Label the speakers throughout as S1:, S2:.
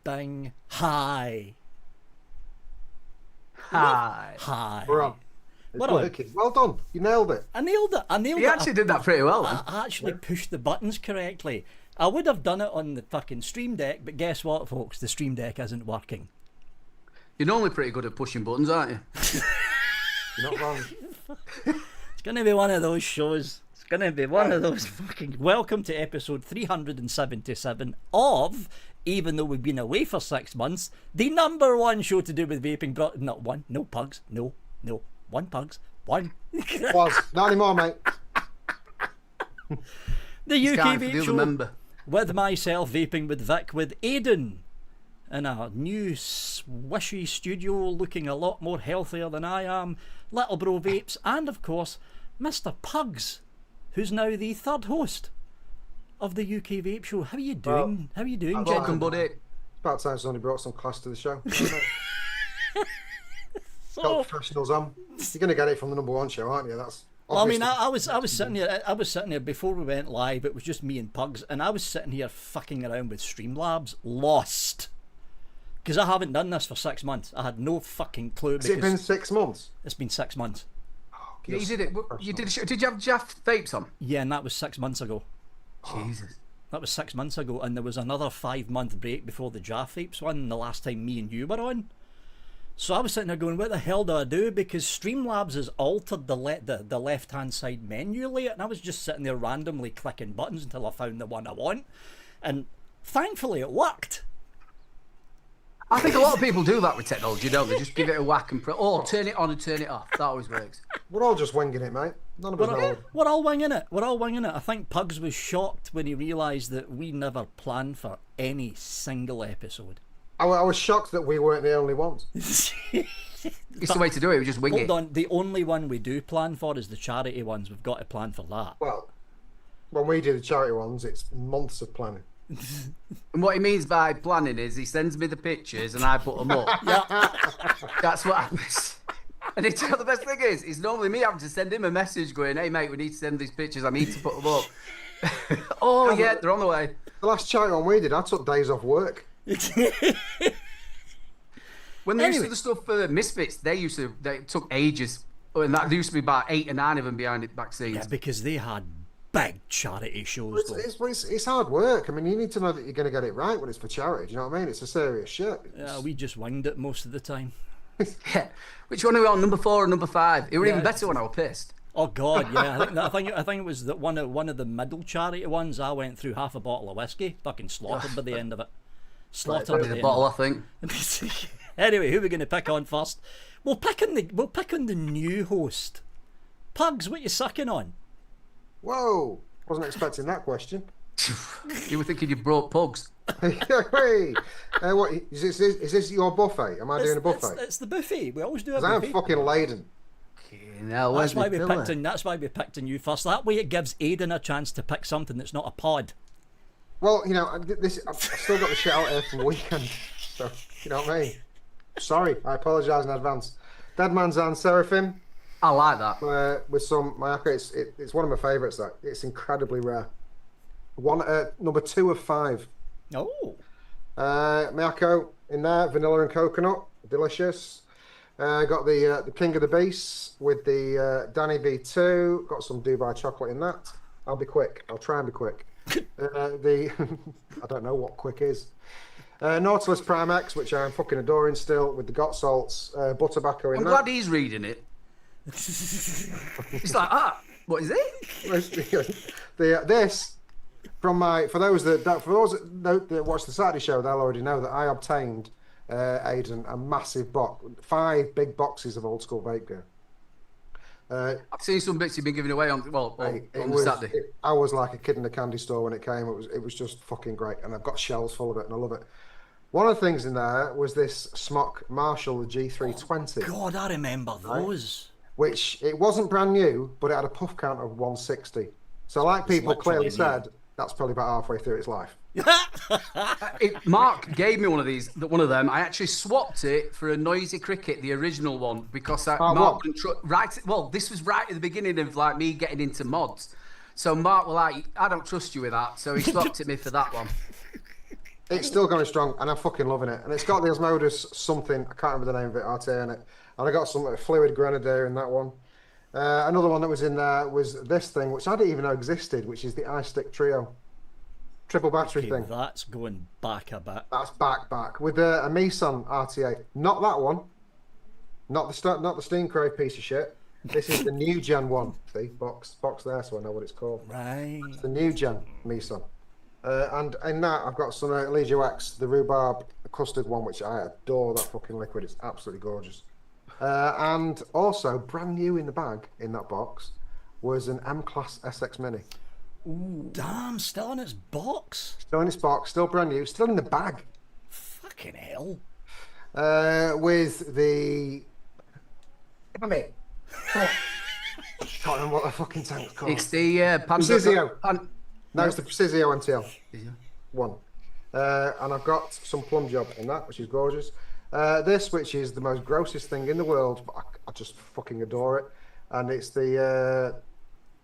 S1: Bing. Hi.
S2: Hi.
S1: Hi.
S3: We're on. It's working. Well done. You nailed it.
S1: I nailed it.
S2: You actually did that pretty well.
S1: I actually pushed the buttons correctly. I would have done it on the fucking Stream Deck, but guess what, folks? The Stream Deck isn't working.
S2: You're normally pretty good at pushing buttons, aren't you?
S3: You're not wrong.
S1: It's going to be one of those shows. It's going to be one of those fucking... Welcome to episode 377 of, even though we've been away for 6 months, the number one show to do with vaping. Not one. No pugs. No. One pugs. One.
S3: Was. Not anymore, mate.
S1: The UK Vape Show
S2: member.
S1: with myself, Vaping with Vic, with Aidan in a new swishy studio, looking a lot more healthier than I am, Little Bro Vapes, and of course Mr. Pugs, who's now the third host of the UK Vape Show. How are you doing? How are you doing,
S2: Welcome, buddy.
S3: It's about time somebody brought some class to the show.
S1: So,
S3: Got professionals on. You're going to get it from the number one show, aren't you? That's.
S1: well, I mean, I was sitting here. I was sitting here before we went live. It was just me and Pugs, and I was sitting here fucking around with Streamlabs, lost, because I haven't done this for 6 months. I had no fucking clue.
S3: Has it been 6 months?
S1: It's been 6 months.
S2: Yeah, you did it. You did a show. Did you have Jaff Vapes on?
S1: Yeah, and that was 6 months ago.
S2: Jesus.
S1: That was 6 months ago, and there was another 5-month break before the Jaff Vapes one. The last time me and you were on. So I was sitting there going, what the hell do I do? Because Streamlabs has altered the left-hand side menu layout, and I was just sitting there randomly clicking buttons until I found the one I want. And thankfully it worked.
S2: I think a lot of people do that with technology, don't they? Just give it a whack and turn it on and turn it off. That always works.
S3: We're all just winging it, mate. None of us know.
S1: We're all winging it. We're all winging it. I think Pugs was shocked when he realised that we never planned for any single episode.
S3: I was shocked that we weren't the only ones.
S2: It's the way to do it. We just wing it.
S1: Hold on. The only one we do plan for is the charity ones. We've got to plan for that.
S3: Well, when we do the charity ones, it's months of planning.
S2: And what he means by planning is he sends me the pictures and I put them up.
S1: Yeah.
S2: That's what happens. And the best thing is, it's normally me having to send him a message going, hey, mate, we need to send these pictures. I need to put them up. Oh, yeah, they're on the way.
S3: The last charity one we did, I took days off work.
S2: When they used to do the stuff for Misfits, they took ages. And that used to be about 8 or 9 of them behind it back scenes.
S1: Yeah, because they had big charity shows.
S3: It's hard work. I mean, you need to know that you're going to get it right when it's for charity. Do you know what I mean? It's a serious shit.
S1: Yeah, we just winged it most of the time.
S2: Yeah. Which one are we on? Number 4 or number 5? It was even better when I was pissed.
S1: Oh God, yeah. I think it was that one of the middle charity ones. I went through half a bottle of whiskey, fucking slaughtered by the end of it. Slaughtered by the end.
S2: Bottle, I think.
S1: Anyway, who are we going to pick on first? We'll pick on the new host. Pugs, what you sucking on?
S3: Whoa! Wasn't expecting that question.
S2: You were thinking you brought pugs.
S3: Hey, what is this your buffet? Am I doing a buffet?
S1: It's the buffet. We always do a
S3: I'm
S1: buffet.
S3: fucking laden.
S1: That's why we picked on you first. That way it gives Aidan a chance to pick something that's not a pod.
S3: Well, you know, I've still got the shit out here from the weekend, so you know what I mean. Sorry, I apologise in advance. Dead Man's Hand Seraphim.
S2: I like that.
S3: With some Mayaka, it's one of my favourites. That it's incredibly rare. Number 2 of 5.
S1: Oh.
S3: Mayako in there, vanilla and coconut, delicious. Got the King of the Beasts with the Danny V2. Got some Dubai chocolate in that. I'll be quick. I'll try and be quick. I don't know what quick is. Nautilus Prime X, which I'm fucking adoring still, with the got salts, butter tobacco in
S2: I'm
S3: that.
S2: glad he's reading it. It's like, what is it?
S3: This for those that watch the Saturday show, they'll already know that I obtained Aidan a massive box, 5 big boxes of old school vape gear.
S2: I've seen some bits you've been giving away on Saturday.
S3: I was like a kid in a candy store when it came. It was just fucking great, and I've got shelves full of it, and I love it. One of the things in there was this Smock Marshall, the G320.
S1: Oh, God, I remember those.
S3: Which it wasn't brand new, but it had a puff count of 160. So, like people clearly said, that's probably about halfway through its life.
S2: Mark gave me one of them. I actually swapped it for a Noisy Cricket, the original one, because Mark wouldn't this was right at the beginning of like me getting into mods. So Mark was like, I don't trust you with that. So he swapped it me for that one.
S3: It's still going strong, and I'm fucking loving it. And it's got the Osmodus something, I can't remember the name of it, RTA in it. And I got some fluid grenadier in that one. Another one that was in there was this thing, which I didn't even know existed, which is the iStick Trio. Triple battery thing.
S1: That's going back a bit.
S3: That's back. With a Meson RTA. Not that one. Not the Steam Crave piece of shit. This is the new gen one. See, box there, so I know what it's called.
S1: Right.
S3: It's the new gen Meson. And in that, I've got some Legio X, the rhubarb custard one, which I adore. That fucking liquid, it's absolutely gorgeous. And also, brand new in the bag in that box was an M-Class SX Mini.
S1: Ooh. Damn, still in its box.
S3: Still in its box, still brand new, still in the bag.
S1: Fucking hell.
S3: With the. Damn it. Can't remember what the fucking tank's called.
S2: It's the
S3: Precisio. No, it's the Precisio MTL. One. And I've got some plum job in that, which is gorgeous. This, which is the most grossest thing in the world, but I just fucking adore it. And it's the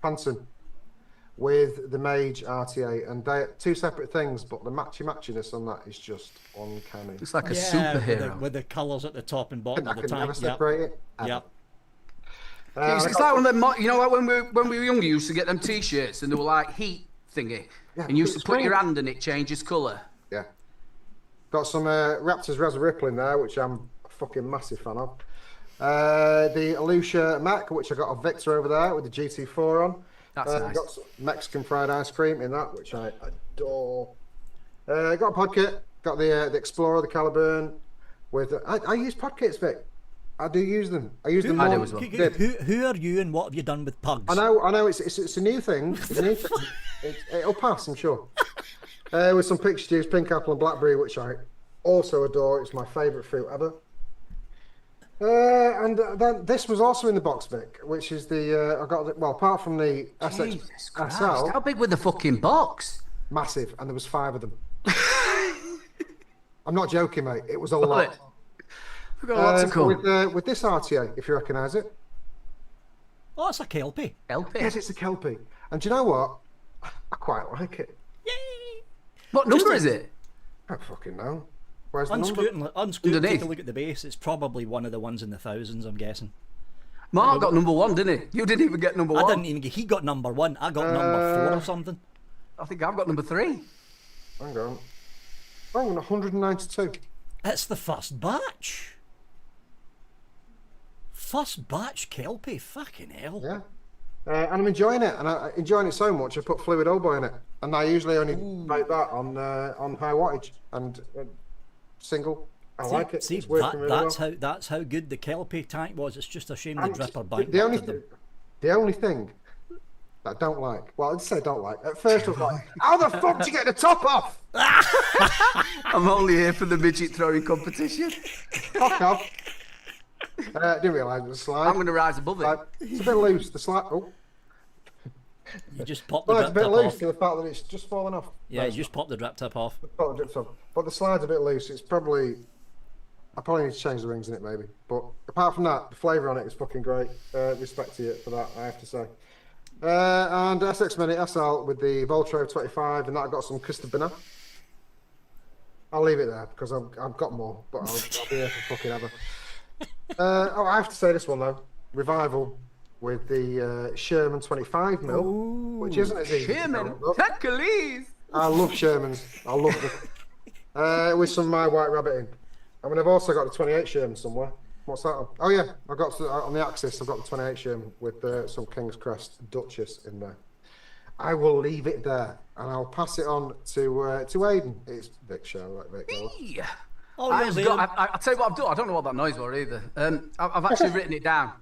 S3: Panson with the Mage RTA. And they're two separate things, but the matchiness on that is just uncanny.
S2: It's like a superhero.
S1: With the colours at the top and bottom
S3: I
S1: of the
S3: can
S1: tank.
S3: never separate it.
S1: Yep.
S2: It's like when we were younger, you used to get them T-shirts and they were like heat thingy, and you used to put your hand in it, changes colour.
S3: Yeah. Got some Raptors Res Ripple in there, which I'm a fucking massive fan of. The Alucia Mac, which I got a Victor over there with the GT4 on.
S2: That's nice.
S3: Got some Mexican fried ice cream in that, which I adore. Got a pod kit. Got the Explorer, the Caliburn. With I use pod kits, Vic. I do use them. I use them more.
S2: I do as well.
S1: Who are you and what have you done with pugs?
S3: I know. It's a new thing. It's a new thing. It'll pass, I'm sure. With some picture juice, pink apple and blackberry, which I also adore. It's my favourite fruit ever. And then this was also in the box, Vic, which is the I got apart from the
S2: Jesus Christ.
S3: SL,
S2: How big was the fucking box?
S3: massive, and there was 5 of them. I'm not joking, mate. It was a lot.
S2: We've got lots of cool.
S3: With this RTA, if you recognise it.
S1: Oh, it's a Kelpie.
S2: LP.
S3: Yes, it's a Kelpie. And do you know what? I quite like it.
S1: Yay!
S2: What number is it?
S3: I don't fucking know. Where's the
S1: Unscrew
S3: number?
S1: it, take
S2: Underneath.
S1: a look at the base. It's probably one of the ones in the thousands, I'm guessing.
S2: Mark got number 1, didn't he? You didn't even get number 1.
S1: I didn't even get. He got number 1. I got number 4 or something.
S2: I think I've got number 3.
S3: Hang on. Oh, 192.
S1: It's the first batch. First batch Kelpie. Fucking hell.
S3: Yeah. And I'm enjoying it, and I'm enjoying it so much. I put fluid elbow in it, and I usually only make that on high wattage and single. I like it.
S1: See,
S3: it's working really well.
S1: that's how good the Kelpie tank was. It's just a shame the dripper bite.
S3: The only thing that I don't like. Well, I'd say don't like. At first, I was like, "How the fuck do you get the top off?"
S2: I'm only here for the midget throwing competition.
S3: Fuck off. Didn't realise it was a slide.
S2: I'm going to rise above it.
S3: It's a bit loose. The slide. Oh.
S1: You just pop the
S3: Well,
S1: drip
S3: it's a bit
S1: tip
S3: loose
S1: off.
S3: to the fact that it's just fallen off.
S1: Yeah, you just pop the drip tip off.
S3: But the slide's a bit loose. It's probably. I probably need to change the rings in it, maybe. But apart from that, the flavour on it is fucking great. Respect to you for that, I have to say. And SX Mini SL with the Voltro 25, and that got some custard banana. I'll leave it there because I've got more, but I'll be here for fucking ever. I have to say this one though. Revival with the Sherman 25mm, which isn't as easy.
S2: Sherman, Hercules.
S3: I love Shermans. I love them. With some My White Rabbit in. I mean, I've also got the 28 Sherman somewhere. What's that on? Oh yeah, I've got on the Axis. I've got the 28 Sherman with some King's Crest Duchess in there. I will leave it there, and I'll pass it on to Aidan. It's Vic Show, right, Vic?
S2: Yeah.
S1: Oh,
S2: I'll tell you what I've done. I don't know what that noise was either. I've actually written it down.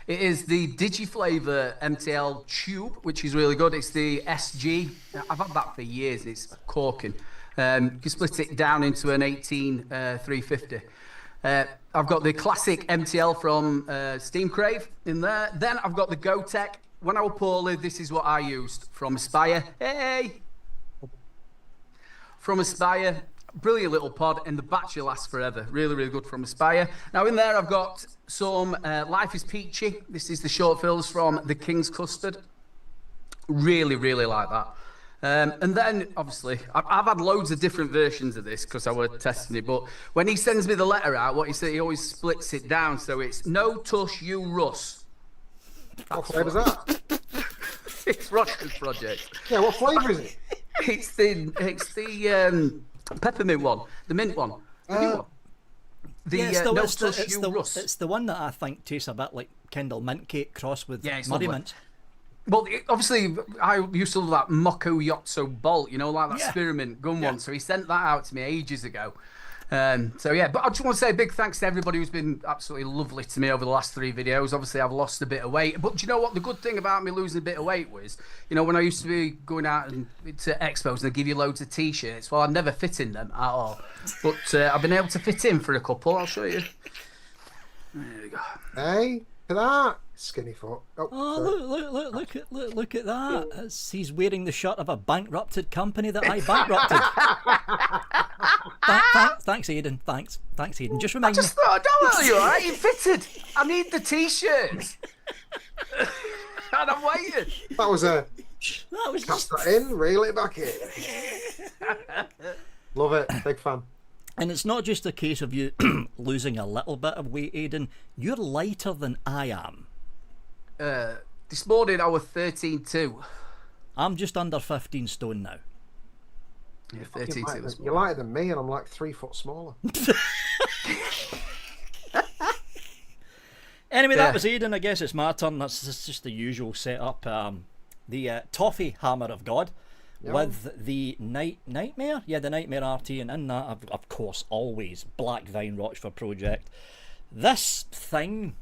S2: It is the Digiflavor MTL tube, which is really good. It's the SG. I've had that for years. It's corking. You can split it down into an 18 350. I've got the classic MTL from Steam Crave in there. Then I've got the GoTech. When I was poorly, this is what I used from Aspire. Hey! From Aspire. Brilliant little pod, and the battery lasts forever. Really, really good from Aspire. Now in there I've got some Life is Peachy. This is the short fills from the King's Custard. Really, really like that. And then, obviously, I've had loads of different versions of this because I was testing it. But when he sends me the letter out, what he said, he always splits it down. So it's no tush, you Russ.
S3: What flavour's that?
S2: It's Roshka's project.
S3: Yeah, what flavour is it?
S2: It's the peppermint one, the mint one. The new one. The
S1: Yeah,
S2: no tush, you Russ.
S1: it's the one that I think tastes a bit like Kendall mint cake crossed with
S2: Yeah, it's
S1: Murray
S2: lovely.
S1: mints.
S2: Well, obviously, I used to love that Moko Yotso Bolt, you know, like that
S1: Yeah.
S2: spearmint gun one. So he sent that out to me ages ago. So yeah, but I just want to say a big thanks to everybody who's been absolutely lovely to me over the last 3 videos. Obviously, I've lost a bit of weight, but do you know what? The good thing about me losing a bit of weight was, you know, when I used to be going out to expos and they give you loads of t-shirts. Well, I'd never fit in them at all, but I've been able to fit in for a couple. I'll show you. There we go.
S3: Hey, look at that. Skinny foot.
S1: Oh,
S3: sorry.
S1: look at that. He's wearing the shirt of a bankrupted company that I bankrupted. Thanks, Aidan. Thanks, Aidan. Just remind me.
S2: Just thought, don't worry, you alright? You fitted. I need the t-shirts. And I'm waiting.
S3: That was a
S1: That was
S3: cast
S1: just...
S3: that in, reel it back in. Love it. Big fan.
S1: And it's not just a case of you losing a little bit of weight, Aidan. You're lighter than I am.
S2: This morning I was 13.2.
S1: I'm just under 15 stone now.
S2: Yeah, 13.2 this
S3: You're
S2: morning.
S3: lighter than me, and I'm like 3 foot smaller.
S1: Anyway,
S2: Yeah.
S1: that was Aidan. I guess it's my turn. That's just the usual setup. The Toffee Hammer of God with the Nightmare. Yeah, the Nightmare RT. And in that, I've, of course, always Black Vine Rochford Project. This thing,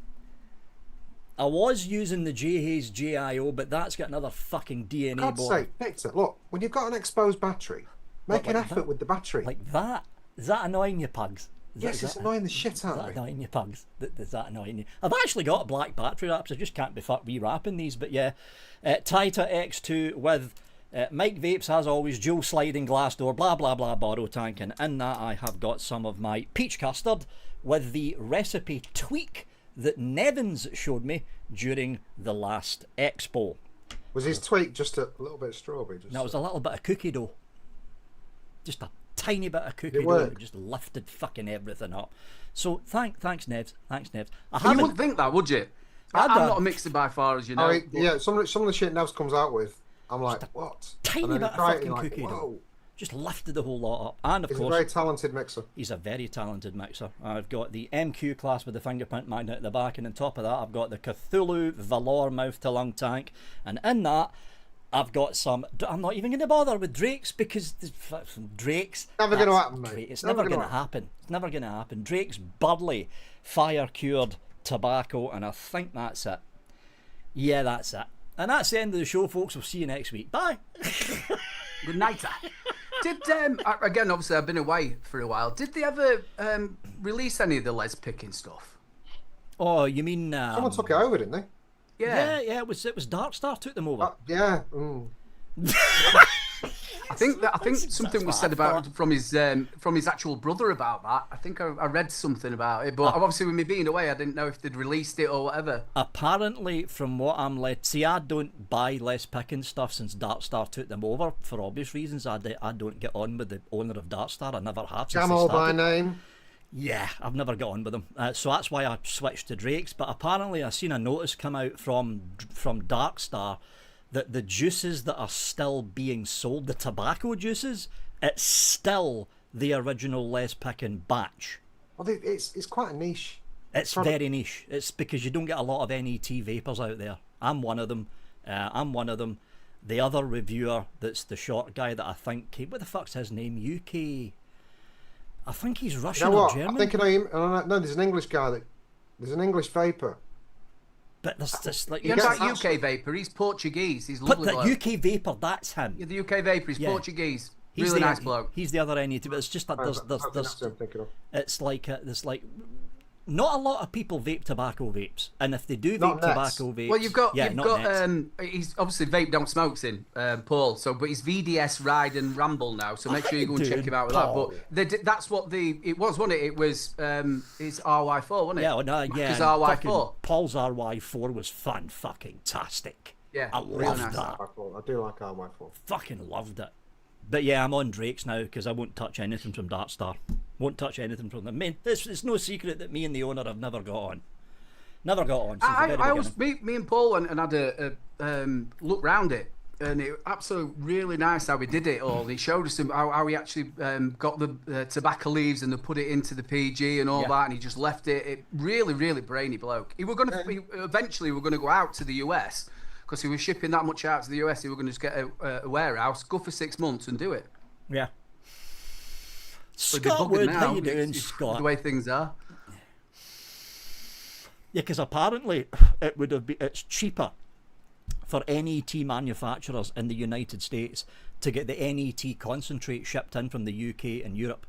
S1: I was using the J Hayes JIO, but that's got another fucking DNA
S3: God's
S1: board.
S3: sake, Victor, look, when you've got an exposed battery, make an
S1: like
S3: effort
S1: that?
S3: with the battery.
S1: Like that? Is that annoying you, pugs?
S3: Yes, it's annoying the shit out
S1: Is that
S3: of me.
S1: annoying you, pugs? Is that annoying you? I've actually got black battery wraps. I just can't be fucked rewrapping these. But yeah, Taita X2 with Mike Vapes, as always, dual sliding glass door, blah, blah, blah, borrow tank. And in that, I have got some of my peach custard with the recipe tweak that Nevins showed me during the last Expo.
S3: Was his tweak just a little bit of strawberry? Just
S1: That was a little bit of cookie dough. Just a tiny bit of cookie
S3: It
S1: dough.
S3: worked.
S1: It just lifted fucking everything up. So thanks, Nevs. Thanks, Nevs. I
S2: You
S1: haven't.
S2: wouldn't think that, would you?
S1: I'd,
S2: I'm not a mixer by far, as you know.
S3: Oh,
S2: but-
S3: yeah, some of the shit Nevs comes out with, I'm like, what?
S1: tiny
S3: And then
S1: bit
S3: you
S1: of
S3: try it,
S1: fucking
S3: you're like,
S1: cookie dough.
S3: whoa.
S1: Just lifted the whole lot up. And of
S3: He's a
S1: course,
S3: very talented mixer.
S1: he's a very talented mixer. I've got the MQ class with the fingerprint magnet at the back, and on top of that, I've got the Cthulhu Valor mouth to lung tank, and in that, I've got some. I'm not even going to bother with Drake's because Drake's
S3: Never gonna
S1: that's
S3: happen, mate.
S1: great. It's
S3: Never
S1: never
S3: gonna
S1: going to happen. It's never going to happen. Drake's Burley fire cured tobacco, and I think that's it. Yeah, that's it. And that's the end of the show, folks. We'll see you next week. Bye.
S2: Good night. Did again? Obviously, I've been away for a while. Did they ever release any of the Les picking stuff?
S1: Oh, you mean?
S3: Someone took it over, didn't they?
S1: Yeah, it was Darkstar took them over.
S3: Yeah.
S2: I think something was
S1: what
S2: said
S1: I
S2: about
S1: thought.
S2: from his actual brother about that. I think I read something about it, but obviously with me being away, I didn't know if they'd released it or whatever.
S1: Apparently, from what I'm led, see, I don't buy Les Pickens stuff since Darkstar took them over for obvious reasons. I don't get on with the owner of Darkstar. I never have since they
S3: Jamal by
S1: started.
S3: name.
S1: Yeah, I've never got on with them. So that's why I switched to Drake's. But apparently, I seen a notice come out from Darkstar that the juices that are still being sold, the tobacco juices, it's still the original Les Picken batch.
S3: Well, it's quite a niche.
S1: It's very niche. It's because you don't get a lot of NET vapors out there. I'm one of them. The other reviewer, that's the short guy that I think, what the fuck's his name? UK. I think he's Russian
S3: You know
S1: or
S3: what?
S1: German.
S3: I think I know him. No, there's an English guy there's an English vapor.
S1: But there's this like.
S2: You
S3: gets
S2: know that
S3: actually-
S2: UK Vapor? He's Portuguese. He's
S1: But
S2: lovely.
S1: the
S2: bloke.
S1: UK Vapor, that's him.
S2: Yeah, the UK Vapor. He's
S1: Yeah.
S2: Portuguese.
S1: He's
S2: Really
S1: the,
S2: nice bloke.
S1: He's the other NET, but it's just that there's
S3: That's what I'm thinking of.
S1: it's like there's like not a lot of people vape tobacco vapes, and if they do
S3: Not
S1: vape
S3: nets.
S1: tobacco vapes,
S2: Well, you've got
S1: yeah, not nets.
S2: he's obviously Vape Don't Smokes in Paul. So, but he's VDS Ride and Ramble now. So make sure you go and check
S1: Dude,
S2: him out with
S1: Paul.
S2: that. But that's what it was, wasn't it? It was it's RY4, wasn't it?
S1: Yeah, no, yeah.
S2: Because
S1: and
S2: RY4.
S1: fucking Paul's RY4 was fan fucking tastic.
S2: Yeah,
S1: I
S2: really
S1: loved
S2: nice.
S1: that.
S3: I do like Armiful.
S1: Fucking loved it. But yeah, I'm on Drake's now because I won't touch anything from Darkstar. Won't touch anything from them. It's no secret that me and the owner have never got on. Never got on. Since the very
S2: I always,
S1: beginning.
S2: me and Paul went and had a look round it, and it absolutely really nice how we did it all. He showed us how he actually got the tobacco leaves and they put it into the PG and all that, and he just left it. It really, really brainy bloke. Eventually we were gonna go out to the US because he was shipping that much out to the US. He was gonna just get a warehouse, go for 6 months and do it.
S1: Yeah.
S2: But they're
S1: Scott
S2: bugging
S1: Wood,
S2: now.
S1: how you doing,
S2: It's
S1: Scott?
S2: the way things are.
S1: Yeah, because apparently it's cheaper for NET manufacturers in the United States to get the NET concentrate shipped in from the UK and Europe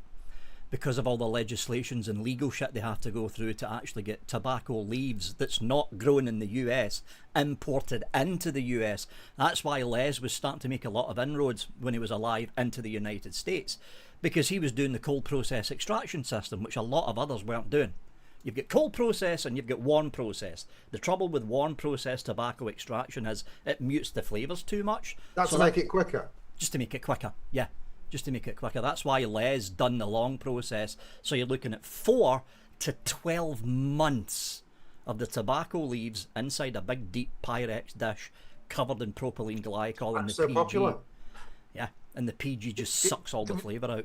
S1: because of all the legislations and legal shit they have to go through to actually get tobacco leaves that's not grown in the US imported into the US. That's why Les was starting to make a lot of inroads when he was alive into the United States, because he was doing the cold process extraction system, which a lot of others weren't doing. You've got cold process and you've got warm process. The trouble with warm process tobacco extraction is it mutes the flavours too much.
S3: That's to make it quicker.
S1: Just to make it quicker, yeah. Just to make it quicker. That's why Les done the long process. So you're looking at 4 to 12 months of the tobacco leaves inside a big deep Pyrex dish covered in propylene glycol and the
S3: so
S1: PG.
S3: popular.
S1: Yeah, and the PG just sucks all the flavour out.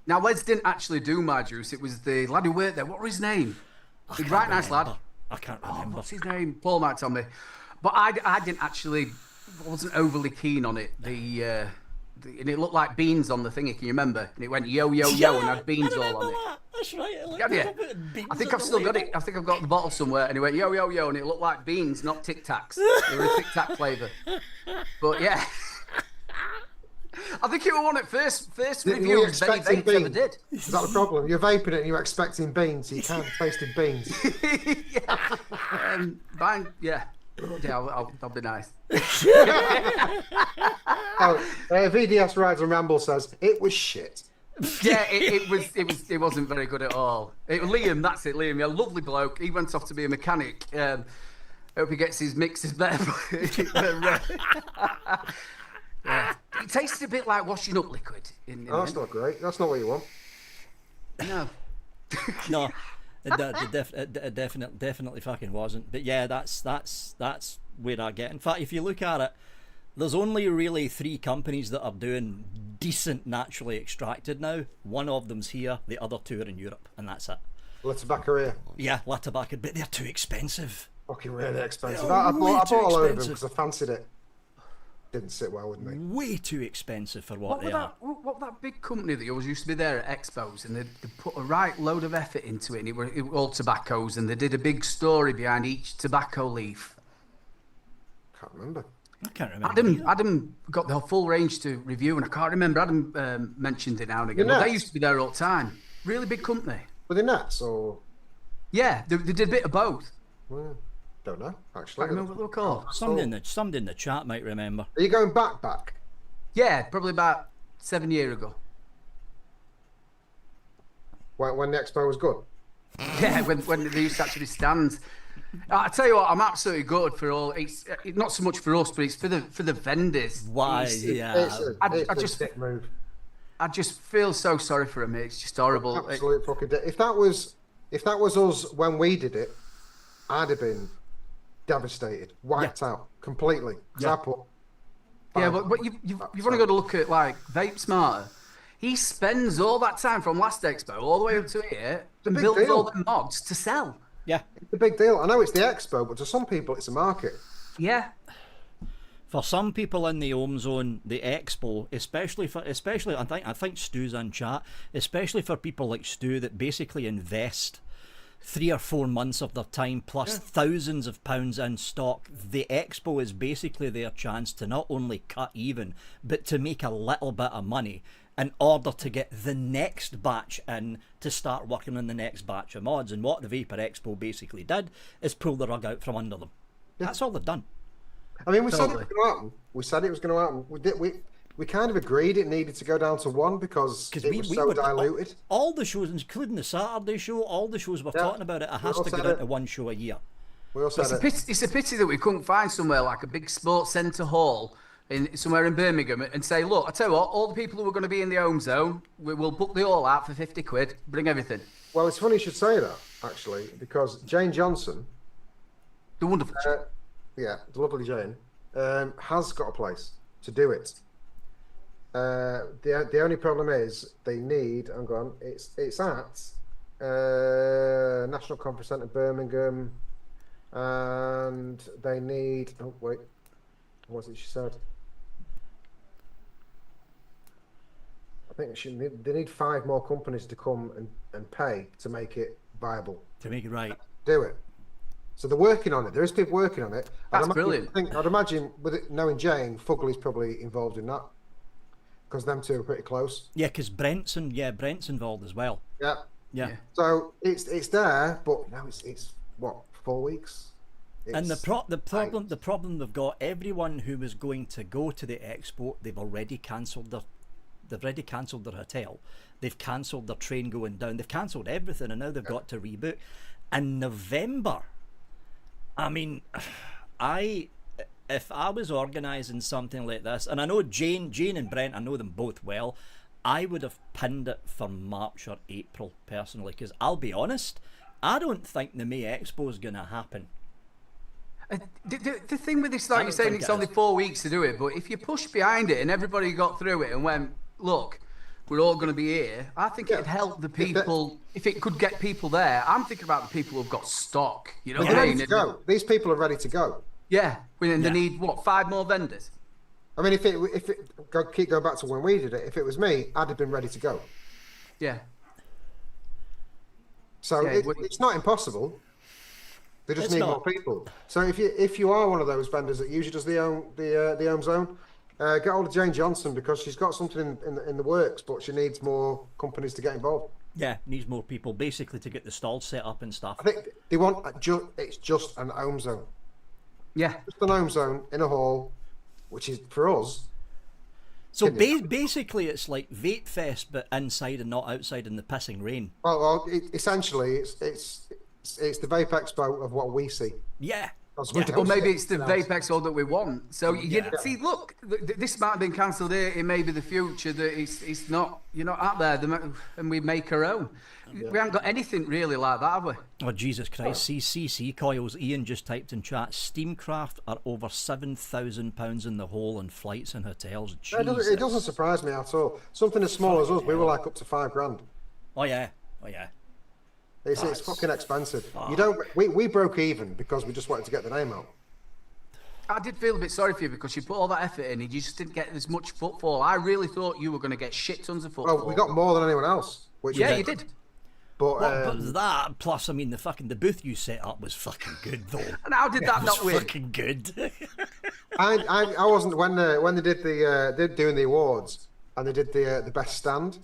S2: Now, Les didn't actually do my juice. It was the lad who worked there. What was his name? He's right nice lad.
S1: I can't remember.
S2: What's his name? Paul might tell me. But I didn't actually, wasn't overly keen on it. And it looked like beans on the thingy. Can you remember? And it went yo yo yo and had beans all on it.
S1: That. That's right.
S2: Yeah. I think I've still got it. I think I've got the bottle somewhere. And it went yo yo yo, and it looked like beans, not Tic Tacs. They were a Tic Tac flavour. But yeah. I think it was one of the first reviews they ever did.
S3: Is that the problem? You're vaping it and you're expecting beans, so you can't taste the beans.
S2: Yeah. I'll be nice.
S3: VDS Rides and Ramble says it was shit.
S2: Yeah, it wasn't very good at all. Liam, that's it, Liam. Yeah, lovely bloke. He went off to be a mechanic. Hope he gets his mixes better. Yeah. It tasted a bit like washing up liquid.
S3: That's not great. That's not what you want.
S2: No.
S1: No, it definitely fucking wasn't. But yeah, that's where I get. In fact, if you look at it, there's only really 3 companies that are doing decent naturally extracted now. One of them's here, the other 2 are in Europe, and that's it.
S3: La Tabaccaria.
S1: Yeah, La Tabaccaria, but they're too expensive.
S3: Fucking really expensive.
S1: They're
S3: I bought a load of them
S1: expensive.
S3: because I fancied it. Didn't sit well with me.
S1: Way too expensive for what they are.
S2: What that big company that always used to be there at Expos, and they put a right load of effort into it, and it were all tobaccos, and they did a big story behind each tobacco leaf.
S3: Can't remember.
S1: I can't remember.
S2: Adam got the full range to review, and I can't remember. Adam mentioned it now and again. But they used to be there all the time. Really big company.
S3: Were they nuts or?
S2: Yeah, they did a bit of both.
S3: Well, don't know,
S2: I
S3: actually.
S2: can't remember what they were called.
S1: Somebody in the chat might remember.
S3: Are you going back?
S2: Yeah, probably about 7 years ago.
S3: When the Expo was good?
S2: Yeah, when they used to actually stand. I tell you what, I'm absolutely gutted for all. It's not so much for us, but it's for the vendors.
S1: Why?
S3: It's
S2: just
S3: a dick move.
S2: I just feel so sorry for him. It's just horrible.
S3: Absolute fucking dick. If that was us when we did it, I'd have been devastated, wiped out completely.
S2: Yeah, but you've only got to look at like Vape Smarter. He spends all that time from last Expo all the way up to here and builds all the mods to sell.
S1: Yeah,
S3: it's a big deal. I know it's the Expo, but to some people it's a market.
S2: Yeah.
S1: For some people in the home zone, the Expo, especially I think Stu's in chat, especially for people like Stu that basically invest 3 or 4 months of their time plus thousands of pounds in stock, the Expo is basically their chance to not only cut even, but to make a little bit of money in order to get the next batch in to start working on the next batch of mods. And what the Vapor Expo basically did is pull the rug out from under them. That's all they've done.
S3: I mean, we said it was going to happen. We said it was going to happen. We kind of agreed it needed to go down to 1 because it was so diluted.
S1: All the shows, including the Saturday show, all the shows we're talking about it has to go down to 1 show a year.
S3: We all said
S2: It's a pity that we couldn't find somewhere like a big sports centre hall somewhere in Birmingham and say, look, I tell you what, all the people who are going to be in the home zone, we'll book the all out for 50 quid, bring everything.
S3: Well, it's funny you should say that, actually, because Jane Johnson,
S2: The wonderful.
S3: the lovely Jane, has got a place to do it. The only problem is they need. Hang on, it's at National Conference Centre Birmingham, and they need. Oh wait, what was it she said? I think they need 5 more companies to come and pay to make it viable.
S1: To make it right.
S3: Do it. So they're working on it. There is people working on it.
S2: That's brilliant.
S3: I'd imagine, with it, knowing Jane, Fuggley's probably involved in that, because them two are pretty close.
S1: Yeah, because Brent's involved as well.
S3: Yeah. So it's there, but now it's what, 4 weeks.
S1: And the problem they've got, everyone who was going to go to the expo, they've already cancelled their hotel, they've cancelled their train going down, they've cancelled everything, and now they've got to rebook. And November, I mean, if I was organising something like this, and I know Jane and Brent, I know them both well, I would have pinned it for March or April personally, because I'll be honest, I don't think the May Expo is going to happen.
S2: The thing with this, like you're saying, it's only 4 weeks to do it, but if you push behind it and everybody got through it and went, look, we're all going to be here, I think it'd help the people, if it could get people there. I'm thinking about the people who've got stock, you know what I mean?
S3: Ready to go. These people are ready to go.
S2: Yeah, they need, what, 5 more vendors?
S3: I mean, keep going back to when we did it, if it was me, I'd have been ready to go.
S2: Yeah.
S3: So it's not impossible. They just need more people. So if you are one of those vendors that usually does the home zone, get hold of Jane Johnson, because she's got something in the works, but she needs more companies to get involved.
S1: Yeah, needs more people basically to get the stalls set up and stuff.
S3: I think they want it's just an home zone.
S2: Yeah,
S3: just an home zone in a hall, which is for us.
S1: So basically, it's like Vape Fest, but inside and not outside in the pissing rain.
S3: Well, essentially, it's the Vape Expo of what we see.
S1: Yeah.
S2: Or maybe it's the Vape Expo that we want. So see, look, this might have been cancelled here. It may be the future that it's not. You're not out there, and we make our own. Yeah. We haven't got anything really like that, have we?
S1: Oh Jesus Christ! CCC coils. Ian just typed in chat. Steamcraft are over £7,000 in the hole on flights and hotels.
S3: It doesn't surprise me at all. Something as small as us, we were like up to £5,000.
S1: Oh yeah.
S3: It's fucking expensive. You don't. We broke even because we just wanted to get the name out.
S2: I did feel a bit sorry for you because you put all that effort in and you just didn't get as much footfall. I really thought you were going to get shit tons of footfall.
S3: Oh, we got more than anyone else.
S2: You did.
S3: But,
S1: but that plus, I mean, the booth you set up was fucking good though.
S2: And how did that not win?
S1: Fucking good.
S3: I wasn't when they did doing the awards and they did the best stand.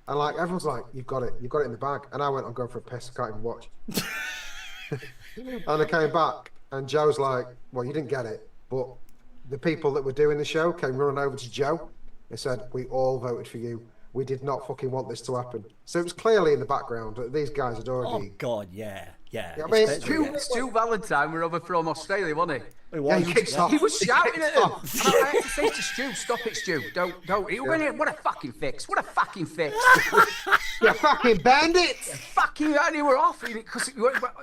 S3: And like everyone's like, you've got it in the bag. And I went, I'm going for a piss, I can't even watch. And I came back and Joe's like, well, you didn't get it. But the people that were doing the show came running over to Joe. They said, we all voted for you. We did not fucking want this to happen. So it was clearly in the background that these guys had already...
S1: Oh God, yeah.
S3: I mean,
S2: Stu Valentine were over from Australia, wasn't he?
S3: He
S2: was shouting at him. And I had to say to Stu, stop it, Stu. Don't. What a fucking fix. What a fucking fix.
S3: You fucking bandits.
S2: Fucking, and they were off. Because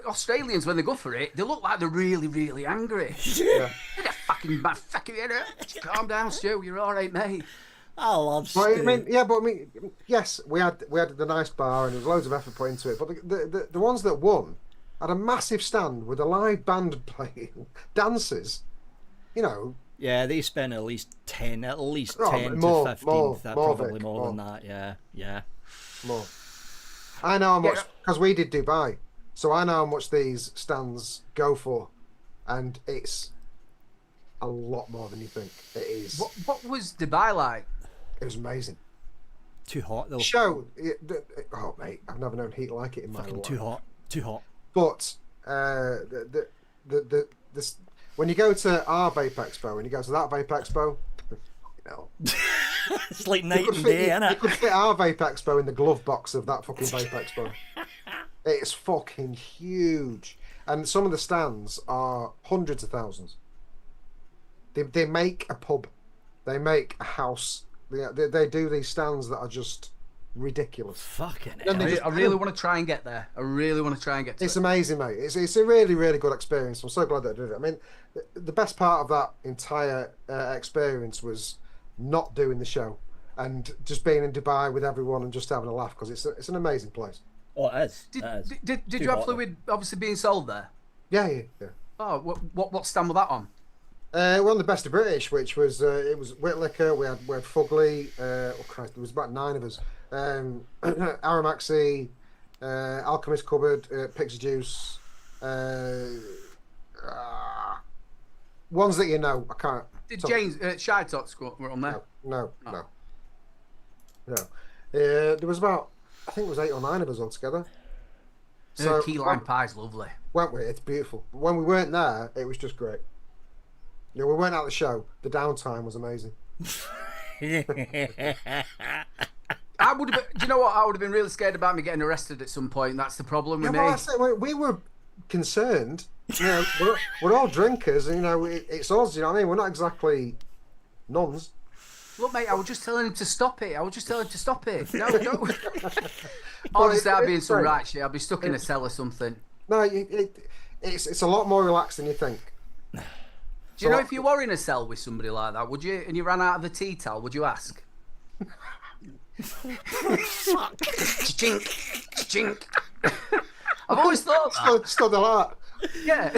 S2: Australians, when they go for it, they look like they're really, really angry.
S3: Yeah.
S2: Fucking, calm down, Stu. You're all right, mate.
S1: I love Stu.
S3: Yes, we had the nice bar and there was loads of effort put into it. But the ones that won had a massive stand with a live band playing, dancers, you know.
S1: Yeah, they spent at least 10 to 15, probably more than that. Yeah.
S3: More. I know how much, because we did Dubai, so I know how much these stands go for, and it's a lot more than you think it is.
S2: What was Dubai like?
S3: It was amazing.
S1: Too hot though.
S3: Oh mate, I've never known heat like it in my life.
S1: Too hot.
S3: But when you go to our Vape Expo and you go to that Vape Expo,
S1: it's like night and day, isn't it?
S3: You could fit our Vape Expo in the glove box of that fucking Vape Expo. It's fucking huge. and some of the stands are hundreds of thousands. They make a pub, they make a house. They do these stands that are just ridiculous.
S1: Fucking
S3: Then
S1: hell.
S3: they just-
S2: I really want to try and get there. I really want to try and get to
S3: It's
S2: it.
S3: amazing, mate. It's a really, really good experience. I'm so glad that I did it. I mean, the best part of that entire experience was not doing the show and just being in Dubai with everyone and just having a laugh, because it's an amazing place.
S1: Oh, it is.
S2: Did,
S1: It is.
S2: did
S1: Too
S2: you have
S1: hot,
S2: fluid obviously being sold there?
S3: Yeah.
S2: Oh, what stand was that on?
S3: We're on the Best of British, which was it was Whitlicker. We had Fugly. Oh Christ, there was about 9 of us. Aramaxi, Alchemist Cupboard, Pixie Juice. Ones that you know. I can't.
S2: Did James Shy Talks were on there?
S3: No. There was about, I think it was 8 or 9 of us altogether. So
S2: Key lime pie's lovely.
S3: went we? It's beautiful. But when we weren't there, it was just great. We weren't at the show. The downtime was amazing.
S2: I would have. Do you know what? I would have been really scared about me getting arrested at some point. That's the problem with me.
S3: Well, I said, we were concerned. We're all drinkers. It's us. You know what I mean? We're not exactly nuns.
S2: Look, mate, I was just telling him to stop it. No, don't. Honestly, I'd be in some right shit. I'd be stuck in a cell or something.
S3: No, it's a lot more relaxed than you think.
S2: Do you know if you were in a cell with somebody like that, would you, and you ran out of the tea towel, would you ask?
S1: Fuck.
S2: Chink, chink. I've always thought that.
S3: Still the heart.
S2: Yeah.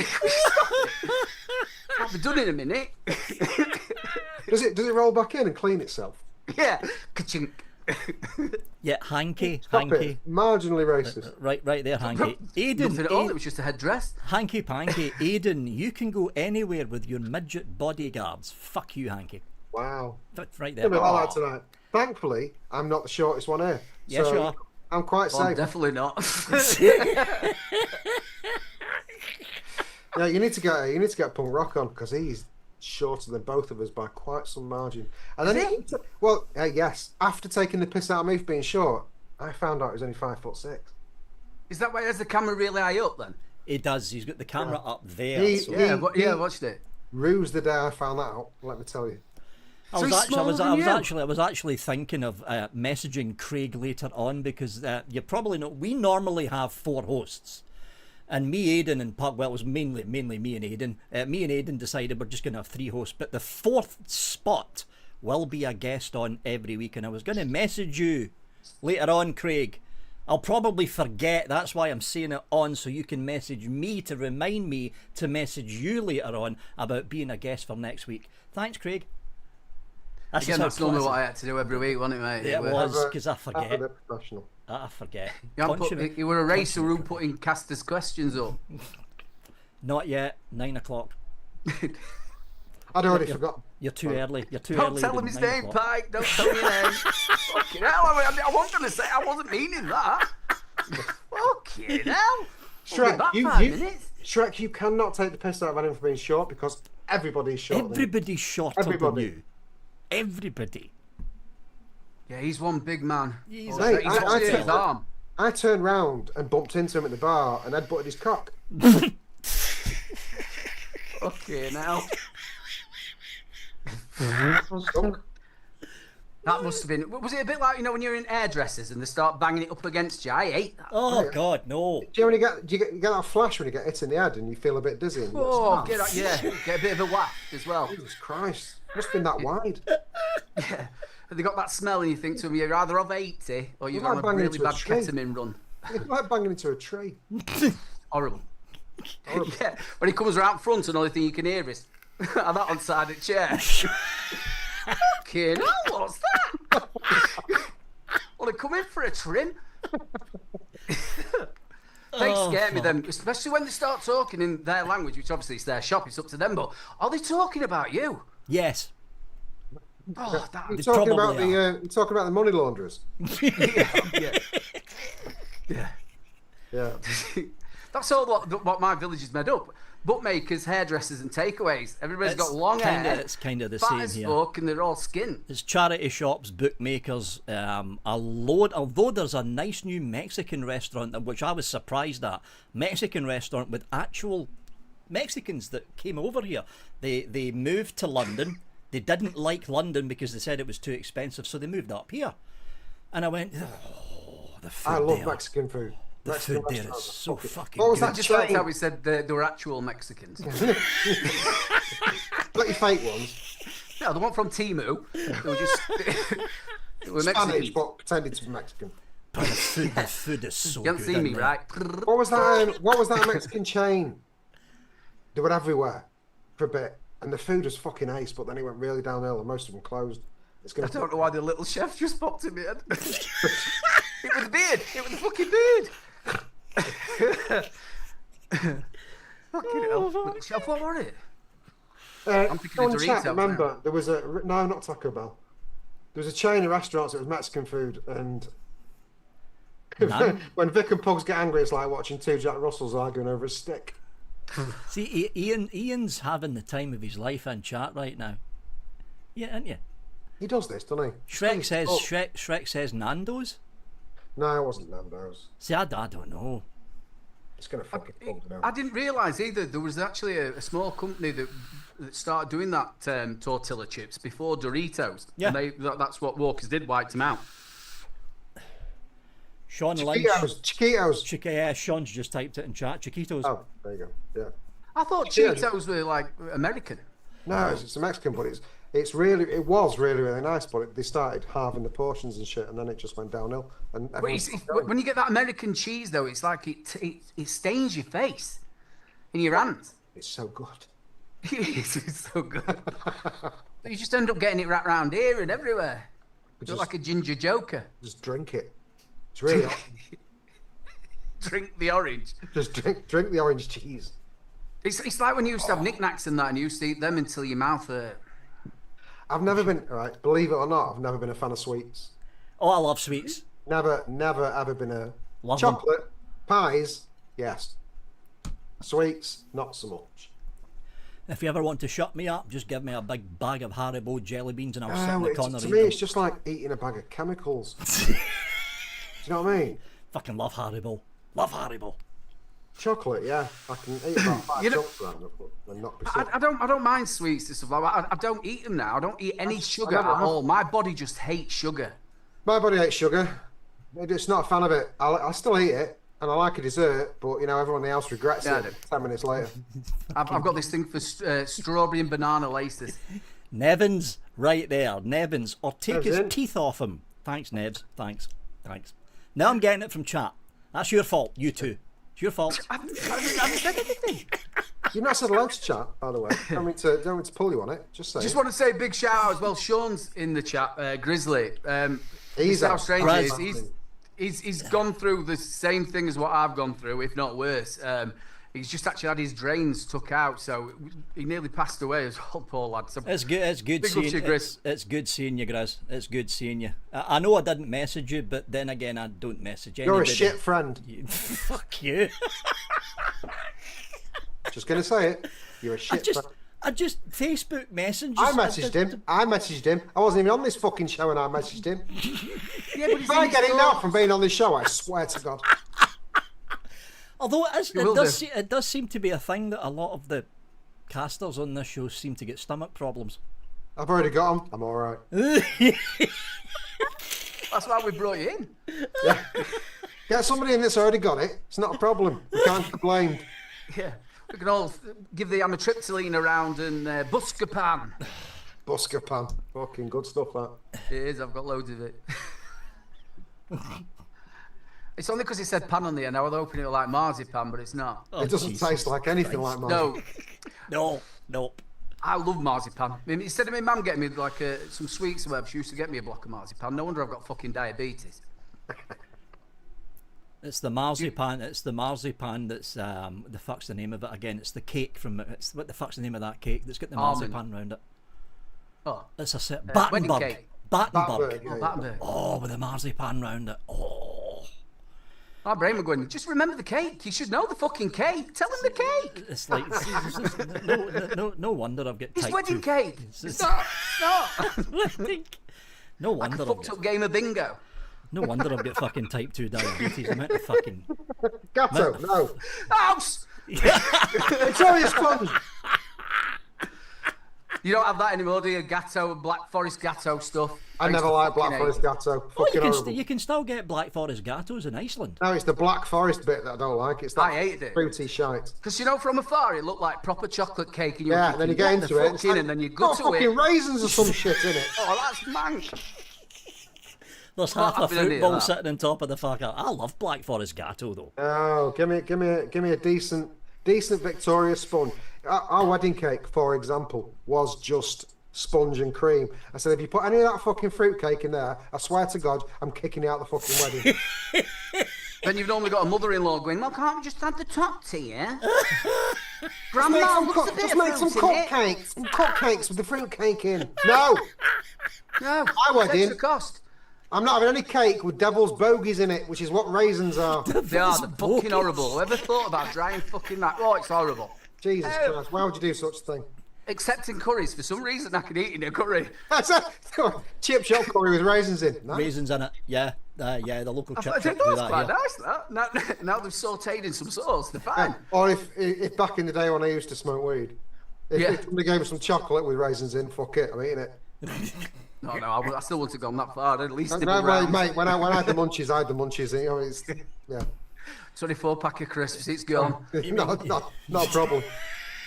S2: I'll be done in a minute.
S3: Does it roll back in and clean itself?
S2: Yeah. Ka-chink.
S1: Yeah, hanky.
S3: Stop it. Marginally racist.
S1: Right there, hanky. Aiden,
S2: Nothing at all. It was just a headdress.
S1: hanky panky. Aiden, you can go anywhere with your midget bodyguards. Fuck you, hanky.
S3: Wow.
S1: Right there.
S3: Give me a lot tonight. Thankfully, I'm not the shortest one here.
S1: Yes,
S3: so
S1: you are.
S3: I'm quite
S2: Well, I'm
S3: safe.
S2: definitely not.
S3: Yeah, you need to get Punk Rock on, because he's shorter than both of us by quite some margin. And then yes, after taking the piss out of me for being short, I found out he was only 5'6".
S2: Is that why has the camera really high up then?
S1: He does. He's got the camera up there.
S3: He-
S1: so-
S3: he-
S2: Yeah, I watched it.
S3: Ruse the day I found that out. Let me tell you.
S1: I
S2: So
S1: was,
S2: he's
S1: actually,
S2: smaller than you?
S1: I was actually thinking of messaging Craig later on, because you probably know we normally have 4 hosts, and me, Aidan, and Puck. Well, it was mainly me and Aidan. Me and Aidan decided we're just going to have 3 hosts, but the 4th spot will be a guest on every week, and I was going to message you later on, Craig. I'll probably forget. That's why I'm saying it on, so you can message me to remind me to message you later on about being a guest for next week. Thanks, Craig.
S2: Again,
S1: just
S2: that's
S1: how
S2: normally
S1: classic-
S2: what I had to do every week, wasn't it, mate?
S1: Yeah, it was, because I
S3: Have a
S1: forget.
S3: bit professional.
S1: I forget.
S2: You were a racer who putting casters' questions up.
S1: Not yet. 9 o'clock.
S3: I'd already forgot.
S1: You're too early. You're too
S2: Don't
S1: early.
S2: tell him
S1: Aidan,
S2: his
S1: 9
S2: name,
S1: o'clock.
S2: Pike. Don't tell me your name. Fucking hell. I wasn't going to say. I wasn't meaning that. Fucking hell. We'll be back 5 minutes.
S3: Shrek, you cannot take the piss out of anyone for being short, because everybody's short.
S1: Everybody's shorter
S3: Everybody.
S1: than you. Everybody.
S2: Yeah, he's one big man.
S1: He's
S2: Oh,
S3: Mate,
S2: he's
S3: I
S2: got his
S3: think-
S2: arm.
S3: I turned round and bumped into him at the bar and headbutted his cock.
S2: Fucking hell.
S3: Stunk.
S2: That must have been. Was it a bit like, when you're in hairdressers and they start banging it up against you? I hate that.
S1: Oh, God, no.
S3: Do you get that flash when you get hit in the head and you feel a bit dizzy? And
S2: Oh, get a bit of a waft as well.
S3: Jesus Christ. Must have been that wide.
S2: Yeah. And they got that smell and you think to them, you're either of 80 or you're
S3: Like
S2: on a
S3: banging
S2: really
S3: into a
S2: bad
S3: tree.
S2: ketamine run.
S3: It's like banging into a tree.
S2: Horrible. Yeah. When he comes around front and the only thing you can hear is that on side of the chair. Fucking hell, what's that? Well, they come in for a trim. They scare me then, especially when they start talking in their language, which obviously is their shop, it's up to them, but are they talking about you?
S1: Yes.
S2: Oh, that,
S3: You're talking about
S1: probably
S3: you're talking about the money launderers.
S2: yeah.
S3: Yeah.
S2: That's all what my village is made up. bookmakers, hairdressers, and takeaways. Everybody's got long hair.
S1: It's kind of the
S2: fat
S1: same
S2: as
S1: here.
S2: fuck, and they're all skin.
S1: It's charity shops, bookmakers, a load. Although there's a nice new Mexican restaurant, which I was surprised at. Mexican restaurant with actual Mexicans that came over here. They moved to London. They didn't like London because they said it was too expensive, so they moved up here. And I went, oh, the food
S3: I love
S1: there.
S3: Mexican food.
S1: The
S3: Mexican
S1: food there is
S3: restaurants are
S1: so
S3: fucking-
S1: fucking
S3: What was
S1: good.
S3: that
S2: Just like
S3: chain?
S2: how we said they were actual Mexicans.
S3: Got your fake ones.
S2: No, the one from Timu. They were just they were
S3: Spanish,
S2: Mexican.
S3: but pretended to be Mexican.
S1: But the food is so
S2: You
S1: good.
S2: haven't seen me,
S1: isn't it?
S2: right?
S3: What was that? What was that Mexican chain? They were everywhere for a bit, and the food was fucking ace. But then it went really downhill, and most of them closed. It's
S2: I
S3: gonna.
S2: don't know why the little chef just popped in my head. It was the beard. It was the fucking beard. Fucking hell. Chef, what were it? I'm thinking of
S3: on chat,
S2: Doritos
S3: remember, there was a no, not Taco Bell. There was a chain of restaurants that was Mexican food, and
S1: None.
S3: when Vic and Pugs get angry, it's like watching two Jack Russells arguing over a stick.
S1: See, Ian's having the time of his life in chat right now. Yeah, aren't you?
S3: He does this, doesn't he?
S1: Shrek says
S3: Oh.
S1: Shrek says Nando's.
S3: No, it wasn't Nando's.
S1: See, I don't know.
S3: It's gonna fucking pump it
S2: I
S3: out.
S2: didn't realise either there was actually a small company that started doing that tortilla chips before Doritos.
S1: Yeah.
S2: And that's what Walkers did, wiped them out.
S1: Sean Lynch.
S3: Chiquitos.
S1: Yeah, Sean's just typed it in chat. Chiquitos.
S3: Oh, there you go. Yeah.
S2: I thought
S3: Yeah.
S2: Cheetos were like American.
S3: No, it's a Mexican, but it was really nice. But they started halving the portions and shit, and then it just went downhill. And
S2: But
S3: everyone's
S2: when you get that American cheese, though, it's like it stains your face in your hands.
S3: it's so good.
S2: It's so good. You just end up getting it wrapped around here and everywhere. You
S3: Just-
S2: look like a ginger joker.
S3: Just drink it. It's really hot.
S2: Drink the orange.
S3: Just drink the orange cheese.
S2: It's like when you used to have knickknacks and that, and you used to eat them until your mouth hurt.
S3: I've never been right. Believe it or not, I've never been a fan of sweets.
S1: Oh, I love sweets.
S3: Never ever been a
S1: Love them.
S3: chocolate pies. Yes. Sweets, not so much.
S1: If you ever want to shut me up, just give me a big bag of Haribo jelly beans and I'll sit in the corner
S3: To
S1: and
S3: me,
S1: eat
S3: it's
S1: them.
S3: just like eating a bag of chemicals. Do you know what I mean?
S1: Fucking love Haribo. Love Haribo.
S3: Chocolate, yeah. I can eat about 5
S2: You know-
S3: chunks of that and not be sick.
S2: I don't mind sweets and stuff like that. I don't eat them now. I don't eat any sugar
S3: never
S2: at
S3: have.
S2: all. My body just hates sugar.
S3: My body hates sugar. It's not a fan of it. I still eat it, and I like a dessert, but everyone in the house regrets
S2: Yeah, I
S3: it
S2: do.
S3: 10 minutes later.
S2: I've got this thing for strawberry and banana laces.
S1: Nevins, right there. Nevins. Or take
S3: Nev's
S1: his
S3: in.
S1: teeth off him. Thanks, Nevs. Thanks. Now I'm getting it from chat. That's your fault, you two. It's your fault.
S2: I haven't said anything.
S3: You've not said hello to chat, by the way. Don't mean to pull you on it. Just say.
S2: Just want to say a big shout out as well. Sean's in the chat. Grizzly. He's how strange it is.
S3: outstanding.
S2: He's gone through the same thing as what I've gone through, if not worse. He's just actually had his drains took out, so he nearly passed away as well, poor lad. So
S1: It's good. It's good
S2: Big love to
S1: seeing
S2: you, Grizz.
S1: it's good seeing you, Grizz. It's good seeing you. I know I didn't message you, but then again, I don't message
S3: You're
S1: anybody.
S3: a shit friend.
S1: Fuck you.
S3: Just gonna say it. You're a shit friend.
S1: I just Facebook messaged.
S3: I messaged him. I wasn't even on this fucking show, and I messaged him.
S2: yeah, but he's
S3: If I
S2: in
S3: get
S2: his
S3: it now
S2: thoughts.
S3: from being on this show, I swear to God.
S1: Although
S2: You will do.
S1: it does seem to be a thing that a lot of the casters on this show seem to get stomach problems.
S3: I've already got them. I'm all right.
S2: That's why we brought you in.
S3: Yeah. Get somebody in that's already got it. It's not a problem. We can't be blamed.
S2: Yeah, we can all give the amitriptyline around and Buscapan.
S3: Buscapan. Fucking good stuff, that.
S2: It is. I've got loads of it. It's only because it said pan on the end. I was hoping it was like marzipan, but it's not.
S1: Oh,
S3: It doesn't
S1: Jesus
S3: taste like anything like mine.
S2: No,
S1: Nope.
S2: I love marzipan. I mean, instead of my mum getting me like some sweets or whatever, she used to get me a block of marzipan. No wonder I've got fucking diabetes.
S1: It's the marzipan. It's the marzipan that's the fuck's the name of it again? It's the cake from. It's what the fuck's the name of that cake that's got the
S2: Almond.
S1: marzipan round it?
S2: Oh,
S1: It's a set.
S2: wedding
S1: Battenberg.
S2: cake.
S3: Battenberg,
S1: Battenberg.
S3: yeah, yeah.
S2: Battenberg.
S1: Oh, with the marzipan round it. Oh.
S2: Our brain were going, just remember the cake. You should know the fucking cake. Tell him the cake.
S1: It's like no wonder I've got
S2: It's
S1: type
S2: wedding
S1: 2.
S2: cake.
S1: It's
S2: No.
S1: no
S2: Like
S1: wonder
S2: a
S1: I've
S2: fucked
S1: got,
S2: up game of bingo.
S1: no wonder I've got fucking type 2 diabetes. The amount of fucking
S3: Gatto, no.
S2: House!
S3: It's only a sponge.
S2: You don't have that anymore, do you? Gatto and Black Forest Gatto stuff.
S3: I never liked Black Forest Gatto.
S1: Oh,
S3: Fucking horrible.
S1: you can still get Black Forest Gattos in Iceland.
S3: No, it's the Black Forest bit that I don't like. It's that
S2: I hated it.
S3: fruity shite.
S2: Because, you know, from afar, it looked like proper chocolate cake. And you
S3: Yeah,
S2: were
S3: and then you
S2: thinking,
S3: get
S2: "What
S3: into
S2: the
S3: it.
S2: fuck in?" And then you go to
S3: fucking
S2: it.
S3: raisins or some shit in it.
S2: Oh, that's mank.
S1: There's
S2: Not
S1: half a
S2: having any of
S1: football
S2: that.
S1: sitting on top of the fucker. I love Black Forest Gatto though.
S3: Oh, give me a decent Victoria sponge. Our wedding cake, for example, was just sponge and cream. I said, if you put any of that fucking fruit cake in there, I swear to God, I'm kicking you out the fucking wedding.
S2: Then you've normally got a mother-in-law going, well, can't we just add the top tier?
S3: Just
S2: Grandma,
S3: make
S2: what's a bit
S3: some
S2: of fruit in it?
S3: cupcakes with the fruit cake in. No,
S2: No,
S3: My wedding.
S2: extra cost.
S3: I'm not having any cake with devil's bogies in it, which is what raisins are.
S2: They are fucking horrible. Whoever thought about drying fucking that? Oh, it's horrible.
S3: Jesus Christ, why would you do such a thing?
S2: Except in curries. For some reason, I can eat in a curry.
S3: That's a chip shop curry with raisins in. Nice.
S1: Raisins in it, yeah, yeah. The local chip
S2: I
S1: shop
S2: think
S1: do
S2: that's
S1: that
S2: quite
S1: here.
S2: nice, that. Now they've sautéed in some sauce, they're fine.
S3: Or if back in the day when I used to smoke weed, if somebody gave me some chocolate with raisins in, fuck it, I'm eating it.
S2: No, I still wouldn't have gone that far. I'd at least
S3: No, mate, when I had the munchies, I had the munchies. You know, it's yeah.
S2: 24-pack of crisps, it's gone.
S3: Not a problem.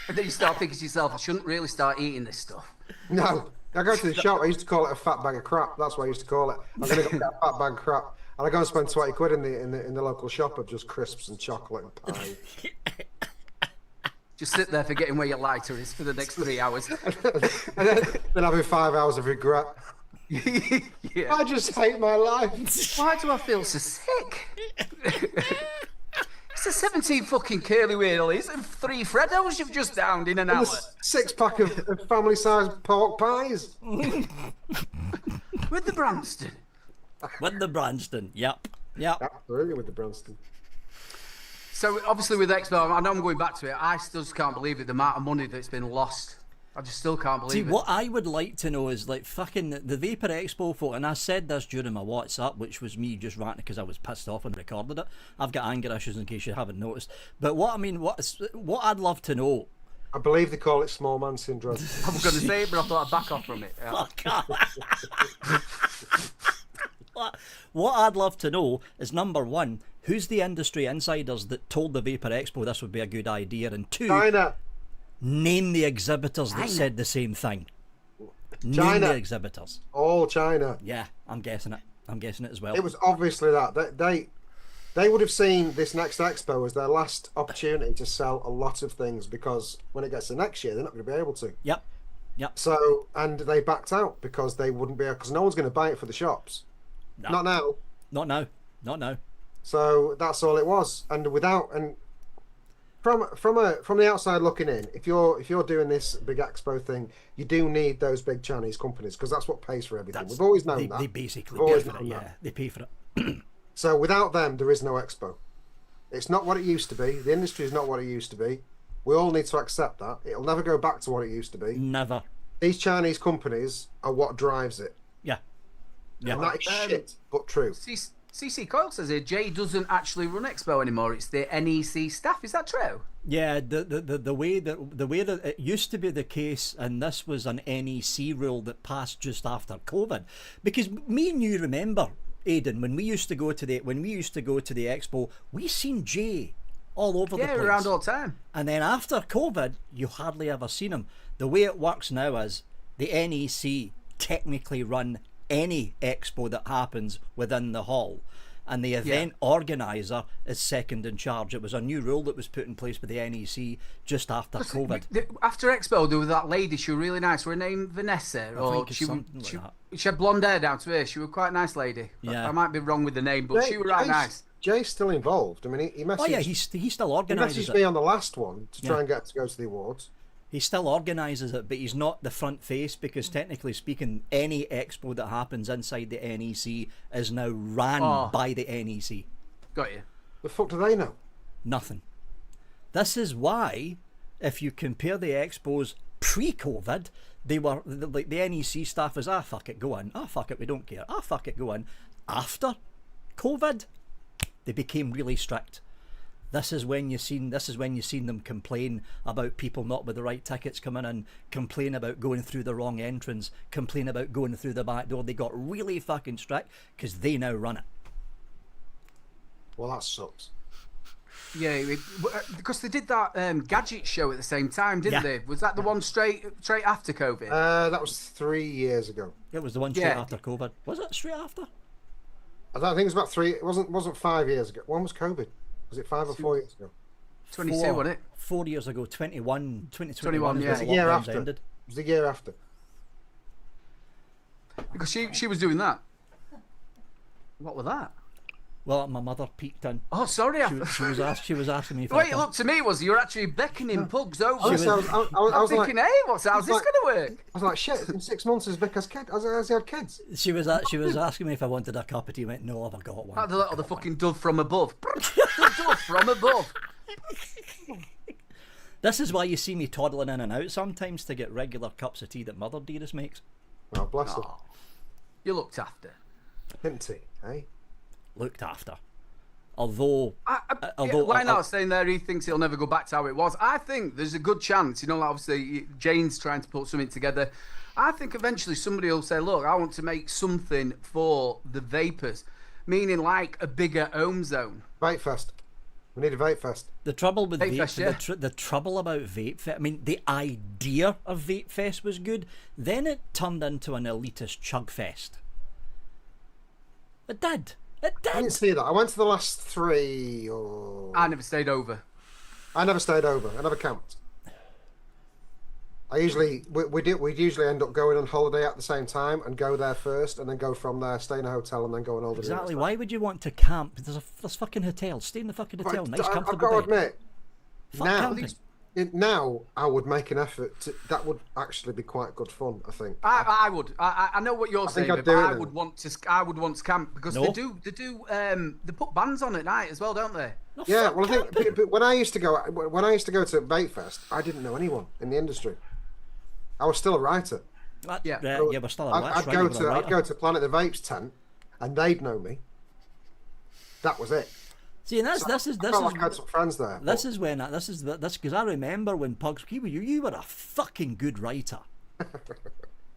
S2: And then you start thinking to yourself, I shouldn't really start eating this stuff.
S3: No, I go to the shop. I used to call it a fat bag of crap. That's what I used to call it. I'm gonna go get a fat bag of crap, and I go and spend 20 quid in the local shop of just crisps and chocolate and pie.
S2: Just sit there forgetting where your lighter is for the next 3 hours.
S3: and then having 5 hours of regret.
S2: Yeah.
S3: I just hate my life.
S2: Why do I feel so sick? It's a 17 fucking curly wheelies and 3 Freddos you've just downed in an hour.
S3: A 6-pack of family-sized pork pies.
S2: With the Branston.
S1: With the Branston, yep.
S3: Absolutely, with the Branston.
S2: So obviously with Expo, I know I'm going back to it. I still just can't believe it, the amount of money that's been lost. I just still can't believe
S1: See,
S2: it.
S1: what I would like to know is like fucking the Vapor Expo photo, and I said this during my WhatsApp, which was me just ranting because I was pissed off and recorded it. I've got anger issues in case you haven't noticed. But what I'd love to know.
S3: I believe they call it small man syndrome.
S2: I was going to say it, but I thought I'd back off from it. Yeah.
S1: What I'd love to know is, number one, who's the industry insiders that told the Vapor Expo this would be a good idea, and two,
S3: China.
S1: name the exhibitors that said the same thing. Name
S3: China.
S1: the exhibitors.
S3: All China.
S1: Yeah, I'm guessing it as well.
S3: It was obviously that. They would have seen this next expo as their last opportunity to sell a lot of things, because when it gets to next year, they're not going to be able to.
S1: Yep.
S3: So, and they backed out because they wouldn't be able, because no one's going to buy it for the shops.
S1: No.
S3: Not now.
S1: Not now.
S3: So that's all it was. And from the outside looking in, if you're doing this big expo thing, you do need those big Chinese companies, because that's what pays for everything. We've always known that.
S1: They basically
S3: We've
S1: pay
S3: always
S1: for it.
S3: known
S1: Yeah,
S3: that.
S1: they pay for it.
S3: So without them, there is no expo. It's not what it used to be. The industry is not what it used to be. We all need to accept that. It'll never go back to what it used to be.
S1: Never.
S3: These Chinese companies are what drives it.
S1: Yeah.
S3: And that is shit, but true.
S2: CC Coyle says here, Jay doesn't actually run Expo anymore. It's the NEC staff. Is that true?
S1: Yeah, the way that it used to be the case, and this was an NEC rule that passed just after COVID, because me and you remember, Aidan, when we used to go to the expo, we seen Jay all over the place.
S2: Yeah, around all the time.
S1: And then after COVID, you hardly ever seen him. The way it works now is the NEC technically run any expo that happens within the hall, and the event organizer is second in charge. It was a new rule that was put in place by the NEC just after COVID.
S2: After Expo, there was that lady. She was really nice. Her name Vanessa,
S1: think it's something like that.
S2: She had blonde hair down to her. She was quite a nice lady.
S1: Yeah.
S2: I might be wrong with the name, but she was right nice.
S3: Jay's still involved. I mean, he messaged.
S1: Oh yeah, he still
S3: He
S1: organises
S3: messaged me
S1: it.
S3: on the last one to try and get to go to the awards.
S1: He still organises it, but he's not the front face, because technically speaking, any expo that happens inside the NEC is now ran by the NEC.
S2: Got you.
S3: The fuck do they know?
S1: Nothing. This is why, if you compare the expos pre-COVID, they were like the NEC staff was fuck it, go in. Fuck it, we don't care. Fuck it, go in. After COVID, they became really strict. This is when you seen them complain about people not with the right tickets coming in, complain about going through the wrong entrance, complain about going through the back door. They got really fucking strict because they now run it.
S3: Well, that sucks.
S2: Yeah, because they did that gadget show at the same time, didn't they? Was that the one straight after COVID?
S3: That was 3 years ago.
S1: It was the one straight after COVID. Was it straight after?
S3: I think it was about 3. It wasn't 5 years ago. When was COVID? Was it 5 or 4 years ago?
S2: 22, wasn't it?
S1: 4 years ago, 2021,
S2: yeah.
S1: was
S3: The
S1: the
S3: year
S1: lockdowns
S3: after.
S1: ended.
S3: It was the year after.
S2: Because she was doing that. What was that?
S1: Well, my mother peeked in.
S2: Oh, sorry.
S1: She was asking me. If
S2: The way it looked to me was you were actually beckoning pugs over.
S3: I was
S2: thinking,
S3: like,
S2: hey, how's this going to work?
S3: I was like, shit, in 6 months has Vic has he had kids?
S1: She was asking me if I wanted a cup of tea. I went, no, I've got one.
S2: Like the fucking dove from above. The dove from above.
S1: This is why you see me toddling in and out sometimes to get regular cups of tea that Mother Dearest makes.
S3: Oh, bless her.
S2: You looked after.
S3: Didn't he? Hey?
S1: Looked after. Although
S2: why not saying there he thinks he'll never go back to how it was? I think there's a good chance, like obviously Jane's trying to put something together. I think eventually somebody will say, look, I want to make something for the vapors, meaning like a bigger home zone.
S3: Vape Fest. We need a Vape Fest.
S1: the trouble with
S2: Vape
S1: Vape
S2: Fest, yeah.
S1: the trouble about Vape Fest, I mean, the idea of Vape Fest was good. Then it turned into an elitist chug fest. It did. It
S3: I didn't
S1: did.
S3: see that. I went to the last 3 or...
S2: I never stayed over.
S3: I never stayed over. I never camped. We'd usually end up going on holiday at the same time and go there first and then go from there, stay in a hotel and then go on holiday.
S1: Exactly. Why would you want to camp? There's fucking hotels. Stay in the fucking hotel. Nice,
S3: I've
S1: comfortable
S3: got to
S1: bed.
S3: admit,
S1: Fuck
S3: now,
S1: camping.
S3: now I would make an effort. That would actually be quite good fun, I think.
S2: I would. I know what you're saying,
S3: I'd
S2: but
S3: do it
S2: I
S3: then.
S2: would want to camp because
S1: No.
S2: they put bands on at night as well, don't they?
S1: No,
S3: Yeah,
S1: fuck
S3: well, I think
S1: camping.
S3: but when I used to go to Vape Fest, I didn't know anyone in the industry. I was still a writer.
S2: Yeah.
S1: Yeah, we're still a
S3: I'd
S1: right,
S3: go
S1: we're a
S3: to
S1: writer.
S3: I'd go to Planet the Vape's tent, and they'd know me. That was it.
S1: See, and this
S3: I felt like I had
S1: is
S3: some friends there.
S1: this is when this because I remember when Pugs you were a fucking good writer.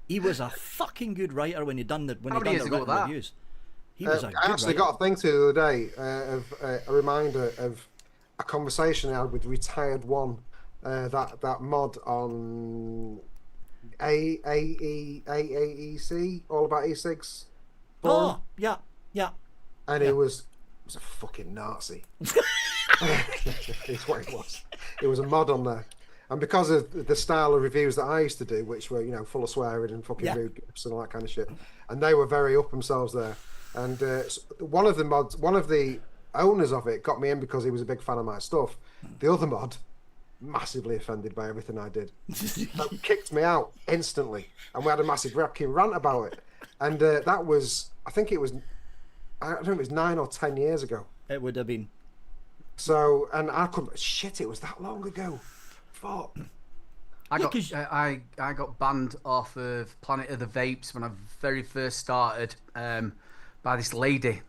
S1: He was a fucking good writer when he done the
S2: How many years ago
S1: written
S2: was that?
S1: reviews. He was a good
S3: I actually
S1: writer.
S3: got a thing to the other day of a reminder of a conversation I had with Retired One, that mod on AAEC, all about e-cigs.
S1: Oh, yeah.
S3: And he was a fucking Nazi. It's what he was. It was a mod on there. And because of the style of reviews that I used to do, which were, full of swearing and fucking rude gifs and all that kind of shit, and they were very up themselves there. And one of the owners of it got me in because he was a big fan of my stuff. The other mod, massively offended by everything I did, kicked me out instantly, and we had a massive fucking rant about it. And that was, I don't know, it was 9 or 10 years ago.
S1: It would have been.
S3: So, and I couldn't. Shit, it was that long ago. Fuck.
S2: I got
S1: 'cause-
S2: I got banned off of Planet of the Vapes when I very first started by this lady,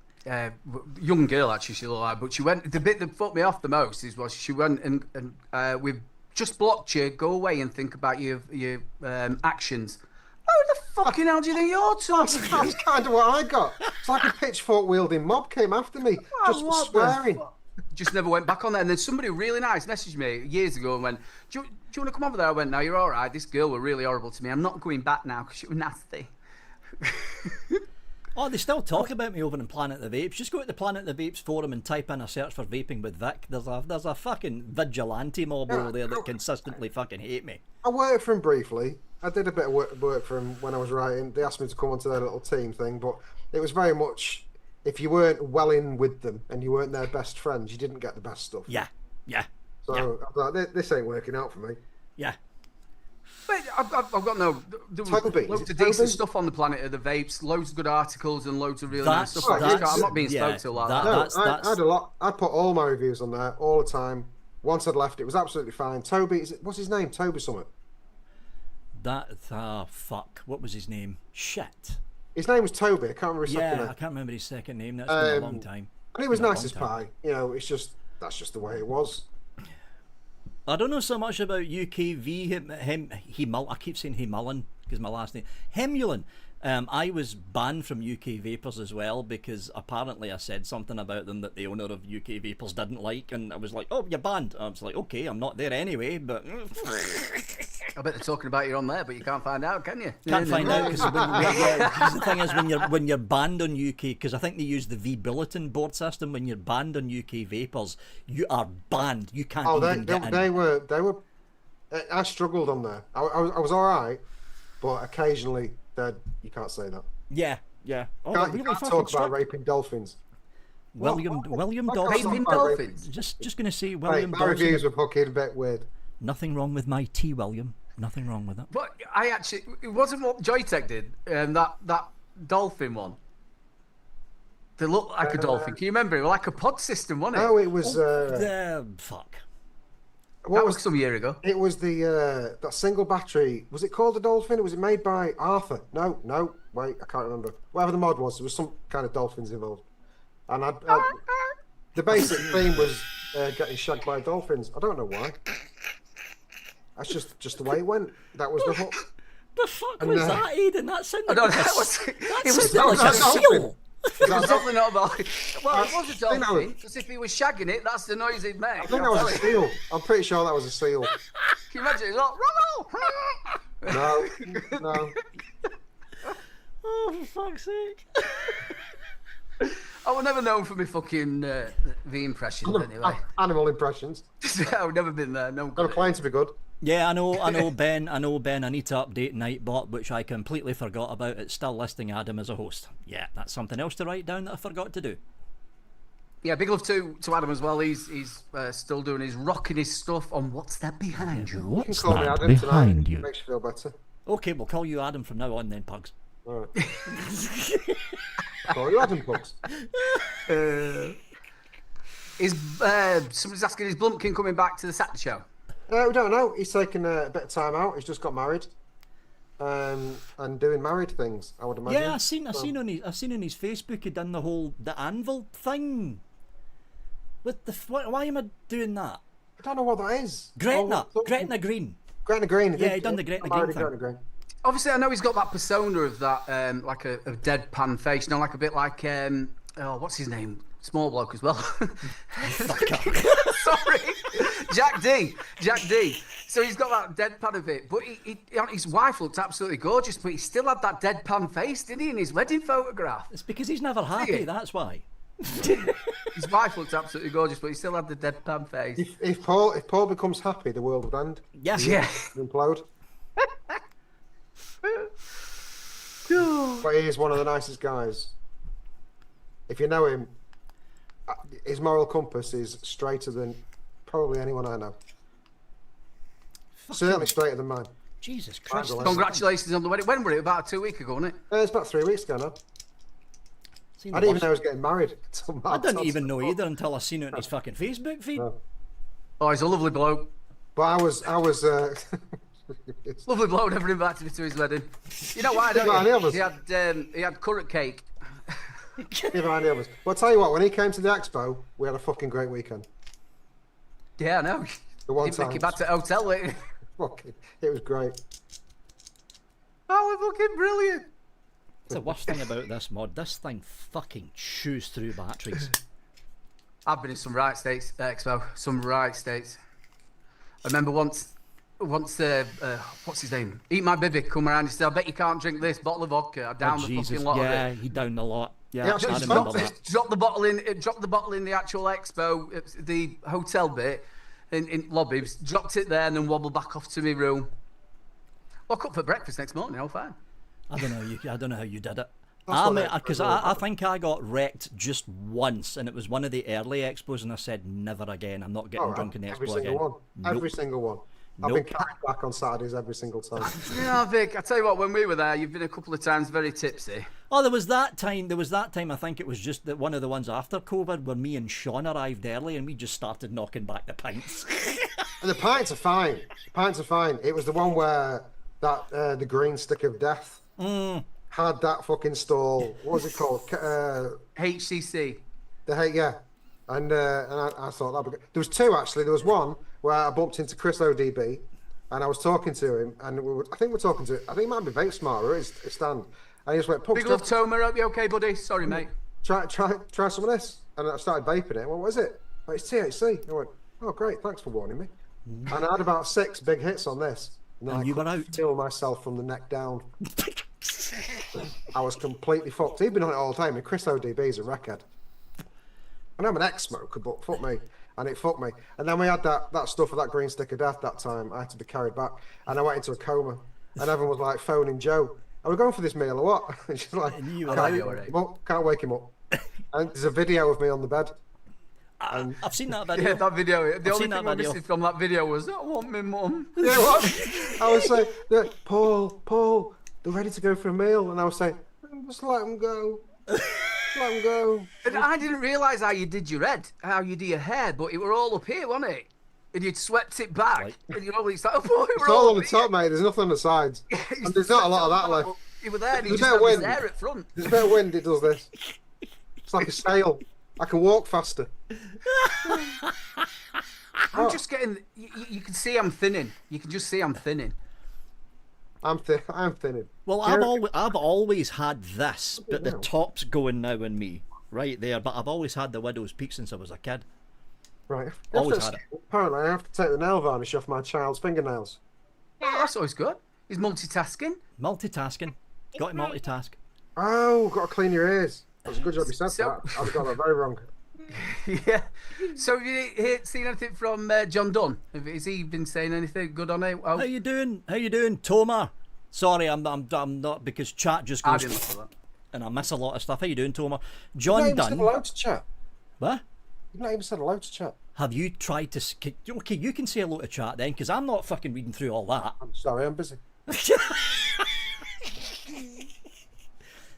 S2: young girl actually. She looked like, but she went. The bit that fucked me off the most was she went and we've just blocked you. Go away and think about your actions. Who the fucking hell do you think you're talking about?
S3: That's kind of what I got. It's like a pitchfork wielding mob came after me, just for
S2: What the
S3: swearing.
S2: Just never went back on there. And then somebody really nice messaged me years ago and went, do you want to come over there? I went, no, you're all right. This girl were really horrible to me. I'm not going back now because she was nasty.
S1: Oh, they still talk about me over in Planet the Vapes. Just go to the Planet the Vapes forum and type in a search for vaping with Vic. There's a fucking vigilante mob over there that consistently fucking hate me.
S3: I worked for him briefly. I did a bit of work for him when I was writing. They asked me to come onto their little team thing, but it was very much, if you weren't well in with them and you weren't their best friends, you didn't get the best stuff.
S1: Yeah.
S3: So I was like, this ain't working out for me.
S1: Yeah.
S2: But I've got no. There was
S3: Toby,
S2: loads
S3: is
S2: of
S3: it
S2: decent
S3: Toby?
S2: stuff on the planet of the vapes, loads of good articles, and loads of really nice
S1: That's-
S2: stuff.
S3: that's-
S2: I'm not being
S1: yeah,
S2: spoke to like
S1: that-
S2: that.
S3: No,
S1: that's-
S3: I had a lot. I put all my reviews on there all the time. Once I'd left, it was absolutely fine. Toby, what's his name? Toby Summit.
S1: Fuck. What was his name? Shit.
S3: His name was Toby. I can't remember his second
S1: Yeah,
S3: name.
S1: I can't remember his second name. That's been a long time.
S3: And he was
S1: Been a
S3: nice
S1: long
S3: as
S1: time.
S3: pie. You know, that's just the way it was.
S1: I don't know so much about UKV. I keep saying Himullen because my last name Hemulin. I was banned from UK Vapors as well because apparently I said something about them that the owner of UK Vapors didn't like, and I was like, "Oh, you're banned." I was like, "Okay, I'm not there anyway," but
S2: I bet they're talking about you on there, but you can't find out, can you?
S1: can't find out because the thing is when you're banned on UK, because I think they use the V Bulletin board system. When you're banned on UK Vapors, you are banned. You can't
S3: Oh,
S1: even get in.
S3: they were. I struggled on there. I was all right, but occasionally you can't say that.
S1: Yeah. Oh,
S3: You
S1: really
S3: can't
S1: fucking
S3: talk about
S1: strict.
S3: raping dolphins.
S1: William
S3: What
S1: Dawson.
S2: Raping
S3: Sorry,
S2: dolphins.
S1: Just gonna say
S3: Right,
S1: William
S3: my
S1: Dawson.
S3: reviews were fucking a bit weird.
S1: Nothing wrong with my tea, William. Nothing wrong with it.
S2: But I actually, it wasn't what Joytech did. That dolphin one. They looked like a dolphin. Can you remember? It was like a pod system, wasn't it?
S3: No, it was.
S1: Fuck.
S3: What
S2: that
S3: was
S2: was some year ago.
S3: It was the that single battery. Was it called the Dolphin? Was it made by Arthur? No. Wait, I can't remember. Whatever the mod was, there was some kind of dolphins involved. And the basic theme was getting shagged by dolphins. I don't know why. That's just the way it went. That was the hook.
S1: The fuck
S3: And,
S1: was
S3: uh,
S1: that, Aiden? That sounded
S2: I don't
S1: like
S2: know.
S1: a,
S2: It was
S1: sounded like a
S3: dolphin.
S1: seal.
S2: It was definitely not about. Well, it was a
S3: I think that
S2: dolphin
S3: was-
S2: because if he was shagging it, that's the noise he'd make.
S3: I think that was a seal. I'm pretty sure that was a seal.
S2: Can you imagine? It's like,
S3: No.
S1: Oh, for fuck's sake.
S2: I was never known for my fucking the impressions anyway.
S3: Animal impressions.
S2: I've never been there. No.
S3: Got a claim to be good.
S1: Yeah, I know, Ben. I need to update Nightbot, which I completely forgot about. It's still listing Adam as a host. Yeah, that's something else to write down that I forgot to do.
S2: Yeah, big love to Adam as well. He's still doing his rocking his stuff on What's That Behind You.
S3: You can
S4: What's
S3: call me
S4: that
S3: Adam
S4: behind
S3: tonight.
S4: you?
S3: Makes you feel better.
S1: Okay, we'll call you Adam from now on then, Pugs.
S3: All right. Call you Adam Pugs.
S2: Somebody's asking, is Blumpkin coming back to the Saturday show?
S3: We don't know. He's taken a bit of time out. He's just got married, and doing married things. I would imagine.
S1: Yeah, I seen on his Facebook he done the anvil thing. Why am I doing that?
S3: I don't know what that is.
S1: Gretna
S3: Oh,
S1: Gretna Green.
S3: Gretna Green.
S1: Yeah, he done the Gretna Green thing.
S3: Gretna Green.
S2: Obviously, I know he's got that persona of that, like a deadpan face. You know, like a bit like, what's his name? Small bloke as well. Sorry, Jack D. So he's got that deadpan of it, but his wife looked absolutely gorgeous, but he still had that deadpan face, didn't he, in his wedding photograph?
S1: It's because he's never happy. That's why.
S2: His wife looked absolutely gorgeous, but he still had the deadpan face.
S3: If Paul becomes happy, the world would end.
S1: Yeah.
S2: Yeah.
S3: Implode. But he is one of the nicest guys. If you know him, his moral compass is straighter than probably anyone I know. Certainly straighter than mine.
S1: Jesus Christ.
S2: Congratulations on the wedding. When were it? About 2 weeks ago, wasn't it?
S3: It's about 3 weeks ago now.
S1: Seen
S3: I
S1: the
S3: didn't even
S1: worst-
S3: know he was getting married.
S1: I didn't even know either until I seen it on his fucking Facebook feed.
S3: No.
S2: Oh, he's a lovely bloke.
S3: But I was. It's-
S2: Lovely bloke, never invited me to his wedding. You know why,
S3: Got any
S2: don't you?
S3: others?
S2: He had currant cake.
S3: Never mind the others. Well, I'll tell you what, when he came to the Expo, we had a fucking great weekend.
S2: Yeah, I know.
S3: The one
S2: Didn't make
S3: time.
S2: it back to the hotel.
S3: Fucking, it was great.
S2: Oh, we're fucking brilliant.
S1: That's the worst thing about this mod. This thing fucking chews through batteries.
S2: I've been in some right states, Expo. Some right states. I remember once, what's his name? Eat My Baby come around and said, I bet you can't drink this bottle of vodka. I downed the
S1: Jesus.
S2: fucking lot
S1: Yeah,
S2: of it.
S1: he downed a lot. Yeah,
S3: Yeah,
S1: I
S3: actually,
S1: remember that.
S2: Dropped the bottle in the actual Expo, the hotel bit, in lobby. Dropped it there and then wobbled back off to my room. Woke up for breakfast next morning, all fine.
S1: I don't know how you did it.
S3: That's what
S1: Because I think I got wrecked just once, and it was one of the early expos, and I said never again. I'm not getting
S3: All right,
S1: drunk in the
S3: every
S1: expo
S3: single
S1: again.
S3: one.
S1: Nope.
S3: Every single one. I've been
S1: Nope.
S3: carried back on Saturdays every single time.
S2: Yeah, Vic, I tell you what, when we were there, you've been a couple of times very tipsy.
S1: Oh, there was that time. I think it was just that one of the ones after COVID where me and Sean arrived early and we just started knocking back the pints.
S3: And the pints are fine. The pints are fine. It was the one where that the green stick of death had that fucking stall. What was it called?
S2: HCC.
S3: Yeah. And I thought that would be good. There was two actually. There was one where I bumped into Chris ODB, and I was talking to him, and I think it might be Vape Smart or his stand. And he just went,
S2: Big love, Tomer. Hope you okay, buddy? Sorry, mate.
S3: Try some of this. And I started vaping it. What was it? Oh, it's THC. I went, oh great, thanks for warning me. And I had about 6 big hits on this. And then
S1: you were out.
S3: Feel myself from the neck down. I was completely fucked. He'd been on it all the time, and Chris ODB's a wreckhead. And I'm an ex-smoker, but fuck me. And it fucked me. And then we had that stuff with that green stick of death that time. I had to be carried back. And I went into a coma. And everyone was like phoning Joe. Are we going for this meal or what? And she's like, can't wake him up. And there's a video of me on the bed.
S1: I've seen that video.
S2: Yeah, that video. The
S1: I've
S2: only
S1: seen that
S2: thing I
S1: video.
S2: missed from that video was, I want my mum.
S3: Yeah, what? I was saying, Paul, they're ready to go for a meal. And I was saying, just let them go. Let them go.
S2: And I didn't realise how you did your head, how you do your hair, but it were all up here, wasn't it? And you'd swept it back.
S1: Right.
S2: And you're always like, oh boy,
S3: It's all on the top, mate. There's nothing on the sides. And there's not a lot of that left.
S2: You were there and you
S3: There's
S2: just
S3: a bit
S2: had
S3: of
S2: his
S3: wind.
S2: hair at front.
S3: There's a bit of wind, it does this. It's like a sail. I can walk faster.
S2: I'm just getting, you can see I'm thinning. You can just see I'm thinning.
S3: I'm thinning.
S1: Well, I've always had this, but the
S3: Wow.
S1: top's going now on me, right there. But I've always had the widow's peak since I was a kid.
S3: Right.
S1: Always had it.
S3: Apparently, I have to take the nail varnish off my child's fingernails.
S2: Oh, that's always good. He's multitasking.
S1: Multitasking. Got to multitask.
S3: Oh, got to clean your ears. That's a good job you said
S2: So-
S3: that. I've got that very wrong.
S2: Yeah. So have you seen anything from John Dunn? Has he been saying anything good on it? Oh,
S1: How you doing? How you doing, Toma? Sorry, I'm not, because chat just
S2: I
S1: goes
S2: didn't look for that.
S1: and I miss a lot of stuff. How you doing, Toma?
S3: You've
S1: John
S3: not even said
S1: Dunn.
S3: hello to chat.
S1: What?
S3: You've not even said hello to chat.
S1: Have you tried to? Okay, you can say hello to chat then, because I'm not fucking reading through all that.
S3: I'm sorry, I'm busy.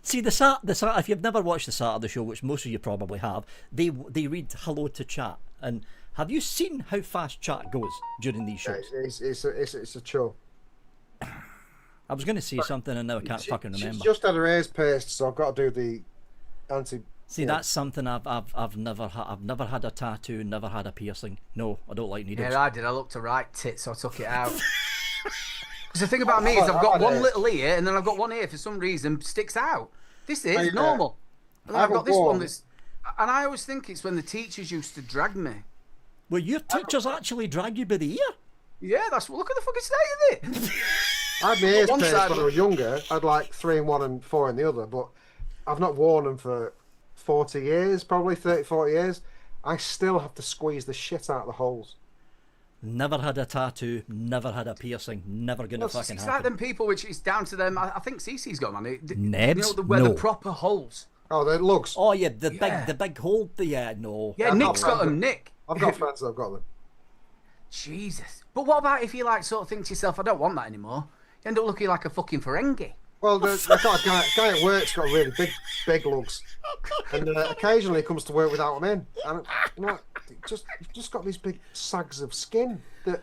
S1: See, if you've never watched the Saturday show, which most of you probably have, they read hello to chat. And have you seen how fast chat goes during these shows?
S3: It's a chore.
S1: I was going to say something and now I can't fucking
S3: She's
S1: remember.
S3: just had her ears pierced, so I've got to do the anti.
S1: See, that's something I've never had a tattoo, never had a piercing. No, I don't like needles.
S2: Yeah, I did. I looked to right tit, so I took it out. Because the thing about me is I've got one little ear, and then I've got one ear for some reason sticks out. This is normal. And then I've got this one that's... And I always think it's when the teachers used to drag me.
S1: Well, your teachers actually drag you by the ear.
S2: Yeah, that's... Look at the fucking state of it.
S3: I had my ears
S2: One
S3: pierced
S2: side-
S3: when I was younger. I had like 3 in one and 4 in the other, but I've not worn them for 40 years, probably 30, 40 years. I still have to squeeze the shit out of the holes.
S1: Never had a tattoo, never had a piercing, never gonna
S2: It's
S1: fucking
S2: like
S1: happen.
S2: them people, which is down to them. I think Cece's got, man.
S1: Nebs?
S2: You know, where
S1: No.
S2: the proper holes.
S3: Oh, they're lugs.
S1: Oh yeah, the
S2: Yeah.
S1: big hole. Yeah, no.
S2: Yeah, Nick's got them, Nick.
S3: I've got friends that have got them.
S2: Jesus. But what about if you like sort of think to yourself, I don't want that anymore? You end up looking like a fucking Ferengi.
S3: Well, they've got a guy at work's got really big lugs, and occasionally he comes to work without them in. And you know, you've just got these big sags of skin that.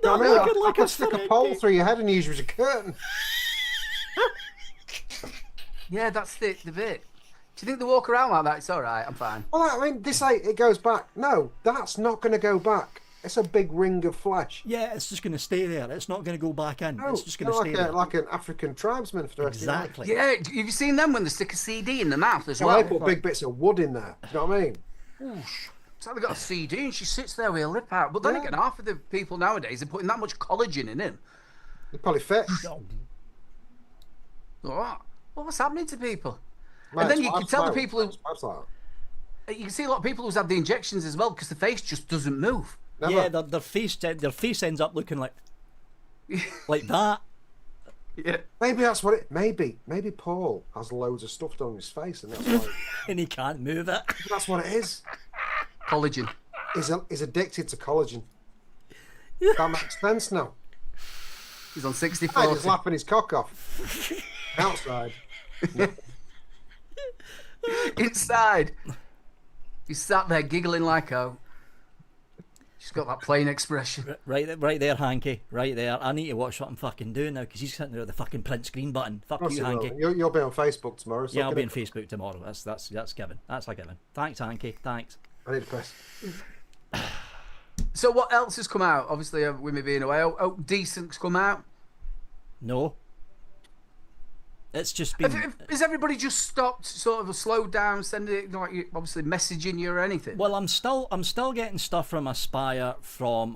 S1: Not
S3: I mean,
S1: looking
S3: I
S1: like
S3: could
S1: a
S3: stick a
S1: Ferengi.
S3: pole through your head and use you as a curtain.
S2: Yeah, that's the bit. Do you think they walk around like that? It's all right. I'm fine.
S3: Well, I mean, this ain't it goes back. No, that's not going to go back. It's a big ring of flesh.
S1: Yeah, it's just gonna stay there. It's not gonna go back in.
S3: No,
S1: It's just gonna
S3: not
S1: stay
S3: like,
S1: there.
S3: like an African tribesman for the rest
S1: Exactly.
S2: Yeah, have you seen them when they stick a CD in the mouth as
S3: of your life.
S2: well?
S3: They put big bits of wood in there. You know what I mean?
S2: It's like they got a CD and she sits there with her lip out. But then again, half of the people nowadays are putting that much collagen in him.
S3: They probably fit.
S2: What's happening to people?
S3: Mate,
S2: And then
S3: it's
S2: you
S3: what
S2: can tell the
S3: I've-
S2: people who...
S3: I've like that.
S2: You can see a lot of people who's had the injections as well because the face just doesn't move.
S3: Never.
S1: Yeah, their face ends up looking like that.
S2: Yeah.
S3: Maybe that's what it. Maybe Paul has loads of stuff done on his face, and that's why.
S1: And he can't move it.
S3: That's what it is.
S2: Collagen.
S3: He's addicted to collagen. That makes sense now.
S2: He's on 60
S3: He's lapping his cock off. Outside.
S2: Inside. He's sat there giggling like a... She's got that plain expression.
S1: Right there, Hanky. Right there. I need to watch what I'm fucking doing now because he's sitting there with the fucking print screen button. Fuck you, Hanky.
S3: You'll be on Facebook tomorrow. So
S1: yeah, I'll be on Facebook tomorrow. That's given. That's a given. Thanks, Hanky. Thanks.
S3: I need to press.
S2: So what else has come out? Obviously, with me being away, Decent's come out.
S1: No. It's just been.
S2: Has everybody just stopped, sort of slowed down, sending it, like, obviously messaging you or anything?
S1: Well, I'm still getting stuff from Aspire, from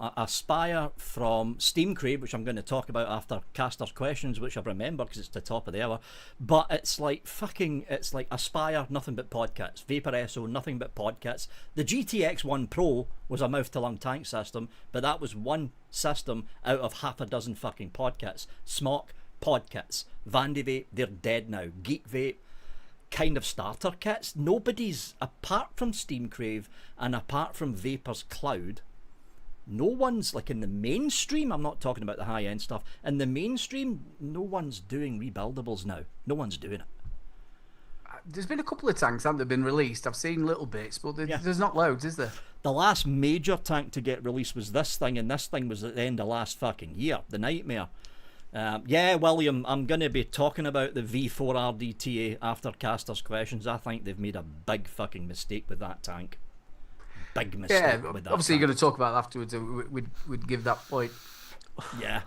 S1: Steam Crave, which I'm going to talk about after Caster's questions, which I remember because it's the top of the hour. But it's like Aspire, nothing but podcasts. Vapor SO, nothing but podcasts. The GTX 1 Pro was a mouth-to-lung tank system, but that was one system out of half a dozen fucking podcasts. Smock. Podcasts, Vandy Vape, they're dead now. Geek Vape, kind of starter kits. Nobody's, apart from Steam Crave and apart from Vapor's Cloud, no one's, like in the mainstream, I'm not talking about the high end stuff, in the mainstream, no one's doing rebuildables now. No one's doing it.
S2: There's been a couple of tanks, haven't there, been released? I've seen little bits, but there's not loads, is there?
S1: The last major tank to get released was this thing, and this thing was at the end of last fucking year, the Nightmare. Yeah, William, I'm going to be talking about the V4 RDTA after Caster's questions. I think they've made a big fucking mistake with that tank. Big mistake with that
S2: obviously
S1: tank.
S2: You're going to talk about it afterwards. We'd give that point.
S1: Yeah.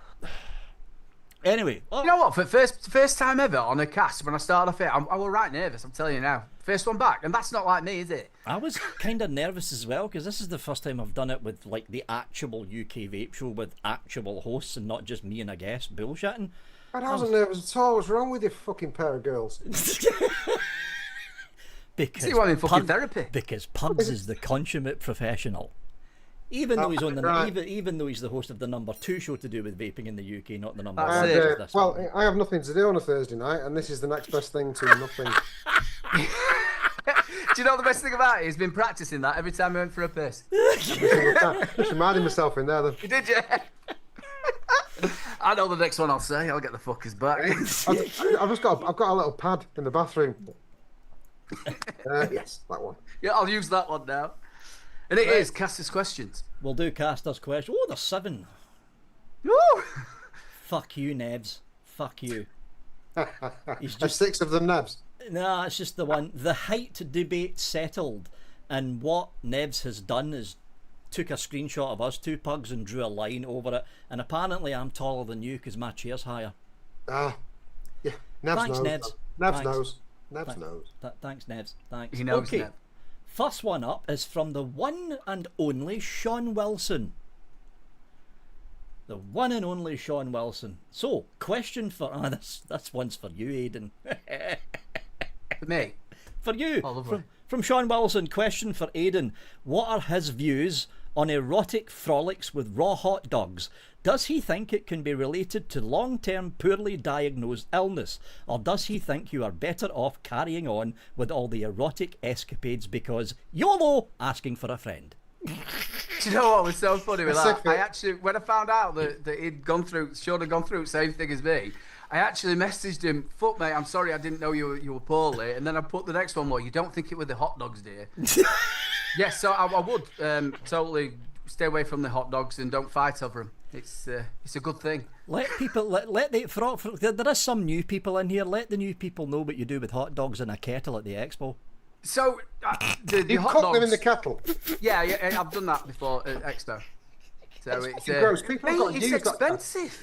S1: Anyway.
S2: You know what? For first time ever on a cast, when I started off it, I was right nervous, I'm telling you now. First one back, and that's not like me, is it?
S1: I was kind of nervous as well, because this is the first time I've done it with like the actual UK Vape Show with actual hosts and not just me and a guest bullshitting.
S3: I wasn't nervous at all. What's wrong with you fucking pair of girls?
S1: Because
S2: see why I'm in fucking therapy.
S1: Because Pugs is the consummate professional. Even though he's on the
S3: right.
S1: even though he's the host of the number 2 show to do with vaping in the UK, not the number
S2: That's
S1: 1.
S2: it.
S1: which is this
S3: Well,
S1: one.
S3: I have nothing to do on a Thursday night, and this is the next best thing to nothing.
S2: Do you know the best thing about it? He's been practicing that every time he went for a piss.
S3: Just reminding myself in there.
S2: You did, yeah? I know the next one I'll say. I'll get the fuckers back.
S3: I've got a little pad in the bathroom. Yes, that one.
S2: Yeah, I'll use that one now. And it is Caster's questions.
S1: We'll do Caster's question. Oh, there's 7.
S2: Woo!
S1: Fuck you, Nebs. Fuck you. He's
S3: There's
S1: just
S3: 6 of them, Nebs.
S1: no, it's just the one. The height debate settled, and what Nebs has done is took a screenshot of us 2 pugs and drew a line over it. And apparently, I'm taller than you because my chair's higher.
S3: Yeah, Nebs
S1: Thanks,
S3: knows.
S1: Nebs.
S3: Nebs
S1: Thanks.
S3: knows. Nebs knows.
S1: Thanks, Nebs. Thanks.
S2: He knows,
S1: okay.
S2: Neb.
S1: First one up is from the one and only Sean Wilson. The one and only Sean Wilson. So, question for... that's one's for you, Aidan.
S2: For me?
S1: For you.
S2: Oh, lovely.
S1: From Sean Wilson, question for Aidan. What are his views on erotic frolics with raw hot dogs? Does he think it can be related to long-term poorly diagnosed illness? Or does he think you are better off carrying on with all the erotic escapades because YOLO, asking for a friend?
S2: Do you know what was so funny with that? I actually, when I found out that he'd gone through, Sean had gone through the same thing as me, I actually messaged him, fuck mate, I'm sorry I didn't know you were poorly. And then I put the next one, well, you don't think it were the hot dogs, do you? Yes, so I would totally stay away from the hot dogs and don't fight over them. It's a good thing.
S1: Let people there is some new people in here. Let the new people know what you do with hot dogs in a kettle at the Expo.
S2: So the
S3: You
S2: hot
S3: cook
S2: dogs,
S3: them in the kettle.
S2: yeah, I've done that before at Expo. So it's
S3: gross. People have got
S2: it's
S3: used that-
S2: expensive.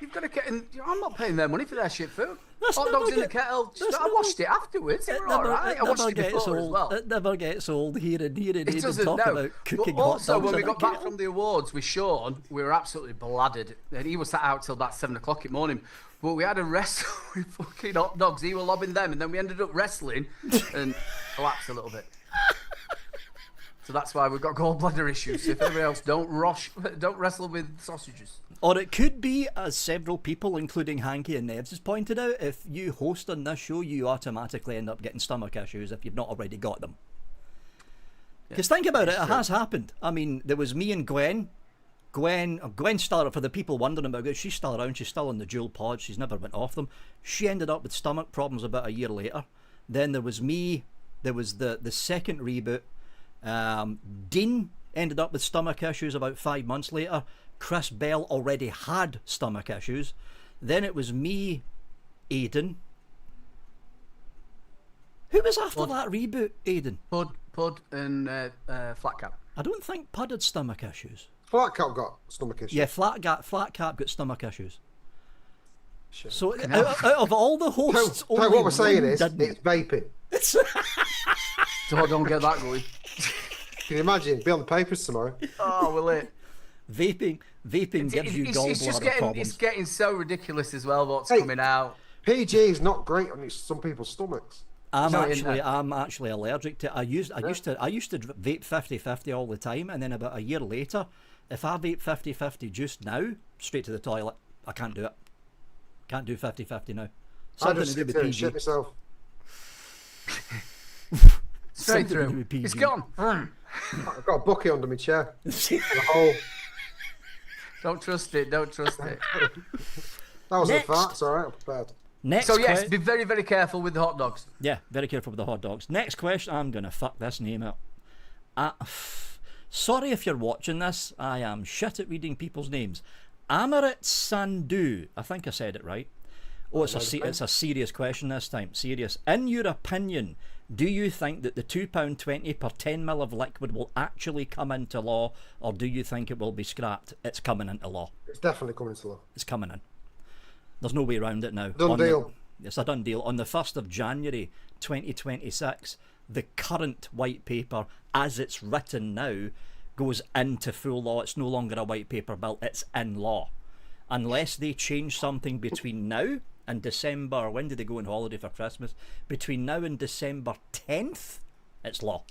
S2: You've got to get in. I'm not paying their money for their shit food.
S1: That's
S2: Hot
S1: never
S2: dogs in the
S1: get-
S2: kettle.
S1: that's
S2: I
S1: never-
S2: washed it afterwards. It were all right. I washed it before as well.
S1: It never gets old. Here and
S2: It
S1: Aidan
S2: doesn't,
S1: talk
S2: no.
S1: about cooking
S2: But
S1: hot
S2: also,
S1: dogs
S2: when we
S1: in a
S2: got back
S1: kettle.
S2: from the awards with Sean, we were absolutely bladdered. And he was sat out till about 7 o'clock in the morning. But we had a wrestle with fucking hot dogs. He was lobbing them, and then we ended up wrestling and collapsed a little bit. So that's why we've got gallbladder issues. So if everybody else don't wrestle with sausages.
S1: Or it could be, as several people, including Hanky and Nebs, has pointed out, if you host on this show, you automatically end up getting stomach issues if you've not already got them. Because think about it, it has happened. I mean, there was me and Gwen Gwen started, for the people wondering about it, she's still around. She's still on the dual pod. She's never went off them. She ended up with stomach problems about a year later. Then there was me. There was the second reboot. Dean ended up with stomach issues about 5 months later. Chris Bell already had stomach issues. Then it was me, Aidan. Who was after that reboot, Aidan?
S2: Pud and Flat Cap.
S1: I don't think Pud had stomach issues.
S3: Flat Cap got stomach issues.
S1: Yeah, Flat Cap got stomach issues.
S3: Shit.
S1: So out of all the hosts,
S3: So
S1: only
S3: what we're saying is,
S1: didn't.
S3: it's vaping.
S2: So I don't get that going.
S3: Can you imagine? Be on the papers tomorrow.
S2: Oh, will it?
S1: Vaping gives you gallbladder problems.
S2: It's getting so ridiculous as well. What's
S3: Hey.
S2: coming out?
S3: PG is not great on some people's stomachs.
S1: I'm
S2: Sorry,
S1: actually allergic to. I used to vape 50-50 all the time, and then about a year later, if I vape 50-50 just now, straight to the toilet. I can't do it. Can't do 50-50 now.
S3: I
S1: Something
S3: just
S1: to do
S3: sit
S1: with
S3: there and
S1: PG.
S3: shit myself.
S2: Straight
S1: Something to do
S2: through.
S1: with PG.
S2: It's gone.
S3: I've got a bucket under my chair. The whole.
S2: Don't trust it. Don't trust it.
S3: That was
S1: Next.
S3: a fart. It's all right. I'm prepared.
S1: Next
S2: So yes,
S1: que-
S2: be very, very careful with the hot dogs.
S1: Yeah, very careful with the hot dogs. Next question. I'm gonna fuck this name up. Sorry if you're watching this. I am shit at reading people's names. Amarit Sandhu. I think I said it right. Oh, it's a serious question this time. Serious. In your opinion, do you think that the £2.20 per 10 ml of liquid will actually come into law, or do you think it will be scrapped? It's coming into law.
S3: It's definitely coming to law.
S1: It's coming in. There's no way around it now.
S3: Done deal.
S1: It's a done deal. On the 1st of January 2026, the current white paper, as it's written now, goes into full law. It's no longer a white paper bill. It's in law. Unless they change something between now and December, when did they go on holiday for Christmas? Between now and December 10th, it's law.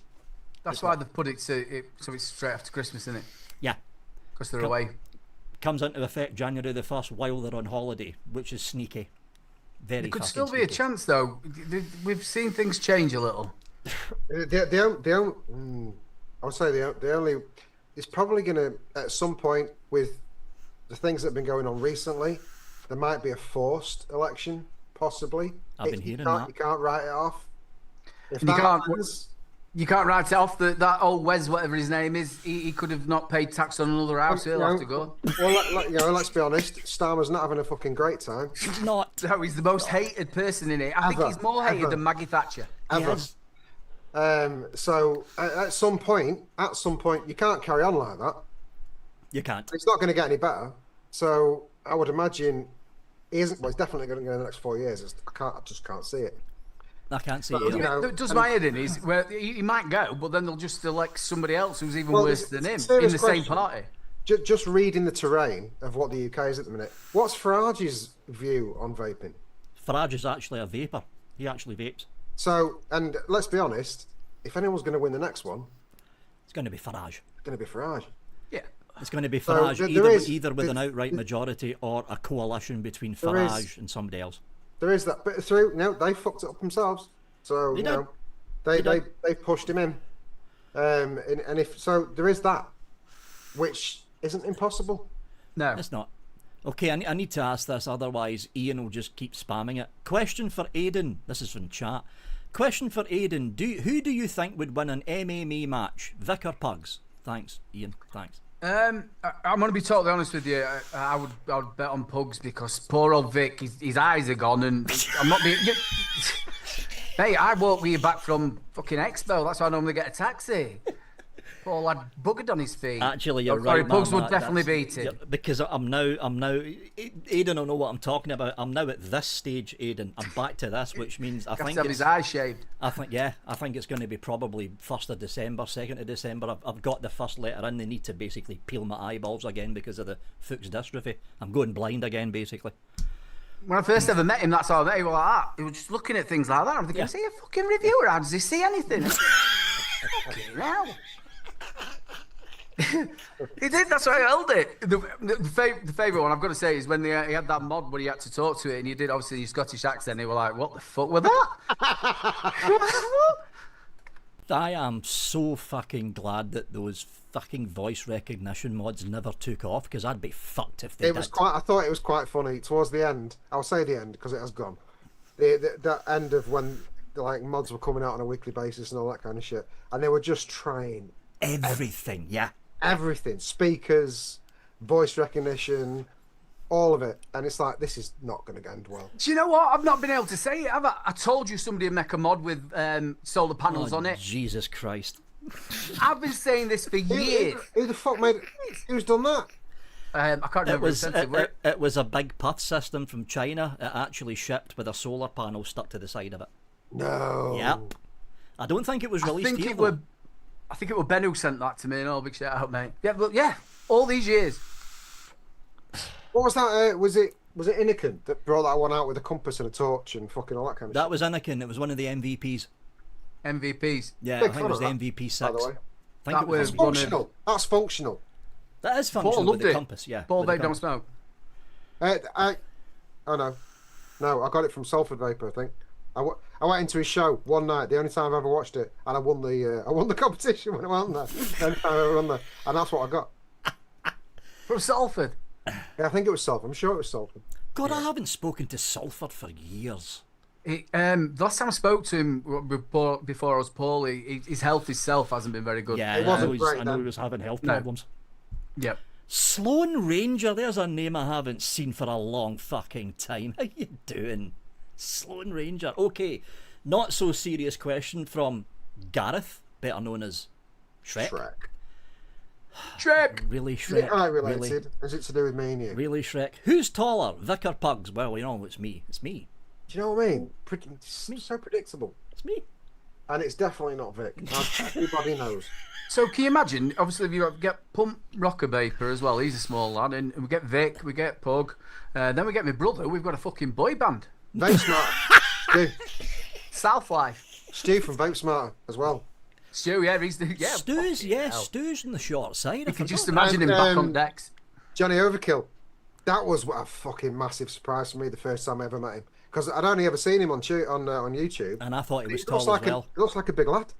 S2: That's why they've put it so it's straight after Christmas, isn't it?
S1: Yeah.
S2: Because they're away.
S1: Comes into effect January the 1st while they're on holiday, which is sneaky. Very
S2: There could
S1: fucking
S2: still be a
S1: sneaky.
S2: chance, though. We've seen things change a little.
S3: I would say the only. It's probably going to, at some point, with the things that have been going on recently, there might be a forced election, possibly.
S1: I've been hearing
S3: You
S1: that.
S3: can't write it off. If
S2: You
S3: that
S2: can't-
S3: happens,
S2: You can't write it off. That old Wes, whatever his name is, he could have not paid tax on another house. He'll have to go.
S3: well, let's be honest. Starmer's not having a fucking great time.
S1: Not.
S2: No, he's the most hated person in it. I think
S3: Ever,
S2: he's more hated
S3: ever.
S2: than Maggie Thatcher.
S3: Ever.
S1: Yes.
S3: So at some point, you can't carry on like that.
S1: You can't.
S3: It's not going to get any better. So I would imagine he isn't. Well, he's definitely going to go in the next 4 years. I just can't see it.
S1: I can't see
S3: But,
S1: it.
S3: you
S1: either.
S3: know,
S2: It does my head in is where he might go, but then they'll just elect somebody else who's even
S3: Well,
S2: worse
S3: it's
S2: than
S3: a
S2: him in
S3: serious
S2: the same
S3: question.
S2: party.
S3: Just reading the terrain of what the UK is at the minute. What's Farage's view on vaping?
S1: Farage is actually a vapor. He actually vapes.
S3: So, and let's be honest, if anyone's going to win the next one,
S1: It's going to be Farage.
S3: it's going to be Farage.
S2: Yeah.
S1: It's going to be
S3: So
S1: Farage,
S3: there is-
S1: either with an outright majority or a coalition between
S3: There is-
S1: Farage and somebody else.
S3: There is that. But they fucked it up themselves. So
S1: They
S3: you
S1: did.
S3: know, they
S1: did.
S3: pushed him in. And if so, there is that, which isn't impossible.
S2: No.
S1: It's not. Okay, I need to ask this, otherwise Ian will just keep spamming it. Question for Aidan. This is from chat. Question for Aidan. Who do you think would win an MMA match? Vic or Pugs? Thanks, Ian. Thanks.
S2: I'm going to be totally honest with you. I would bet on Pugs because poor old Vic, his eyes are gone, and I'm not being. Hey, I walked with you back from fucking Expo. That's why I normally get a taxi. Poor lad buggered on his feet.
S1: Actually, you're
S2: Oh, sorry,
S1: right.
S2: Pugs
S1: man,
S2: would definitely
S1: that's-
S2: beat him.
S1: yeah, because I'm now. Aidan will know what I'm talking about. I'm now at this stage, Aidan. I'm back to this, which means I
S2: Got
S1: think
S2: to have his eyes shaved.
S1: I think it's going to be probably 1st of December, 2nd of December. I've got the first letter in. They need to basically peel my eyeballs again because of the Fuchs dystrophy. I'm going blind again, basically.
S2: When I first ever met him, that's all they were like that. He was just looking at things like that. I'm thinking,
S1: Yeah.
S2: is he a fucking reviewer? How does he see anything? Fucking hell. He did, that's why I held it. The favourite one I've got to say is when he had that mod where he had to talk to it and you did obviously your Scottish accent. They were like, what the fuck was that?
S1: I am so fucking glad that those fucking voice recognition mods never took off, because I'd be fucked if they
S3: It
S1: did.
S3: was quite. I thought it was quite funny towards the end. I'll say the end because it has gone. The end of when like mods were coming out on a weekly basis and all that kind of shit, and they were just trying
S1: Everything, yeah.
S3: everything, speakers, voice recognition, all of it, and it's like this is not going to end well.
S2: Do you know what? I've not been able to say it, have I? I told you somebody would make a mod with solar panels on it.
S1: Jesus Christ.
S2: I've been saying this for years.
S3: Who the fuck made it? Who's done that?
S2: I can't remember.
S1: It was a big puff system from China. It actually shipped with a solar panel stuck to the side of it.
S3: No.
S1: Yep. I don't think it was
S2: I
S1: released
S2: think
S1: here,
S2: it
S1: though.
S2: were. I think it was Ben who sent that to me, and all big shout out, mate. Yeah, but yeah, all these years.
S3: What was that? Was it Iniken that brought that one out with a compass and a torch and fucking all that kind of
S1: That
S3: shit?
S1: was Anakin. It was one of the MVPs.
S2: MVPs.
S1: Yeah,
S3: Big
S1: I think it was the
S3: fan of that,
S1: MVP 6.
S3: by the way.
S1: I think
S2: That
S1: it was
S2: was
S1: one of-
S3: Functional. That's functional.
S1: That is
S2: Paul
S1: functional with
S2: loved
S1: the
S2: it.
S1: compass, yeah.
S2: Paul
S1: with the
S2: Vape don't
S1: compass.
S2: smoke.
S3: Oh no, I got it from Salford Vapor, I think. I went into his show one night, the only time I've ever watched it, and I won the competition when I went there. The only time I ever won there, and that's what I got.
S2: From Salford.
S3: Yeah, I think it was Salford. I'm sure it was Salford.
S1: God, I haven't spoken to Salford for years.
S2: The last time I spoke to him before I was poorly, his health himself hasn't been very good.
S1: Yeah,
S3: It wasn't
S1: I know
S3: great
S1: he was having health
S2: No.
S1: problems.
S2: Yep.
S1: Sloan Ranger, there's a name I haven't seen for a long fucking time. How you doing? Sloan Ranger. Okay, not so serious question from Gareth, better known as Shrek.
S2: Shrek.
S1: Really,
S3: Is it
S1: Shrek?
S3: eye
S1: Really?
S3: related? Is it to do with me and you?
S1: Really, Shrek? Who's taller, Vic or Pugs? Well, you know, it's me. It's me.
S3: Do you know what I mean? So predictable.
S1: It's me.
S3: And it's definitely not Vic. Everybody knows.
S2: So can you imagine? Obviously, if you get Pump Rocker Vapor as well, he's a small lad, and we get Vic, we get Pug, then we get my brother. We've got a fucking boy band.
S3: Vape Smarter. Stu.
S2: South Life.
S3: Stu from Vape Smarter as well.
S2: Stu, yeah, he's the
S1: Stu's,
S2: fucking
S1: yeah,
S2: hell.
S1: Stu's on the short side. I
S2: You can just
S1: forgot.
S2: imagine him back on decks.
S3: Johnny Overkill. That was a fucking massive surprise for me the first time I ever met him. Because I'd only ever seen him on YouTube.
S1: And I thought he was
S3: He
S1: tall
S3: looks like
S1: as well.
S3: he looks like a big lad.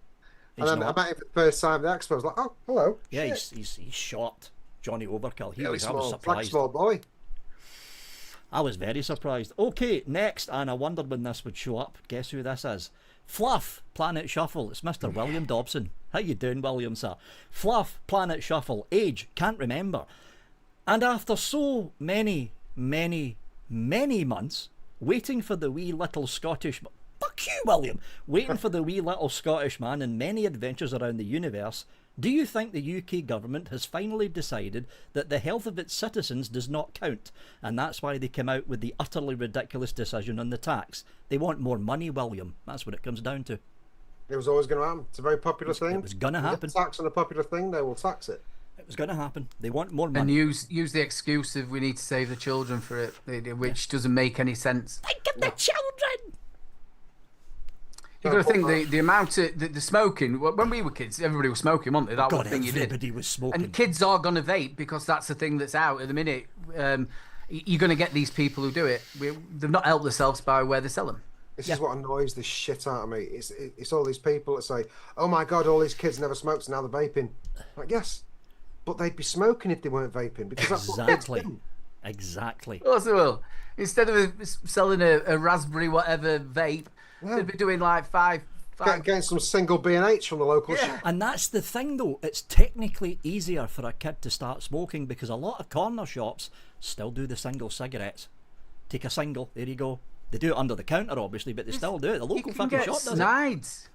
S1: He's
S3: And then
S1: not.
S3: I met him for the first time at the Expo. I was like, oh, hello.
S1: Yeah,
S3: Shit.
S1: he's short. Johnny Overkill.
S3: Really
S1: I was
S3: small. Like a
S1: surprised.
S3: small boy.
S1: I was very surprised. Okay, next, and I wondered when this would show up. Guess who this is? Fluff, Planet Shuffle. It's Mr. William Dobson. How you doing, William, sir? Fluff, Planet Shuffle. Age, can't remember. And after so many months, waiting for the wee little Scottish... Fuck you, William! Waiting for the wee little Scottish man and many adventures around the universe, do you think the UK government has finally decided that the health of its citizens does not count, and that's why they came out with the utterly ridiculous decision on the tax? They want more money, William. That's what it comes down to.
S3: It was always going to happen. It's a very popular thing.
S1: It was going to
S3: You get
S1: happen.
S3: tax on a popular thing, they will tax it.
S1: It was going to happen. They want more
S2: And
S1: money.
S2: use the excuse of we need to save the children for it, which doesn't make any sense.
S1: Think of the children!
S2: You've got to think the amount of the smoking. When we were kids, everybody was smoking, wasn't they? That was
S1: God,
S2: the thing you did.
S1: everybody was smoking.
S2: And kids are going to vape because that's the thing that's out at the minute. You're going to get these people who do it. They've not helped themselves by where they sell them.
S3: This is what annoys the shit out of me. It's all these people that say, "Oh my god, all these kids never smoked, so now they're vaping." Like, yes, but they'd be smoking if they weren't vaping because that's what kids
S1: Exactly.
S3: do.
S1: Exactly.
S2: Of course they will. Instead of selling a raspberry whatever vape, they'd be doing like five.
S3: Getting some single B&H from the local shop.
S1: And that's the thing, though. It's technically easier for a kid to start smoking because a lot of corner shops still do the single cigarettes. Take a single, there you go. They do it under the counter, obviously, but they still do it. The
S2: You
S1: local
S2: can
S1: fucking
S2: get
S1: shop does it.
S2: snides.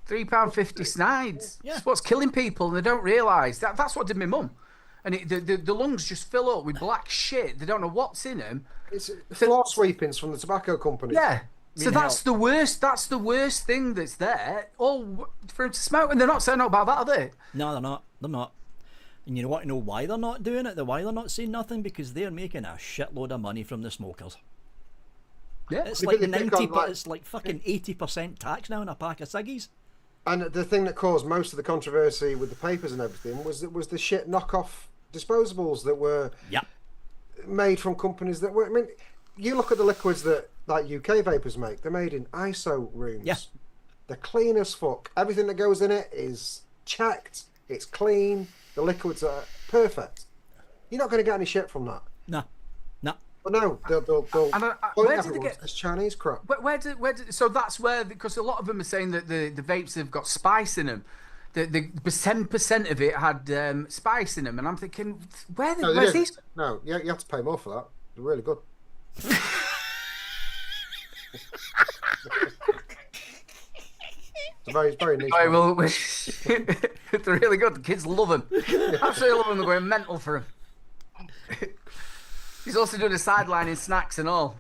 S2: £3.50 snides.
S1: Yeah.
S2: It's what's killing people, and they don't realise that. That's what did my mum. And the lungs just fill up with black shit. They don't know what's in them.
S3: It's floor sweepings from the tobacco company.
S2: Yeah. So
S1: mean,
S2: that's the worst. That's the worst thing that's there. All for him to smoke, and they're not saying about that, are they?
S1: No, they're not. They're not. And you want to know why they're not doing it? Why they're not saying nothing? Because they're making a shitload of money from the smokers.
S2: Yeah.
S1: It's
S3: Because
S1: like
S3: they pick
S1: 90,
S3: on, like-
S1: it's like fucking 80% tax now on a pack of ciggies.
S3: And the thing that caused most of the controversy with the papers and everything was the shit knockoff disposables that were
S1: Yep.
S3: made from companies that were. I mean, you look at the liquids that like UK vapors make. They're made in ISO rooms.
S1: Yeah.
S3: They're clean as fuck. Everything that goes in it is checked. It's clean. The liquids are perfect. You're not going to get any shit from that.
S1: No, no.
S3: But no, they'll
S2: where did they get
S3: it's Chinese crap.
S2: So that's where, because a lot of them are saying that the vapes have got spice in them. The 10% of it had spice in them, and I'm thinking, where's these?
S3: No, you have to pay more for that. They're really good. It's very niche.
S2: Well, they're really good. The kids love them. Absolutely love them. They're going mental for them. He's also doing a sideline in snacks and all.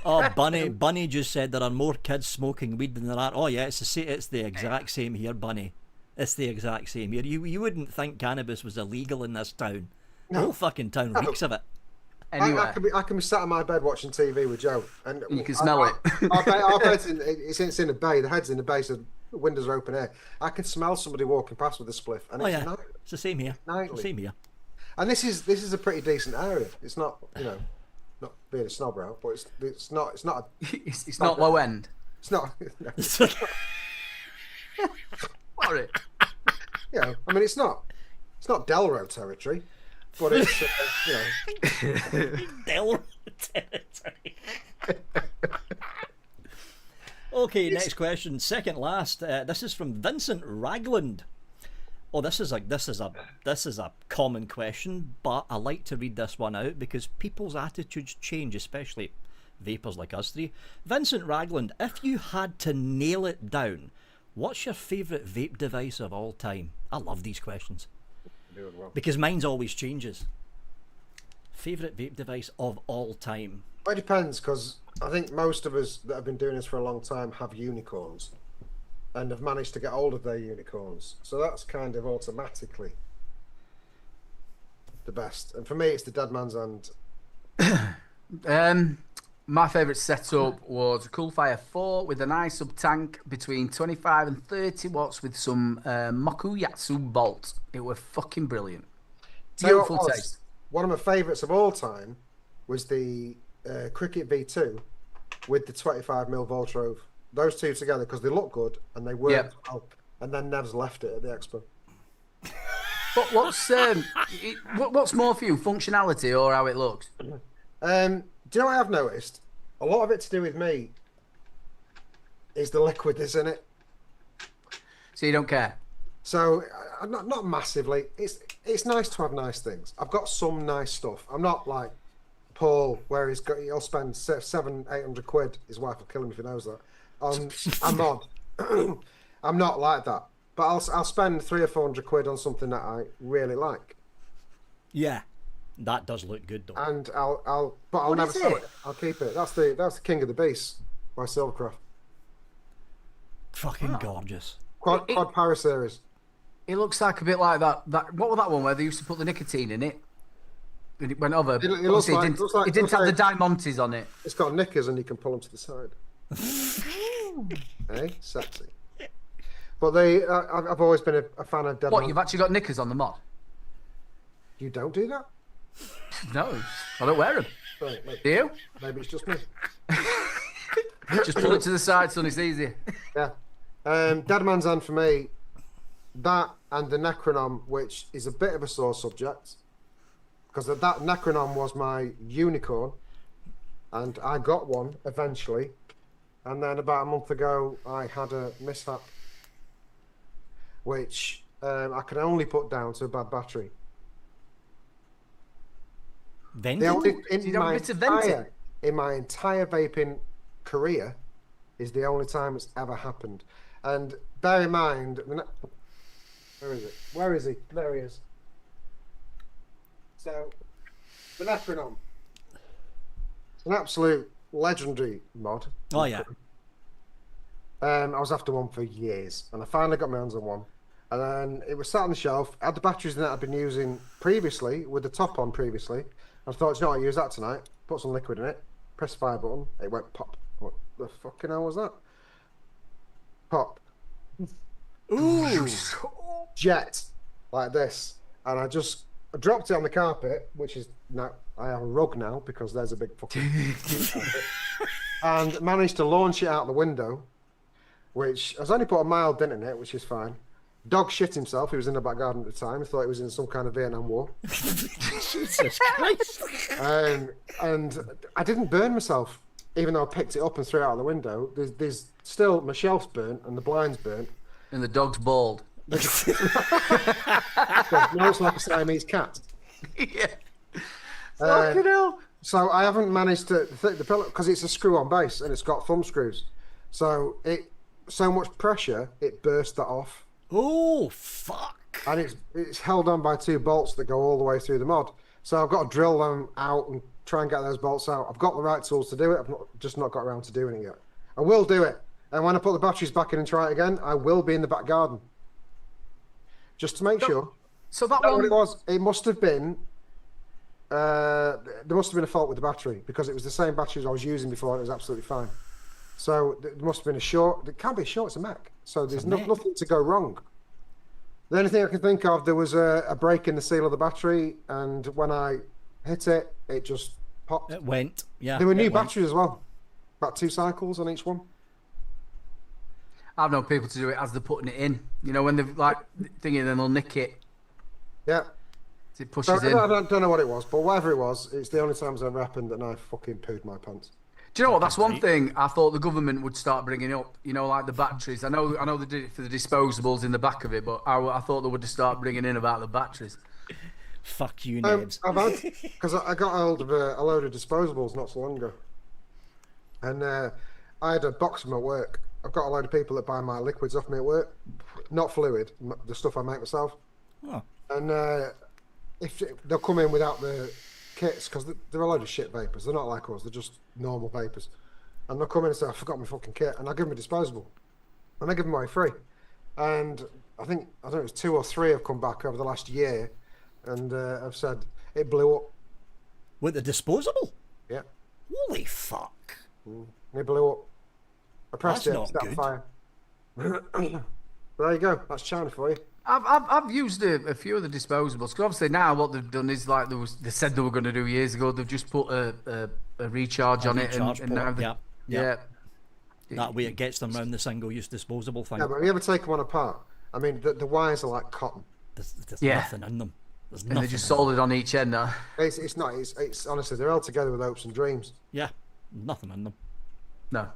S1: Oh, Bunny just said there are more kids smoking weed than there are. Oh yeah, it's the exact same here, Bunny. It's the exact same here. You wouldn't think cannabis was illegal in this town. The whole fucking town reeks of it.
S2: Anyway.
S3: I can be sat in my bed watching TV with Joe, and
S2: you can smell it.
S3: Our bed's it's in the bay. The head's in the bay, so the windows are open air. I can smell somebody walking past with a spliff, and
S1: It's the same here.
S3: Nightly.
S1: It's the same here.
S3: And this is a pretty decent area. It's not, not being a snob out, but it's not
S2: it's not low end.
S3: It's not. No.
S2: Sorry.
S3: Yeah, I mean it's not Delro territory, but it's
S1: Delro territory. Okay, next question. Second last. This is from Vincent Ragland. Oh, this is a common question, but I like to read this one out because people's attitudes change, especially vapors like us three. Vincent Ragland, if you had to nail it down, what's your favourite vape device of all time? I love these questions because mine's always changes. Favourite vape device of all time?
S3: Well, it depends, because I think most of us that have been doing this for a long time have unicorns and have managed to get hold of their unicorns. So that's kind of automatically the best. And for me, it's the Dead Man's Hand.
S2: My favourite setup was a Coolfire 4 with an iSub tank between 25 and 30 watts with some Mokuyatsu bolt. It was fucking brilliant. Beautiful taste.
S3: One of my favourites of all time was the Cricket V2 with the 25mm Voltrove. Those two together, because they look good and they work well. And then Nev's left it at the Expo.
S2: But what's more for you, functionality or how it looks?
S3: Do you know what I've noticed? A lot of it to do with me is the liquid that's in it.
S2: So you don't care?
S3: So not massively. It's nice to have nice things. I've got some nice stuff. I'm not like Paul, where he'll spend £700-800 quid. His wife will kill him if he knows that. I'm not. I'm not like that. But I'll spend £300 or £400 quid on something that I really like.
S1: Yeah, that does look good though.
S3: And I'll never sell it. I'll keep it. That's the King of the Beast by Silvercraft.
S1: Fucking gorgeous.
S3: Quad Power Series.
S2: It looks like a bit like that. What was that one where they used to put the nicotine in it? And it went over. It didn't have the diamantes on it.
S3: It's got knickers and you can pull them to the side. Hey, sexy. But I've always been a fan of Dead
S2: What,
S3: Man.
S2: you've actually got knickers on the mod?
S3: You don't do that?
S2: No, I don't wear them.
S3: Right,
S2: Do you?
S3: maybe it's just me.
S2: Just pull it to the side, son, it's easier.
S3: Yeah. Dead Man's Hand for me, that and the Necronom, which is a bit of a sore subject, because that Necronom was my unicorn, and I got one eventually, and then about a month ago I had a mishap, which I can only put down to a bad battery.
S1: Venting?
S3: In my entire vaping career is the only time it's ever happened. And bear in mind, where is it? Where is he? There he is. So, the Necronom. It's an absolute legendary mod.
S1: Oh yeah.
S3: I was after one for years, and I finally got my hands on one. And then it was sat on the shelf. I had the batteries that I'd been using previously, with the top on previously. I thought, you know what, I'll use that tonight. Put some liquid in it. Press the fire button. It went pop. What the fucking hell was that? Pop.
S1: Ooh.
S3: Jet. Like this. And I dropped it on the carpet, which is now, I have a rug now because there's a big fucking carpet. And managed to launch it out the window. which has only put a mild dent in it, which is fine. Dog shit himself. He was in the back garden at the time. He thought he was in some kind of Vietnam War.
S1: Jesus Christ.
S3: And I didn't burn myself, even though I picked it up and threw it out the window. There's still, my shelf's burnt and the blind's burnt.
S2: And the dog's bald.
S3: Now it's like a Siamese cat.
S2: Yeah. Fucking hell.
S3: So I haven't managed to the pillow because it's a screw-on base and it's got thumb screws. So so much pressure it burst that off.
S1: Oh fuck!
S3: And it's held on by 2 bolts that go all the way through the mod. So I've got to drill them out and try and get those bolts out. I've got the right tools to do it. I've just not got around to doing it yet. I will do it. And when I put the batteries back in and try it again, I will be in the back garden. Just to make sure.
S2: So that
S3: That's
S2: one...
S3: what it was. It must have been... there must have been a fault with the battery because it was the same batteries I was using before and it was absolutely fine. So there must have been a short. It can't be a short, it's a Mac. So there's nothing to go wrong. The only thing I can think of, there was a break in the seal of the battery, and when I hit it, it just popped.
S1: It went. Yeah.
S3: There were new batteries as well. About 2 cycles on each one.
S2: I've known people to do it as they're putting it in. You know, when they're like thinking, then they'll nick it.
S3: Yeah.
S2: It pushes
S3: So,
S2: in.
S3: I don't know what it was, but whatever it was, it's the only times it's ever happened that I fucking pooed my pants.
S2: Do you know what? That's one thing I thought the government would start bringing up. You know, like the batteries. I know they did it for the disposables in the back of it, but I thought they would start bringing in about the batteries.
S1: Fuck you, Nebs.
S3: I've had, because I got hold of a load of disposables not so long ago, and I had a box of them at work. I've got a load of people that buy my liquids off me at work, not fluid, the stuff I make myself.
S1: Oh.
S3: And if they'll come in without the kits, because they're a load of shit vapors. They're not like us. They're just normal vapors. And they'll come in and say, "I forgot my fucking kit," and I give them a disposable, and I give them away free. And I don't know, it's 2 or 3 have come back over the last year, and I've said it blew up.
S1: With the disposable?
S3: Yeah.
S1: Holy fuck.
S3: It blew up. I pressed
S1: That's
S3: it,
S1: not
S3: set
S1: good.
S3: fire. There you go. That's China for you.
S2: I've used a few of the disposables because obviously now what they've done is like they said they were going to do years ago. They've just put a recharge on it, and now
S1: yeah. That way it gets them round the single-use disposable thing.
S3: Yeah, but have you ever taken one apart? I mean, the wires are like cotton.
S1: There's
S2: Yeah.
S1: nothing in them. There's
S2: and
S1: nothing.
S2: they're just
S1: in them.
S2: soldered on each end now.
S3: It's not. It's honestly, they're held together with hopes and dreams.
S1: Yeah, nothing in them.
S2: No,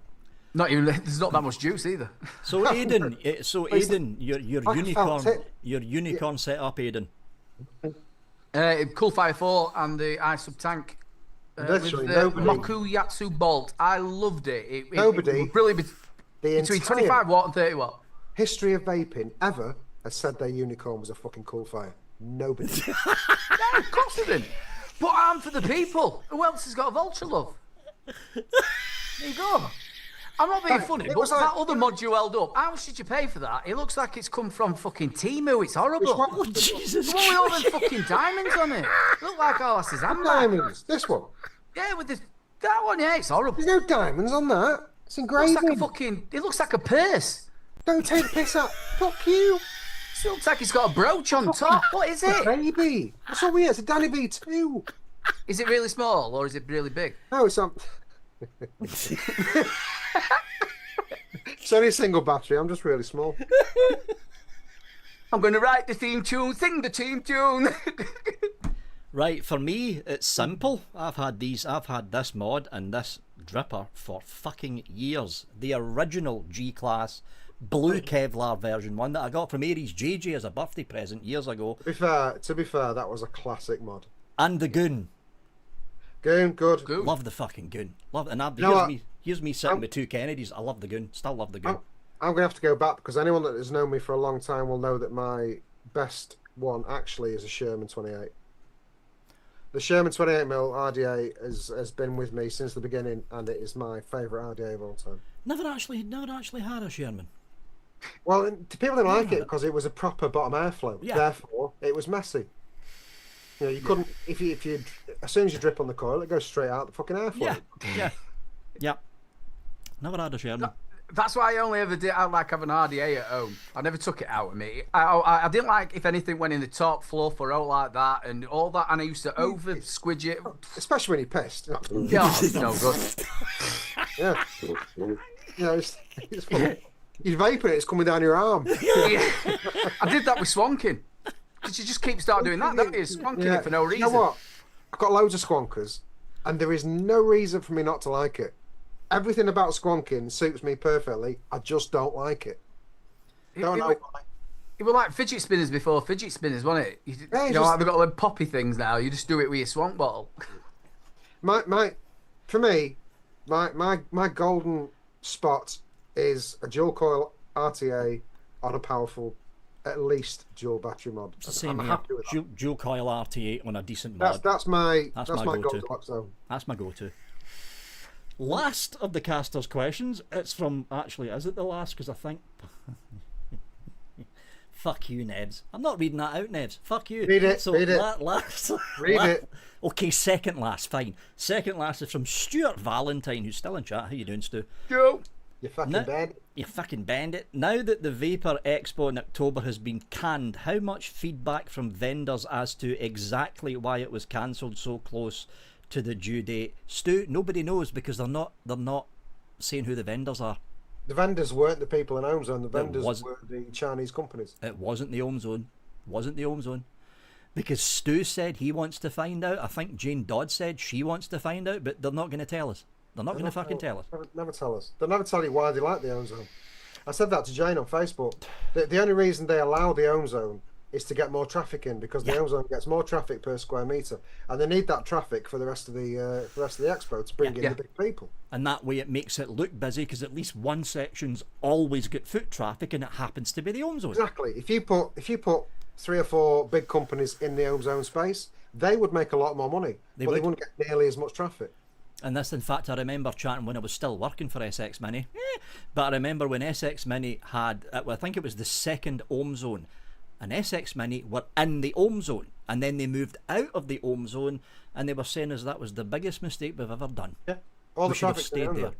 S2: not even. There's not that much juice either.
S1: So Aidan, your
S3: I
S1: unicorn,
S3: felt it.
S1: your unicorn set up, Aidan.
S2: Cool Fire 4 and the iSub tank. With
S3: Literally
S2: the
S3: nobody-
S2: Moku Yatsu bolt. I loved it. It
S3: Nobody-
S2: was really
S3: The
S2: between
S3: entire
S2: 25 watt and 30 watt.
S3: history of vaping ever has said their unicorn was a fucking cool fire. Nobody.
S2: Yeah, of course it didn't. But I'm for the people. Who else has got a vulture love? There you go. I'm not being funny,
S3: it
S2: but
S3: was like-
S2: that other mod you held up, how much did you pay for that? It looks like it's come from fucking Temu. It's horrible.
S3: Which one?
S1: Oh, Jesus
S2: The one with all them fucking diamonds on it. Look like our asses and
S3: Diamonds. This one.
S2: Yeah, with that one, yeah, it's horrible.
S3: There's no diamonds on that. It's
S2: It
S3: engraving.
S2: looks like a fucking. It looks like a purse.
S3: Don't take the piss out. Fuck you.
S2: It looks like it's got a brooch on top. What is it?
S3: Baby. That's all we It's a Danny V2.
S2: Is it really small or is it really big?
S3: No, it's it's only a single battery. I'm just really small.
S2: I'm going to write the theme tune, sing the theme tune.
S1: Right, for me, it's simple. I've had this mod and this dripper for fucking years. The original G-Class blue Kevlar version 1 that I got from Aries JJ as a birthday present years ago.
S3: To be fair, that was a classic mod.
S1: And the Goon.
S3: Good.
S2: Good.
S1: Love the fucking Goon. Love it. And
S3: know what?
S1: here's me sitting with 2 Kennedys. I love the Goon. Still love the Goon.
S3: I'm going to have to go back because anyone that has known me for a long time will know that my best one actually is a Sherman 28. The Sherman 28mm RDA has been with me since the beginning, and it is my favourite RDA of all time.
S1: Never actually had a Sherman.
S3: Well, people didn't like it because it was a proper bottom airflow.
S1: Yeah.
S3: Therefore, it was messy. You know, you couldn't if you as soon as you drip on the coil, it goes straight out the fucking airflow.
S1: Yeah. Never had a Sherman.
S2: That's why I only ever did. I like have an RDA at home. I never took it out of me. I didn't like if anything went in the top fluff or out like that and all that. And I used to over squidge it.
S3: Especially when you're pissed.
S2: Yeah, it's no good.
S3: Yeah. You know, it's fun. You're vaping it, it's coming down your arm.
S2: Yeah. I did that with swanking. Because you just keep start doing that, don't you? Swanking it for no reason.
S3: You know what? I've got loads of squonkers, and there is no reason for me not to like it. Everything about squonking suits me perfectly. I just don't like it. Don't know why.
S2: It was like fidget spinners before fidget spinners, wasn't it? You know,
S3: just,
S2: like they've got all them poppy things now. You just do it with your swank bottle.
S3: For me, my golden spot is a dual coil RTA on a powerful, at least dual battery mod.
S1: Same
S3: I'm
S1: here.
S3: happy with that.
S1: Dual coil RT8 on a decent mod.
S3: That's my
S1: go-to.
S3: go-to zone.
S1: That's my go-to. Last of the casters' questions. It's from, actually, is it the last? Because I think... Fuck you, Nebs. I'm not reading that out, Nebs. Fuck you.
S3: Read it,
S1: so
S3: read it.
S1: Last,
S3: Read it.
S1: Okay, second last, fine. Second last is from Stuart Valentine, who's still in chat. How you doing, Stu?
S2: Yo.
S3: You fucking
S1: No.
S3: bandit.
S1: You fucking bandit. Now that the Vapor Expo in October has been canned, how much feedback from vendors as to exactly why it was cancelled so close to the due date? Stu, nobody knows because they're not saying who the vendors are.
S3: The vendors weren't the people in Home Zone. The vendors
S1: wasn't.
S3: were the Chinese companies.
S1: It wasn't the Home Zone. Wasn't the Home Zone. Because Stu said he wants to find out. I think Jane Dodd said she wants to find out, but they're not going to tell us. They're not going to fucking tell us.
S3: Never tell us. They'll never tell you why they like the Home Zone. I said that to Jane on Facebook. The only reason they allow the Home Zone is to get more traffic in, because the Home Zone gets more traffic per square metre, and they need that traffic for the rest of the expo to bring in the big people.
S1: And that way it makes it look busy, because at least one section's always got foot traffic, and it happens to be the Home Zone.
S3: Exactly. If you put 3 or 4 big companies in the Home Zone space, they would make a lot more money, but they wouldn't get nearly as much traffic.
S1: And this, in fact, I remember chatting when I was still working for SX Mini. But I remember when SX Mini had, I think it was the second Home Zone, and SX Mini were in the Home Zone, and then they moved out of the Home Zone, and they were saying as that was the biggest mistake we've ever done.
S3: Yeah, all the traffic
S1: stayed there.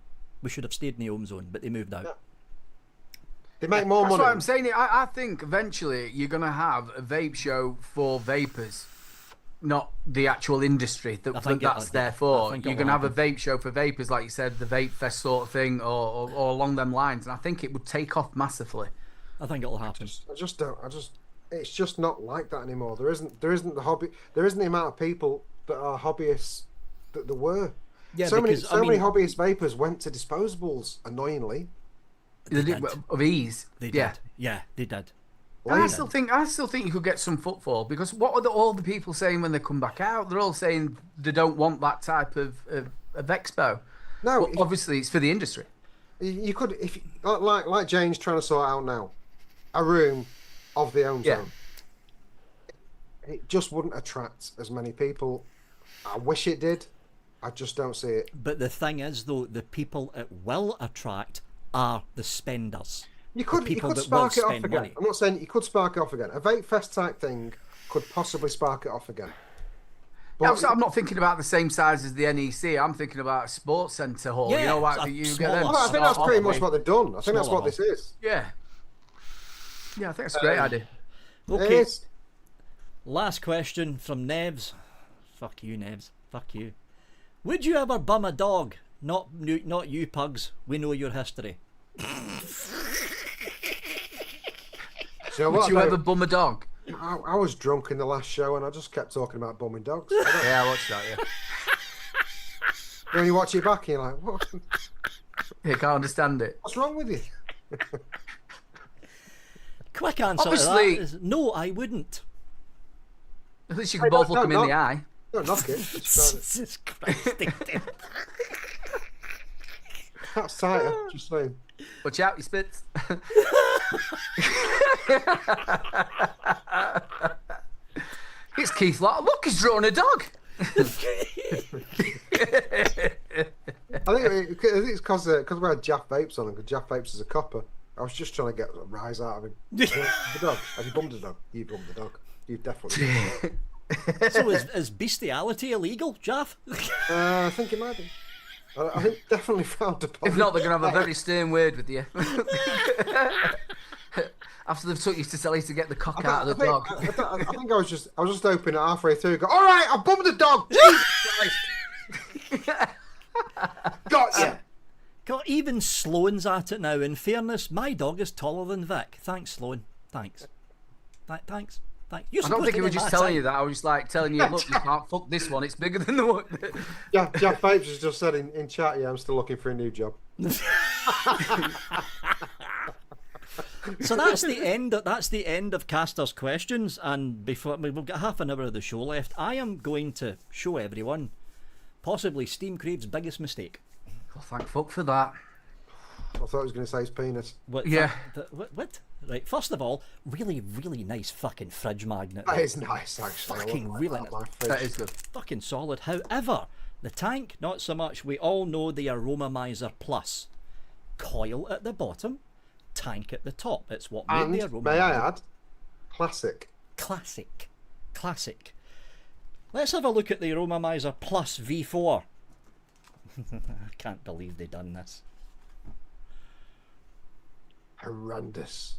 S1: We should have stayed in the Home Zone, but they moved out.
S3: Yeah. They make more money.
S2: That's what I'm saying. I think eventually you're going to have a vape show for vapors, not the actual industry that's there for. You're going to have a vape show for vapors, like you said, the Vape Fest sort of thing, or along them lines, and I think it would take off massively.
S1: I think it'll happen.
S3: It's just not like that anymore. There isn't the hobby. There isn't the amount of people that are hobbyists that there were.
S1: Yeah,
S3: so many hobbyist vapors went to disposables. Annoyingly,
S2: of ease.
S1: They did. Yeah, they did.
S2: I still think you could get some footfall, because what are all the people saying when they come back out? They're all saying they don't want that type of expo.
S3: No,
S2: well, obviously it's for the industry.
S3: You could, if like Jane's trying to sort out now, a room of the Home Zone. It just wouldn't attract as many people. I wish it did. I just don't see it.
S1: But the thing is, though, the people it will attract are the spenders.
S3: You could spark it off again. I'm not saying you could spark it off again. A Vape Fest type thing could possibly spark it off again.
S2: But I'm not thinking about the same size as the NEC. I'm thinking about a sports centre hall.
S1: Yeah,
S2: you know, like you get them.
S3: I think that's pretty much what they've done. I think that's what this is.
S2: Yeah. Yeah, I think that's a great idea.
S1: Okay. Last question from Nevs. Fuck you, Nevs. Fuck you. Would you ever bum a dog? Not you, Pugs. We know your history.
S3: So
S2: would you ever bum a dog?
S3: I was drunk in the last show and I just kept talking about bumming dogs.
S2: Yeah, I watched that, yeah.
S3: When you watch it back, you're like, what?
S2: You can't understand it.
S3: What's wrong with you?
S1: Quick answer
S2: Obviously,
S1: to that is no, I wouldn't.
S2: At least you can both look him in the eye.
S3: Don't knock it.
S1: Jesus Christ.
S3: That's tighter, just saying.
S2: Watch out, he spits. It's Keith Lott. Look, he's drawn a dog.
S3: I think it's because we had Jaff Vapes on, and Jaff Vapes is a copper. I was just trying to get a rise out of him. The dog. Have you bummed a dog? You bummed the dog. You definitely.
S1: So is bestiality illegal, Jaff?
S3: I think it might be. I think definitely frowned upon.
S2: If not, they're going to have a very stern word with you. After they've took you to tell you to get the cock out of the dog.
S3: I think I was just hoping at halfway through. Go, all right, I bummed the dog. Jesus Christ. Got you.
S1: even Sloane's at it now. In fairness, my dog is taller than Vic. Thanks, Sloane. Thanks. Thanks. You're
S2: I don't
S1: supposed
S2: think
S1: to
S2: it was
S1: get
S2: just
S1: that
S2: telling
S1: out.
S2: you that. I was like telling you, look, you can't fuck this one. It's bigger than the one.
S3: Yeah, Jeff Vapes has just said in chat, yeah, I'm still looking for a new job.
S1: So that's the end. That's the end of casters' questions. And before we've got half an hour of the show left, I am going to show everyone possibly Steam Crave's biggest mistake.
S2: Oh, thank fuck for that.
S3: I thought he was going to say his penis.
S1: What?
S2: Yeah.
S1: What? Right. First of all, really nice fucking fridge magnet.
S3: That is nice, actually.
S1: Fucking really nice.
S2: That is good.
S1: Fucking solid. However, the tank, not so much. We all know the Aromomizer Plus. Coil at the bottom, tank at the top. It's what made the
S3: And,
S1: Aromomizer.
S3: may I add, classic.
S1: Classic. Let's have a look at the Aromomizer Plus V4. I can't believe they done this.
S3: Horrendous.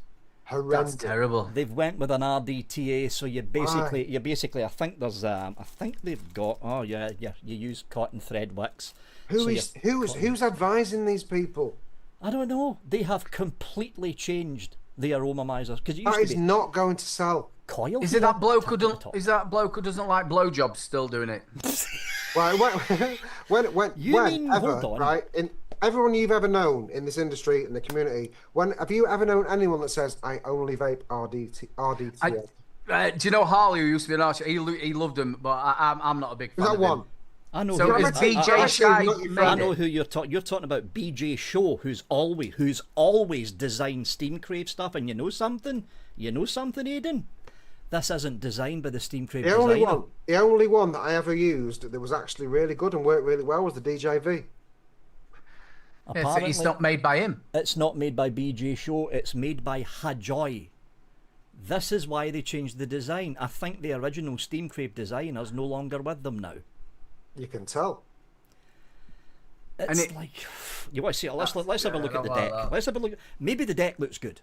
S2: That's terrible.
S1: They've went with an RDTA, so you basically, I think there's, I think they've got. Oh yeah, you use cotton thread wicks.
S3: Who's advising these people?
S1: I don't know. They have completely changed the Aromomizer because it used
S3: That
S1: to
S3: is
S1: be
S3: not going to sell.
S1: coil.
S2: Is it that bloke who
S1: tank at the
S2: doesn't?
S1: top.
S2: Is that bloke who doesn't like blowjobs still doing it?
S3: Right,
S1: hold on.
S3: right? In everyone you've ever known in this industry in the community, have you ever known anyone that says I only vape RDTA?
S2: Do you know Harley, who used to be an archer? He loved them, but I'm not a big fan.
S3: Is that
S2: of him.
S3: one?
S1: I know.
S2: So
S1: who,
S2: is BJ Shy?
S1: I know who you're talking. You're talking about BJ Show, who's always designed Steam Crave stuff. And you know something, Aidan. This isn't designed by the Steam Crave
S3: The
S1: designer.
S3: only one that I ever used that was actually really good and worked really well was the DJV.
S1: Apparently,
S2: It's not made by him.
S1: it's not made by BJ Show. It's made by Hajoy. This is why they changed the design. I think the original Steam Crave designer's no longer with them now.
S3: You can tell.
S1: It's like, you want to see it? Let's have a look at the deck. Let's have a look. Maybe the deck looks good.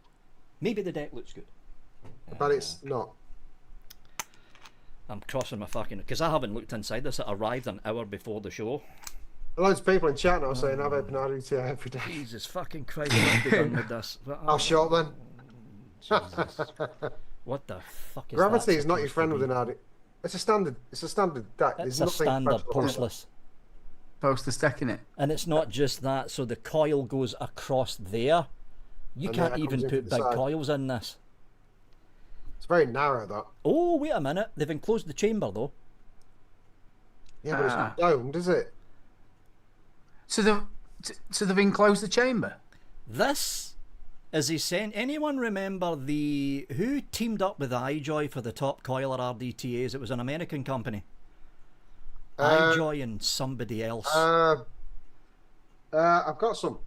S3: But it's not.
S1: I'm crossing my fucking, because I haven't looked inside this. It arrived an hour before the show.
S3: Loads of people in chat now saying I've opened RDTA every day.
S1: Jesus fucking Christ, what have they done with this?
S3: I'll short then.
S1: Jesus. What the fuck is
S3: Gravity
S1: that
S3: is not your
S1: supposed
S3: friend
S1: to
S3: with
S1: be?
S3: an RD. It's a standard deck.
S1: It's
S3: There's
S1: a
S3: nothing
S1: standard
S3: special about it.
S1: postless.
S2: Poster stacking it.
S1: And it's not just that, so the coil goes across there. You
S3: And
S1: can't
S3: then it
S1: even
S3: comes into
S1: put
S3: the
S1: big
S3: side.
S1: coils in this.
S3: It's very narrow, that.
S1: Oh, wait a minute. They've enclosed the chamber, though.
S3: Yeah, but it's not domed, is it?
S2: So they've enclosed the chamber.
S1: This is anyone remember who teamed up with iJoy for the top coiler RDTAs? It was an American company. iJoy and somebody else.
S3: I've got some.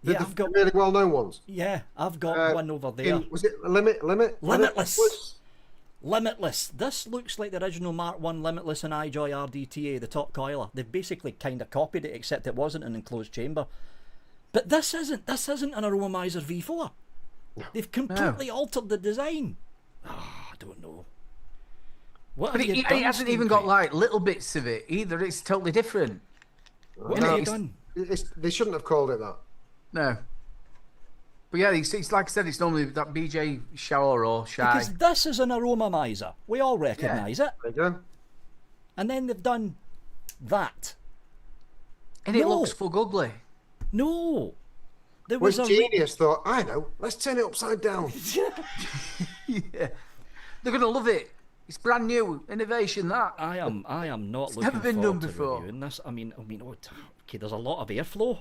S1: Yeah, I've got
S3: really well-known ones.
S1: Yeah, I've got one over there.
S3: Was it
S1: Limitless. This looks like the original Mark 1 Limitless and iJoy RDTA, the top coiler. They've basically kind of copied it, except it wasn't an enclosed chamber. But this isn't an Aromomizer V4.
S3: No.
S1: They've completely altered the design. I don't know. What
S2: But
S1: have you
S2: it
S1: done,
S2: hasn't
S1: Steve
S2: even got
S1: Craig?
S2: like little bits of it either. It's totally different.
S1: What
S3: No,
S1: have you
S3: it's-
S1: done?
S3: They shouldn't have called it that.
S2: No. But yeah, it's like I said, it's normally that BJ Shower or Shy.
S1: Because this is an Aromomizer. We all recognise it.
S3: There you go.
S1: And then they've done that.
S2: And it
S1: No.
S2: looks full ugly.
S1: No. There
S3: Which
S1: was a
S3: genius thought, I know, let's turn it upside down.
S2: Yeah. They're going to love it. It's brand new. Innovation, that.
S1: I am not looking
S2: never been
S1: forward
S2: done
S1: to
S2: before.
S1: reviewing this. I mean, okay, there's a lot of airflow,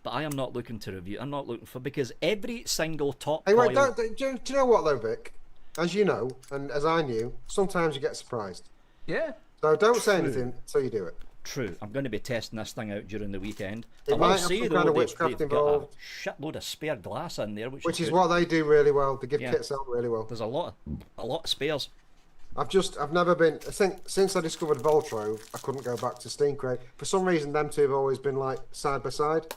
S1: but I am not looking to review. I'm not looking for, because every single top
S3: Hey, wait,
S1: coil.
S3: do you know what though, Vic? As you know, and as I knew, sometimes you get surprised.
S2: Yeah.
S3: So don't say anything until you do it.
S1: True, I'm going to be testing this thing out during the weekend.
S3: It
S1: I
S3: might
S1: will
S3: have
S1: say
S3: some
S1: though,
S3: kind of
S1: they've
S3: witchcraft
S1: got a
S3: involved.
S1: shitload of spare glass in there,
S3: Which is
S1: good.
S3: what they do really well. They give
S1: Yeah.
S3: kits out really well.
S1: There's a lot of spares.
S3: I've never been. I think since I discovered Voltrove, I couldn't go back to Steam Crate. For some reason, them two have always been like side by side.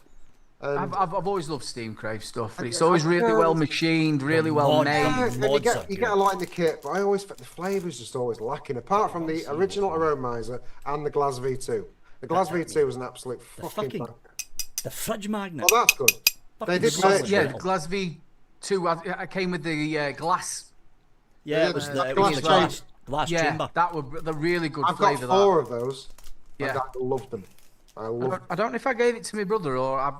S3: And
S2: I've always loved Steam Crave stuff, but it's always really well machined, really well
S1: mod-
S2: made.
S3: yeah, and you
S1: mods
S3: get
S1: are
S3: you
S1: good.
S3: get a lot in the kit, but I always the flavour's just always lacking. Apart from the original Aromizer and the Glass V2. The Glass V2 was an absolute fucking.
S1: The fridge magnet.
S3: Oh, that's good. They did
S1: Fucking
S3: make
S1: solid
S2: Yeah,
S1: metal.
S2: Glass V2. I came with the glass.
S1: Yeah, it was
S3: that
S1: the
S3: glass
S1: glass
S2: Yeah,
S1: chamber.
S2: that were the really good
S3: I've got
S2: flavour.
S3: 4 of those.
S2: Yeah.
S3: And I love them. I love them.
S2: I don't know if I gave it to my brother or I've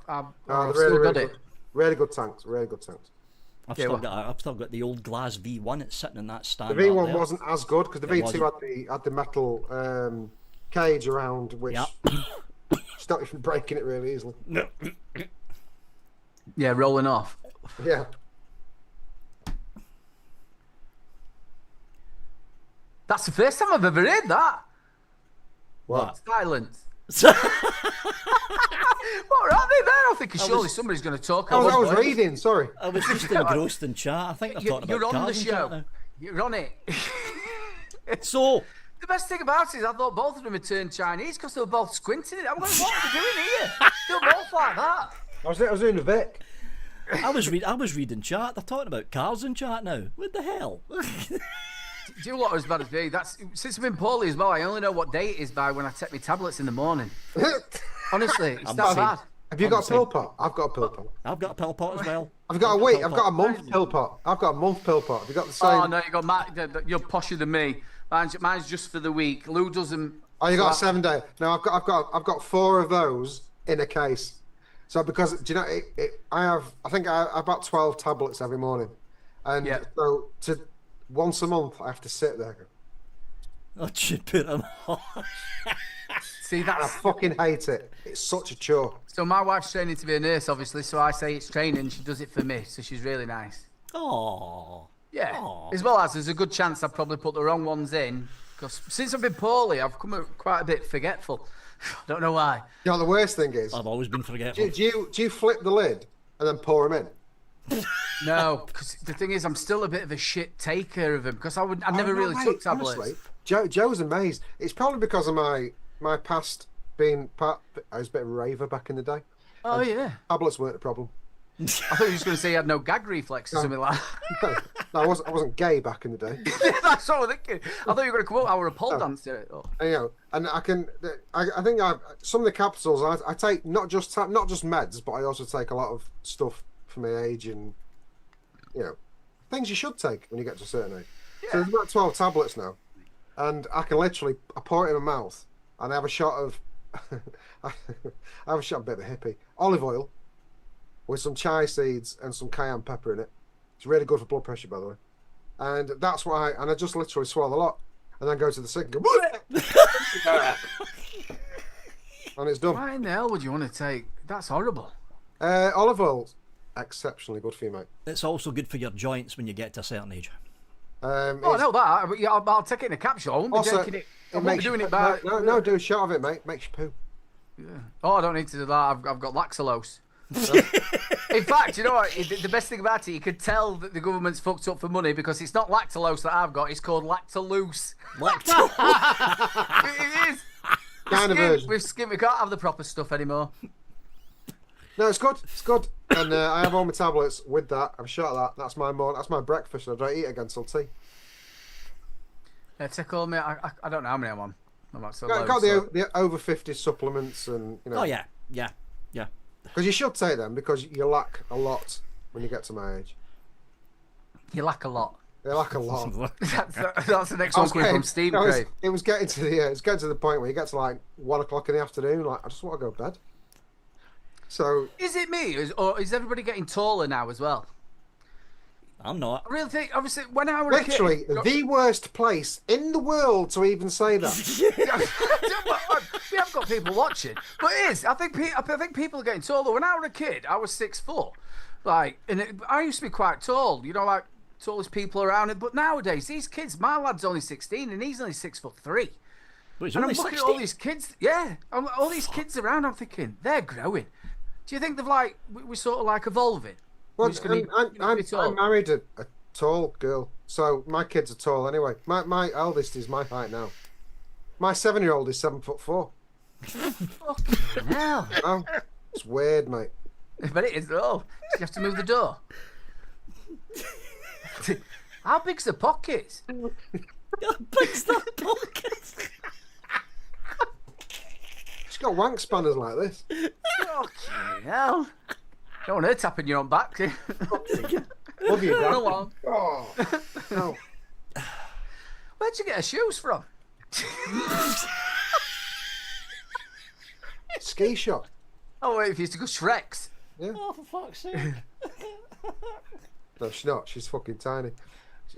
S3: They're
S2: still
S3: really,
S2: got
S3: really
S2: it.
S3: good. Really good tanks. Really good tanks.
S1: I've
S2: Yeah,
S1: still got the old glass V1. It's sitting in that stand.
S3: The V1
S1: up there.
S3: wasn't as good because the V2 had the metal cage around, which stopped you from breaking it really easily.
S2: Yeah, rolling off.
S3: Yeah.
S2: That's the first time I've ever heard that.
S3: What?
S2: Silence. What happened there? I'm thinking surely somebody's going to talk.
S3: I was
S2: at one point.
S3: reading. Sorry.
S1: I was just engrossed in chat. I think they're talking
S2: You're
S1: about
S2: on the
S1: cars and chat
S2: show.
S1: now.
S2: You're on it.
S1: So,
S2: The best thing about it is I thought both of them had turned Chinese because they were both squinting. I'm going, what are they doing here? They're both like that.
S3: I was doing a Vic.
S1: I was reading chat. They're talking about cars in chat now. What the hell?
S2: Do you know what was bad as me? That's since I've been poorly as well. I only know what day it is by when I take my tablets in the morning. Honestly, it's that bad.
S3: Have you got a pill pot? I've got a pill pot.
S1: I've got a pill pot as well.
S3: I've got a week. I've got a month pill pot. I've got a month pill pot. Have you got the same?
S2: Oh no, you're posher than me. Mine's just for the week. Lou doesn't.
S3: Oh, you got a 7 day. No, I've got 4 of those in a case. So because do you know I think I have about 12 tablets every morning, and so once a month I have to sit there.
S1: I should put them on.
S2: See,
S3: I
S2: that's
S3: fucking hate it. It's such a chore.
S2: so. My wife's training to be a nurse, obviously. So I say it's training. She does it for me, so she's really nice.
S1: Oh,
S2: Yeah.
S1: Aw.
S2: As well as there's a good chance I've probably put the wrong ones in because since I've been poorly, I've come quite a bit forgetful. Don't know why.
S3: You know the worst thing is,
S1: I've always been forgetful.
S3: do you flip the lid and then pour them in?
S2: No, because the thing is, I'm still a bit of a shit taker of them because I never really took tablets.
S3: Honestly, Joe's amazed. It's probably because of my past being part. I was a bit of a raver back in the day.
S2: Oh yeah.
S3: Tablets weren't a problem.
S2: I thought you were just going to say you had no gag reflex or something like that.
S3: No, I wasn't gay back in the day.
S2: That's what I'm thinking. I thought you were going to come up. I were a pole dancer. Oh.
S3: And, you know, and I think some of the capsules I take not just meds, but I also take a lot of stuff for my age and things you should take when you get to a certain age.
S2: Yeah.
S3: So there's about 12 tablets now, and I can literally pour it in my mouth and I have a shot of I have a shot of a bit of a hippie olive oil with some chai seeds and some cayenne pepper in it. It's really good for blood pressure, by the way. And that's why I just literally swallow a lot and then go to the sink and go and it's done.
S2: Why in the hell would you want to take? That's horrible.
S3: Olive oil, exceptionally good for you, mate.
S1: It's also good for your joints when you get to a certain age.
S2: Oh, I
S3: It's-
S2: know that. But yeah, I'll take it in a capsule. I won't be
S3: Also,
S2: taking it. I won't be doing it by.
S3: No, do a shot of it, mate. Makes you poo.
S2: Oh, I don't need to do that. I've got lactulose. In fact, you know what? The best thing about it, you could tell that the government's fucked up for money because it's not lactulose that I've got. It's called lactaloose. It is.
S3: Kind of version.
S2: With skin, we can't have the proper stuff anymore.
S3: No, it's good. It's good. And I have all my tablets with that. I've shot that. That's my breakfast. I don't eat again till tea.
S2: Take all me. I don't know how many I'm on. I'm not so
S3: Got the over 50 supplements and
S1: Oh yeah.
S3: Because you should take them because you lack a lot when you get to my age.
S2: You lack a lot.
S3: They lack a lot.
S2: That's the next one coming from Steve Crave.
S3: It was getting to the point where you get to like 1 o'clock in the afternoon. Like I just want to go to bed. So
S2: Is it me, or is everybody getting taller now as well?
S1: I'm not.
S2: I really think, obviously, when I was
S3: literally
S2: a kid,
S3: the worst place in the world to even say that.
S2: we have got people watching, but it is. I think people are getting taller. When I was a kid, I was 6'4", I used to be quite tall. You know, like tallest people around it. But nowadays, these kids, my lad's only 16 and he's only 6'3".
S1: Wait, he's
S2: And I'm
S1: only
S2: looking
S1: 16?
S2: at all these kids. Yeah, all these kids around. I'm thinking they're growing. Do you think they've we're sort of like evolving?
S3: Well,
S2: Be tall.
S3: I married a tall girl, so my kids are tall anyway. My eldest is my height now. My 7-year-old is 7'4".
S2: Fucking hell.
S3: Oh, it's weird, mate.
S2: But it is though. You have to move the door. How big's the pockets?
S1: Big's that pocket?
S3: She's got wank spanners like this.
S2: Fucking hell. Don't want her tapping your own back.
S3: Love you, Dad.
S2: Go on.
S3: Oh, no.
S2: Where'd you get her shoes from?
S3: Ski shop.
S2: Oh, wait, if you used to go Shrek's.
S3: Yeah.
S1: Oh, for fuck's sake.
S3: No, she's not. She's fucking tiny.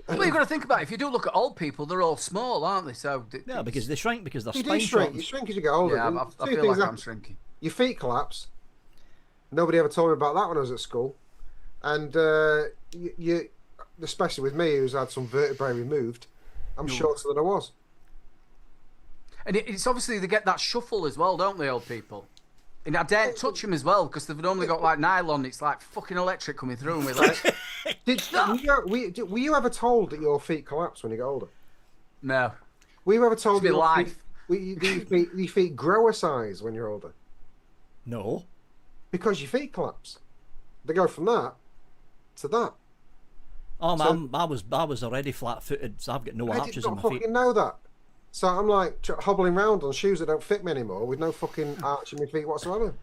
S2: Well, you've got to think about it. If you do look at old people, they're all small, aren't they? So
S1: Yeah, because they shrink because they're
S3: You
S1: spine
S3: do shrink.
S1: shortened.
S3: You shrink as you get older.
S2: yeah,
S3: And
S2: I
S3: two
S2: feel
S3: things
S2: like I'm
S3: happen.
S2: shrinking.
S3: Your feet collapse. Nobody ever told me about that when I was at school. And you, especially with me, who's had some vertebrae removed, I'm shorter than I was.
S2: And it's obviously they get that shuffle as well, don't they, old people? And I daren't touch them as well because they've normally got like nylon. It's like fucking electric coming through them with like.
S3: Were you ever told that your feet collapse when you get older?
S2: No.
S3: Were you ever told
S2: It's
S3: that
S2: been life.
S3: your feet grow a size when you're older?
S1: No.
S3: Because your feet collapse. They go from that to that.
S1: Oh
S3: So-
S1: man, I was already flat-footed, so I've got no
S3: I did
S1: arches in
S3: not
S1: my
S3: fucking
S1: feet.
S3: know that. So I'm like hobbling around on shoes that don't fit me anymore with no fucking arch in my feet whatsoever.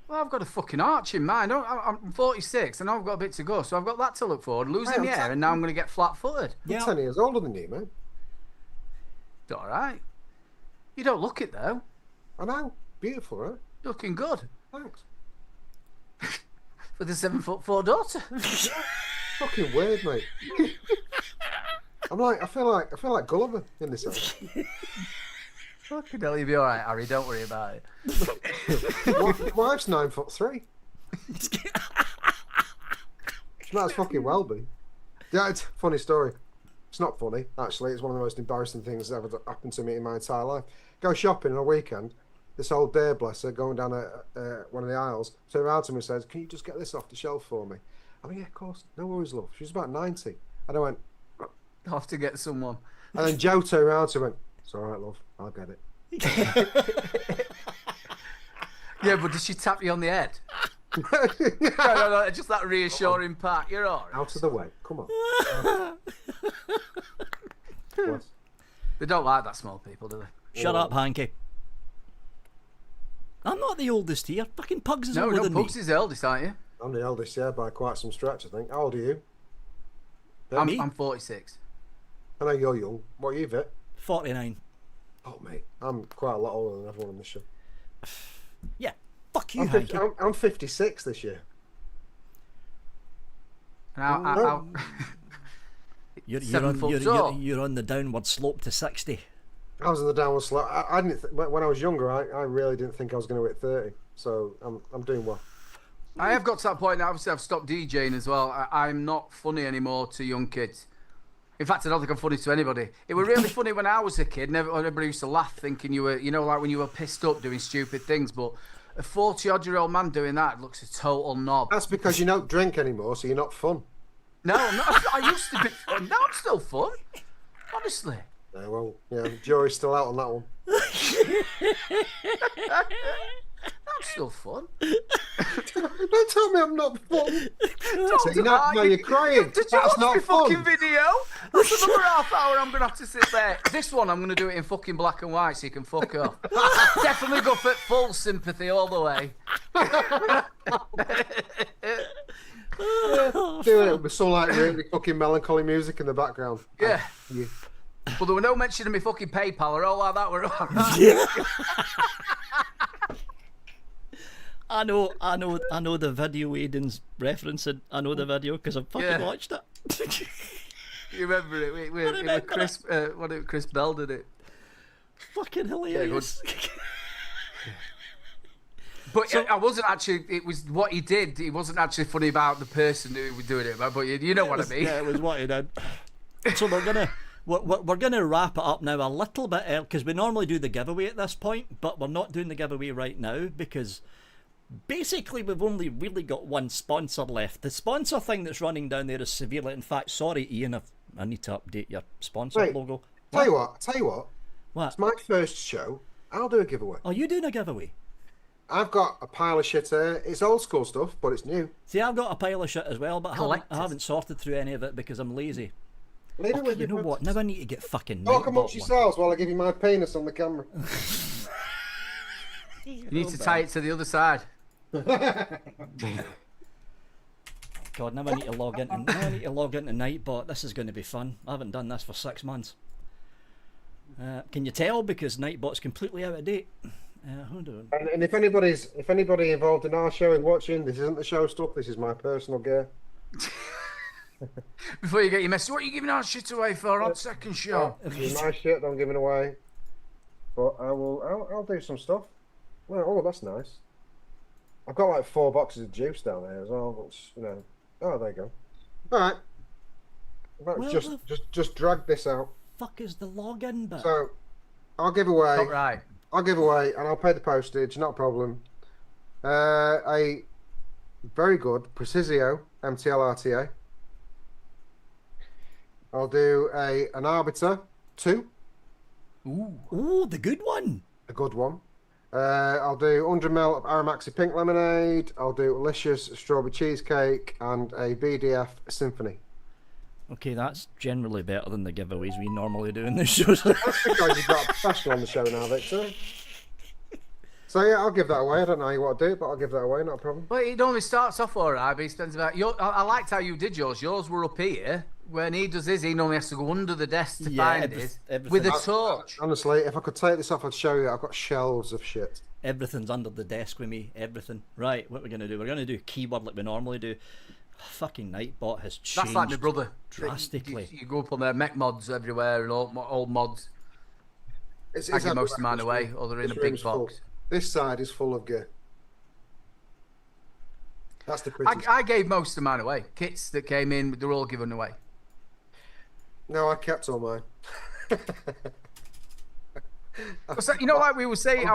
S2: Well, I've got a fucking arch in mine. I'm 46 and I've got a bit to go, so I've got that to look forward. Losing
S3: Hey,
S2: my hair, and now I'm going to get flat-footed.
S3: I'm
S1: Yeah.
S3: 10 years older than you, man.
S2: All right. You don't look it though.
S3: I know. Beautiful, right?
S2: You're looking good
S3: Thanks.
S2: for the 7'4" daughter.
S3: Fucking weird, mate. I feel like Gulliver in this house.
S2: Fucking hell, you'll be all right, Harry. Don't worry about it.
S3: My wife's 9'3". She might as fucking well be. Yeah, it's a funny story. It's not funny, actually. It's one of the most embarrassing things that ever happened to me in my entire life. Go shopping on a weekend. This old dare, bless her, going down one of the aisles, turns around to me and says, "Can you just get this off the shelf for me?" I mean, yeah, of course. No worries, love. She was about 90. And I went,
S2: I'll have to get someone.
S3: and then Joe turned around to me and went, "It's all right, love. I'll get it."
S2: Yeah, but did she tap you on the head? No, just that reassuring pat. You're all right.
S3: Out of the way. Come on. What?
S2: They don't like that small people, do they?
S1: Shut up, Hanky. I'm not the oldest here. Fucking Pugs is
S2: No,
S1: older than me.
S2: Pugs is the eldest, aren't you?
S3: I'm the eldest, yeah, by quite some stretch, I think. How old are you?
S1: Me?
S2: I'm 46.
S3: I know you're young. What are you, Vit?
S1: 49.
S3: Oh, mate, I'm quite a lot older than everyone on this show.
S1: Yeah. Fuck you,
S3: I'm,
S1: Hanky.
S3: I'm 56 this year.
S2: And
S3: No.
S1: You're
S2: 7 foot
S1: on,
S2: tall.
S1: you're on the downward slope to 60.
S3: I was in the downward slope. I didn't. When I was younger, I really didn't think I was going to hit 30. So I'm doing well.
S2: I have got to that point now. Obviously, I've stopped DJing as well. I'm not funny anymore to young kids. In fact, I don't think I'm funny to anybody. It was really funny when I was a kid. And everybody used to laugh, thinking you were, like when you were pissed up doing stupid things. But a 40-odd-year-old man doing that looks a total knob.
S3: That's because you don't drink anymore, so you're not fun.
S2: No, I'm not. I used to be fun. Now I'm still fun. Honestly.
S3: Yeah, well, yeah, the jury's still out on that one.
S2: I'm still fun.
S3: Don't tell me I'm not fun.
S2: Don't
S3: See, now you're crying.
S2: Did you
S3: That's
S2: watch
S3: not
S2: my fucking
S3: fun.
S2: video? That's another half hour I'm going to have to sit there. This one, I'm going to do it in fucking black and white so you can fuck off. Definitely go for full sympathy all the way.
S3: Doing it with some like really fucking melancholy music in the background.
S2: Yeah.
S3: You.
S2: But there were no mention of me fucking PayPal or all like that. Were all right.
S1: I know the video Aiden's referencing. I know the video because I've fucking
S2: Yeah.
S1: watched it.
S2: You remember it? It was Chris, Chris Bell did it.
S1: Fucking hilarious.
S2: But I wasn't actually. It was what he did. He wasn't actually funny about the person who was doing it about. But you know what I mean.
S1: Yeah, it was what he did. So we're gonna wrap it up now a little bit early because we normally do the giveaway at this point, but we're not doing the giveaway right now because basically we've only really got one sponsor left. The sponsor thing that's running down there is severely. In fact, sorry, Ian, I need to update your sponsor
S3: Wait,
S1: logo.
S3: Tell you what.
S1: What?
S3: It's my first show. I'll do a giveaway.
S1: Are you doing a giveaway?
S3: I've got a pile of shit here. It's old school stuff, but it's new.
S1: See, I've got a pile of shit as well, but I
S2: Collectors.
S1: haven't sorted through any of it because I'm lazy.
S3: Leave it
S1: Okay,
S3: with
S1: you know
S3: me,
S1: what?
S3: Francis.
S1: Now I need to get fucking
S3: Talk
S1: Nightbot
S3: amongst
S1: one.
S3: yourselves while I give you my penis on the camera.
S2: You need to tie it to the other side.
S1: God, now I need to log into Nightbot. This is going to be fun. I haven't done this for 6 months. Can you tell? Because Nightbot's completely out of date. Hold on.
S3: And if anybody involved in our show is watching, this isn't the show stuff. This is my personal gear.
S2: Before you get your message, what are you giving our shit away for on second show?
S3: This is my shit that I'm giving away. But I'll do some stuff. Well, oh, that's nice. I've got like 4 boxes of juice down there as well. Which, you know. Oh, there you go. All right.
S1: Well,
S3: just drag this out.
S1: Fuck is the login bit?
S3: So, I'll give away.
S2: Not right.
S3: I'll give away, and I'll pay the postage. Not a problem. A very good Precisio MTL RTA. I'll do an Arbiter 2.
S1: Ooh, the good one.
S3: A good one. I'll do 100ml of Aramaxi Pink Lemonade. I'll do Delicious Strawberry Cheesecake and a BDF Symphony.
S1: Okay, that's generally better than the giveaways we normally do in the shows.
S3: That's because you've got a professional on the show now, Victor. So yeah, I'll give that away. I don't know how you want to do it, but I'll give that away, not a problem.
S2: Well, it only starts off all right, but he spends about... I liked how you did yours. Yours were up here. When he does his, he normally has to go under the desk to find his with a torch.
S3: Honestly, if I could take this off, I'd show you. I've got shelves of shit.
S1: Everything's under the desk with me. Everything. Right, what we're going to do? We're going to do a keyword like we normally do. Fucking Nightbot has changed.
S2: That's like my brother.
S1: Drastically.
S2: You go up on there, mech mods everywhere and old mods. I give most of mine away, or they're in a big box.
S3: This side is full of gear. That's the pretty.
S2: I gave most of mine away. Kits that came in, they're all given away.
S3: No, I kept all mine.
S2: So, you know, like we were saying,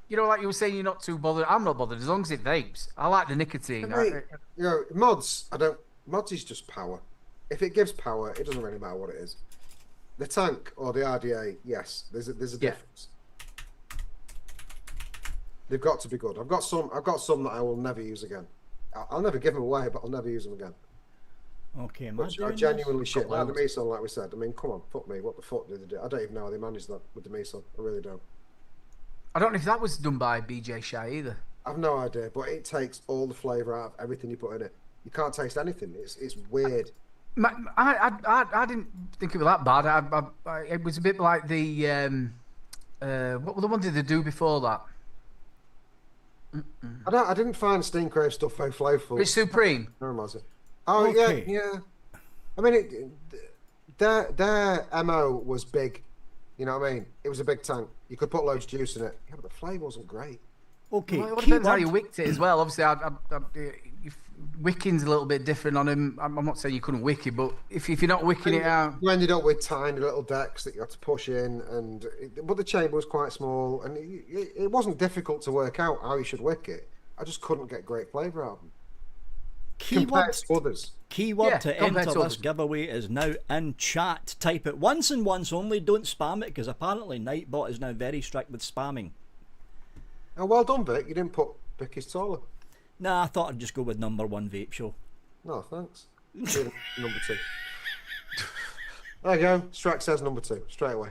S3: you
S2: know, like you were saying, you're not too bothered. I'm not bothered as long as it vapes. I like the nicotine.
S3: You know, mods. Mods is just power. If it gives power, it doesn't really matter what it is. The tank or the RDA, yes, there's a difference. They've got to be good. I've got some that I will never use again. I'll never give them away, but I'll never use them again.
S1: Okay,
S3: I genuinely shit. Like the Meson, like we said. I mean, come on, fuck me. What the fuck did they do? I don't even know how they managed that with the Meson. I really don't.
S2: I don't know if that was done by BJ Shy either.
S3: I've no idea, but it takes all the flavour out of everything you put in it. You can't taste anything. It's weird.
S2: I didn't think it was that bad. It was a bit like the what one did they do before that?
S3: I didn't find Steam Crave stuff very flavorful.
S2: It's Supreme.
S3: No, was it? Oh
S1: okay.
S3: yeah. I mean, their MO was big. You know what I mean? It was a big tank. You could put loads of juice in it. Yeah, but the flavour wasn't great.
S1: Okay.
S2: Well, it depends how you wicked it as well. Obviously, wicking's a little bit different on him. I'm not saying you couldn't wick it, but if you're not wicking it out,
S3: you ended up with tiny little decks that you had to push in, but the chamber was quite small, and it wasn't difficult to work out how you should wick it. I just couldn't get great flavour out of them. Compared to others.
S1: Keyword to enter this giveaway is now in chat. Type it once and once only. Don't spam it, because apparently Nightbot is now very strict with spamming.
S3: Oh, well done, Vic. You didn't put Vicky's taller.
S1: Nah, I thought I'd just go with #1 vape show.
S3: No, thanks. Number 2. There you go. Shrek says number 2 straight away.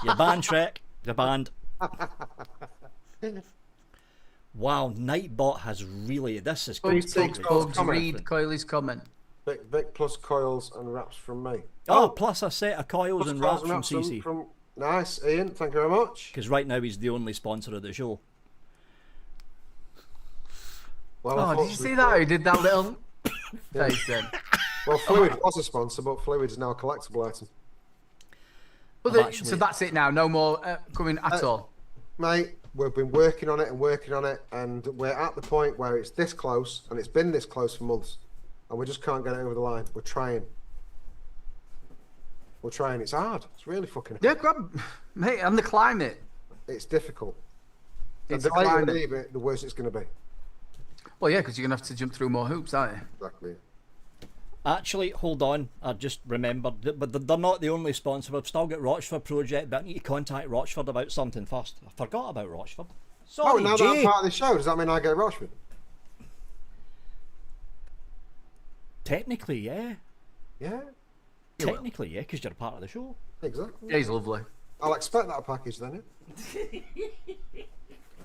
S1: You're banned, Shrek. You're banned. Wow, Nightbot has really... This is
S2: Bugs, read Coiley's comment.
S3: Vic plus coils and wraps from me.
S1: Oh, plus a set of coils and wraps from CC.
S3: Nice, Ian. Thank you very much.
S1: Because right now he's the only sponsor of the show.
S3: Well,
S2: did you see that? He did that little face then.
S3: Well, Fluid was a sponsor, but Fluid is now a collectible item.
S2: But so that's it now. No more coming at all.
S3: Mate, we've been working on it, and we're at the point where it's this close, and it's been this close for months, and we just can't get it over the line. We're trying. It's hard. It's really fucking hard.
S2: Yeah, mate, and the climate.
S3: It's difficult.
S2: It's
S3: the later you leave it, the worse it's going to be.
S2: Well, yeah, because you're going to have to jump through more hoops, aren't you?
S3: Exactly.
S1: Actually, hold on. I just remembered, but they're not the only sponsor. We've still got Rochford Project, but I need to contact Rochford about something first. I forgot about Rochford. Sorry,
S3: now
S1: Jay.
S3: that I'm part of the show, does that mean I get Rochford?
S1: Technically, yeah.
S3: Yeah?
S1: Technically, yeah, because you're part of the show.
S3: Exactly.
S2: Yeah, he's lovely.
S3: I'll expect that package then,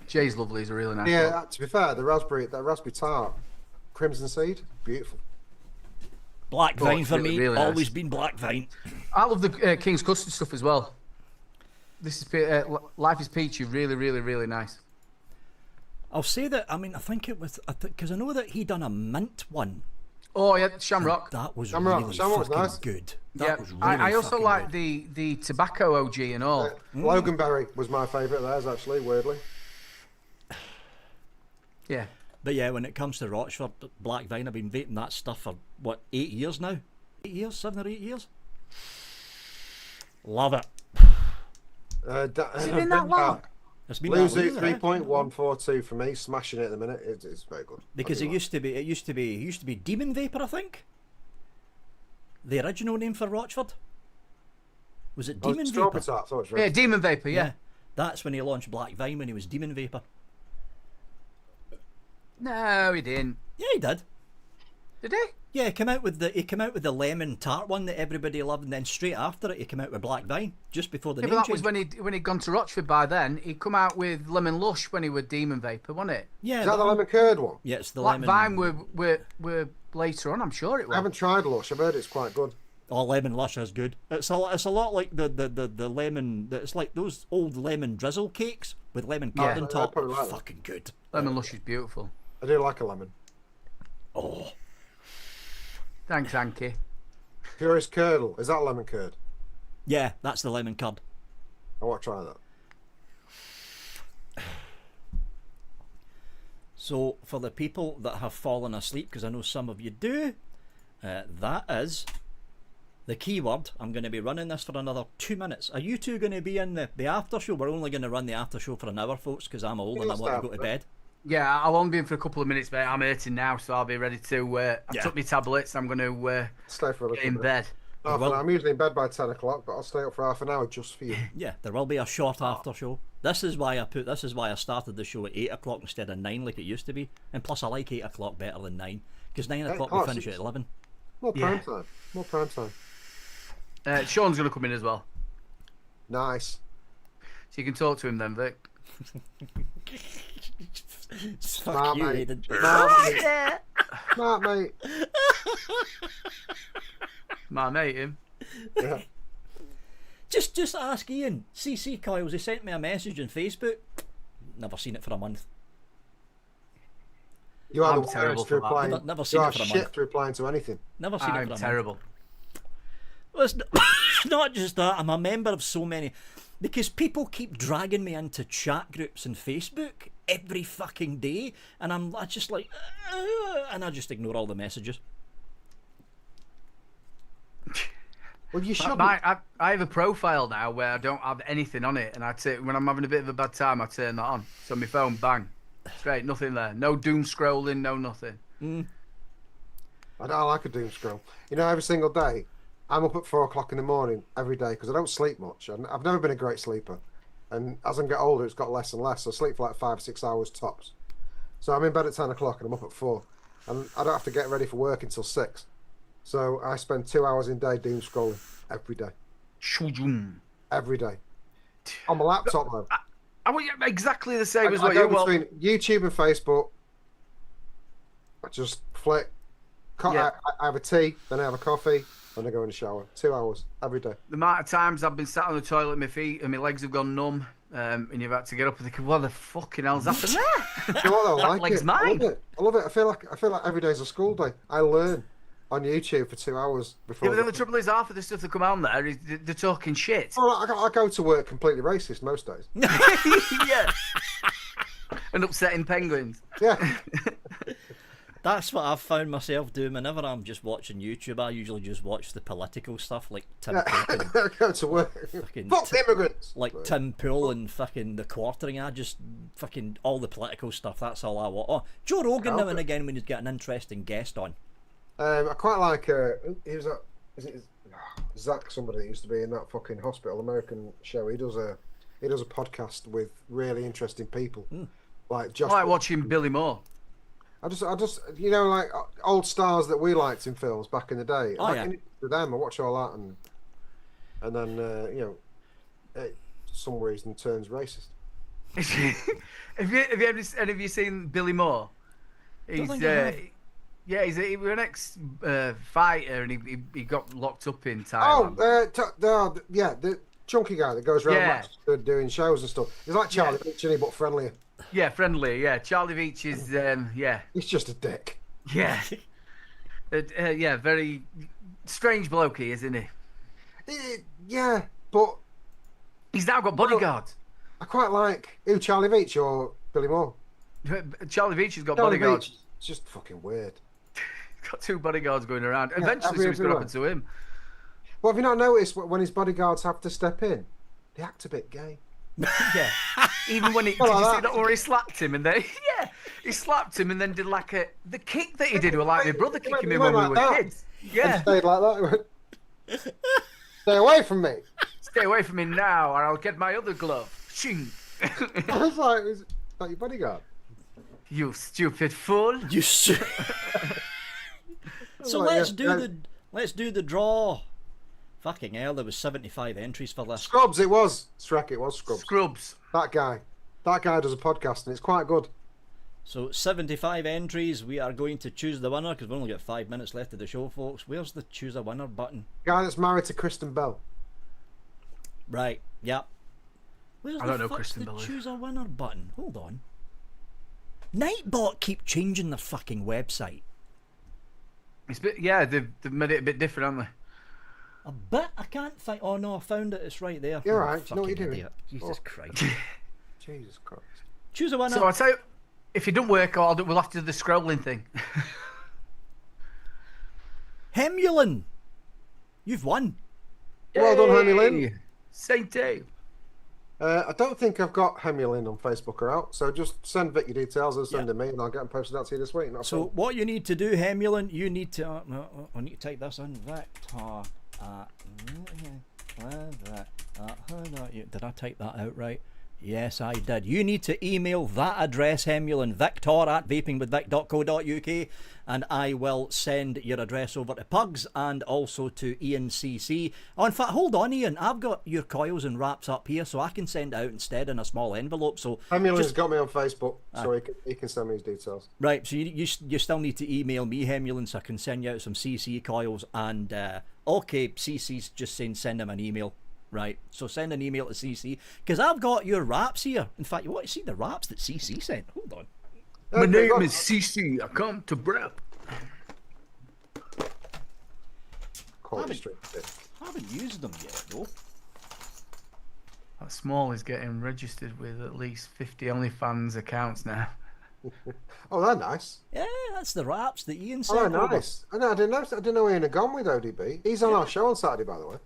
S2: Jay's lovely. He's a really nice.
S3: Yeah,
S2: bloke.
S3: to be fair, that raspberry tart, crimson seed, beautiful.
S1: Black
S2: Oh,
S1: Vine
S2: it's
S1: for
S2: really,
S1: me,
S2: really nice.
S1: always been Black Vine.
S2: I love the King's Custard stuff as well. This is Life is Peachy. Really, really, really nice.
S1: I'll say that. I mean, I think it was because I know that he done a mint one.
S2: Oh yeah, Shamrock.
S1: That was
S3: Shamrock
S1: really
S3: was
S1: fucking
S3: nice.
S1: good.
S2: Yeah,
S1: That was really
S2: I also
S1: fucking
S2: like
S1: good.
S2: the tobacco OG and all.
S3: Loganberry was my favourite of theirs, actually, weirdly.
S2: Yeah.
S1: But yeah, when it comes to Rochford Black Vine, I've been vaping that stuff for what 8 years now. 8 years, 7 or 8 years. Love it.
S2: Has it been that long?
S1: It's been
S3: Lose
S1: that long,
S3: it
S1: isn't it?
S3: 3.142 for me, smashing it at the minute. It's very good.
S1: Because
S3: I
S1: it
S3: do
S1: used to be Demon Vapor, I think. The original name for Rochford. Was it
S3: like.
S1: Demon
S3: Strawberry
S1: Vapor?
S3: tart, I thought it was
S2: Yeah,
S3: red.
S2: Demon Vapor. Yeah.
S1: That's when he launched Black Vine, when he was Demon Vapor.
S2: No, he didn't.
S1: Yeah, he did.
S2: Did he?
S1: Yeah, he came out with the lemon tart one that everybody loved, and then straight after it, he came out with Black Vine just before the
S2: Yeah,
S1: name
S2: but that was
S1: change.
S2: when he'd gone to Rochford by then. He'd come out with Lemon Lush when he was Demon Vapor, wasn't it?
S1: Yeah,
S3: Is that the lemon curd one?
S1: yeah, it's the
S2: Black
S1: lemon.
S2: Vine were later on, I'm sure it
S3: I
S2: was.
S3: haven't tried Lush. I've heard it's quite good.
S1: Oh, lemon lush is good. It's a lot like the lemon. It's like those old lemon drizzle cakes with lemon curd
S2: Yeah.
S1: on top.
S3: I probably like that.
S1: Fucking good.
S2: Lemon Lush is beautiful.
S3: I do like a lemon.
S1: Oh,
S2: Thanks, Anki.
S3: Purist curdle. Is that lemon curd?
S1: yeah, that's the lemon curd.
S3: I want to try that.
S1: So for the people that have fallen asleep, because I know some of you do, that is the keyword. I'm going to be running this for another 2 minutes. Are you two going to be in the after show? We're only going to run the after show for an hour, folks, because I'm old and I want to go to bed.
S2: Yeah, I'll only be in for a couple of minutes, mate. I'm hurting now, so I'll be ready to. I
S1: Yeah.
S2: took my tablets. I'm going to
S3: Stay for a
S2: get in
S3: little bit.
S2: bed.
S3: Half an hour. I'm usually in bed by 10 o'clock, but I'll stay up for half an hour just for you.
S1: Yeah, there will be a short after show. This is why I started the show at 8 o'clock instead of 9 like it used to be. And plus I like 8 o'clock better than 9. Because 9 o'clock we
S3: o'clock
S1: finish
S3: is-
S1: at 11.
S3: More prime
S2: Yeah.
S3: time. More prime time.
S2: Sean's going to come in as well,
S3: Nice.
S2: so you can talk to him then, Vic.
S1: Fuck
S3: Smart,
S1: you,
S3: mate.
S1: Aidan.
S3: Smart, mate.
S2: My mate, him.
S3: Yeah.
S1: Just ask Ian. CC Coils, he sent me a message on Facebook. Never seen it for a month.
S3: You are
S2: I'm
S3: the
S2: terrible
S3: worst
S2: for
S3: to
S2: that.
S3: replying.
S1: Never
S3: You
S1: seen
S3: are
S1: it for a
S3: shit
S1: month.
S3: to replying to anything.
S1: Never seen it
S2: I'm
S1: for a
S2: terrible.
S1: month. Well, it's not just that. I'm a member of so many. Because people keep dragging me into chat groups on Facebook every fucking day. And I just like... and I just ignore all the messages.
S3: Well, you shouldn't.
S2: I have a profile now where I don't have anything on it, and when I'm having a bit of a bad time, I turn that on. So my phone, bang, straight, nothing there, no doom scrolling, no nothing.
S3: I don't like a doom scroll. You know, every single day, I'm up at 4 o'clock in the morning every day because I don't sleep much. And I've never been a great sleeper. And as I get older, it's got less and less. So I sleep for like 5 or 6 hours tops. So I'm in bed at 10 o'clock and I'm up at 4. And I don't have to get ready for work until 6. So I spend 2 hours in day doom scrolling every day.
S2: Shoo-joom.
S3: Every day. On my laptop, though.
S2: I want exactly the same as
S3: I
S2: what
S3: go
S2: you want.
S3: between YouTube and Facebook. I just flick.
S2: Yeah.
S3: I have a tea, then I have a coffee, and I go in the shower. 2 hours every day.
S2: The amount of times I've been sat on the toilet, my feet and my legs have gone numb, and you've had to get up and think, what the fucking hell's happened there?
S3: You know what, though? I like
S2: leg's
S3: it.
S2: mine.
S3: I love it. I feel like every day's a school day. I learn on YouTube for 2 hours before.
S2: Yeah, but then the trouble is, half of the stuff that come on there, they're talking shit.
S3: I go to work completely racist most days.
S2: Yeah. And upsetting penguins.
S3: Yeah.
S1: That's what I've found myself doing whenever I'm just watching YouTube. I usually just watch the political stuff like Tim Cook and
S3: I go to work.
S1: Fucking
S3: Fuck the immigrants.
S1: like Tim Pool and fucking the quartering. I just fucking all the political stuff. That's all I want. Oh, Joe Rogan now and again when he's got an interesting guest on.
S3: I quite like. He was is it Zach? Somebody that used to be in that fucking hospital American show. He does a podcast with really interesting people, like Josh.
S2: I like watching Billy Moore.
S3: I just, like old stars that we liked in films back in the day.
S1: Oh,
S3: Back
S1: yeah.
S3: with them, I watch all that, and then it, for some reason turns racist.
S2: Have you seen Billy Moore?
S1: Don't
S2: He's
S1: think I have.
S2: yeah, he was an ex fighter, and he got locked up in
S3: Oh,
S2: Thailand.
S3: yeah, the chunky guy that goes around
S2: Yeah.
S3: doing shows and stuff. He's like Charlie Beach, isn't he, but friendlier.
S2: Yeah, friendly. Yeah, Charlie Veach is yeah,
S3: He's just a dick.
S2: yeah, yeah, very strange bloke, he is, isn't he?
S3: Yeah, but
S2: He's now got bodyguards.
S3: I quite like Charlie Beach or Billy Moore.
S2: Charlie Veach has got
S3: Charlie
S2: bodyguards.
S3: Beach, it's just fucking weird.
S2: Got 2 bodyguards going around. Eventually, something's going to happen to him.
S3: Well, have you not noticed when his bodyguards have to step in, they act a bit gay?
S2: Yeah. Even when he
S3: Well,
S2: did you
S3: like
S2: see that where he slapped him and then he slapped him and then did like the kick that he did was like my brother kicking me when we were kids.
S3: And
S2: Yeah.
S3: stayed like that. He went, stay away from me.
S2: Stay away from me now or I'll get my other glove. Shing.
S3: I was like, is that your bodyguard?
S2: You stupid fool.
S1: You so
S3: Like,
S1: let's do the draw. Fucking hell, there was 75 entries for this.
S3: Scrubs, it was. Shrek, it was Scrubs.
S2: Scrubs.
S3: That guy does a podcast and it's quite good.
S1: So 75 entries. We are going to choose the winner because we've only got 5 minutes left of the show, folks. Where's the choose a winner button?
S3: Guy that's married to Kristen Bell.
S1: Right. Yep. Where's
S2: I
S1: the
S2: don't know
S1: fuck's
S2: Kristen
S1: the
S2: Bell.
S1: choose a winner button? Hold on. Nightbot keep changing their fucking website.
S2: It's they've made it a bit different, haven't they?
S1: A bit. I can't find. Oh no, I found it. It's right there.
S3: You're
S1: Oh,
S3: right. You know what
S1: fucking
S3: you're doing?
S1: idiot. Jesus
S3: Oh.
S1: Christ.
S3: Jesus Christ.
S1: Choose a winner.
S2: So I tell you, if it don't work, we'll have to do the scrolling thing.
S1: Hemulin. You've won.
S3: Well done, Hemulin.
S2: Yay! Saint Dave.
S3: I don't think I've got Hemulin on Facebook or out, so just send Vic your details and send them me, and I'll get them posted out to you this week. That's
S1: So
S3: all.
S1: what you need to do, Hemulin, you need to. I need to type this in. Victor. Did I type that out right? Yes, I did. You need to email that address, Hemulin, victor@vapingwithvic.co.uk, and I will send your address over to Pugs and also to Ian CC. Oh, in fact, hold on, Ian. I've got your coils and wraps up here, so I can send it out instead in a small envelope. So
S3: Hemulin's got me on Facebook, so he can send me his details.
S1: right, so you still need to email me, Hemulin, so I can send you out some CC coils. And okay, CC's just saying send him an email. Right, so send an email to CC because I've got your wraps here. In fact, you want to see the wraps that CC sent? Hold on.
S2: My name is CC. I come to Brep.
S3: Quality street.
S1: I haven't used them yet, though.
S2: That Small is getting registered with at least 50 OnlyFans accounts now.
S3: Oh, they're nice.
S1: Yeah, that's the wraps that Ian
S3: Oh,
S1: sent
S3: they're
S1: over.
S3: nice. I didn't know Ian had gone with ODB. He's on our show on Saturday, by the way.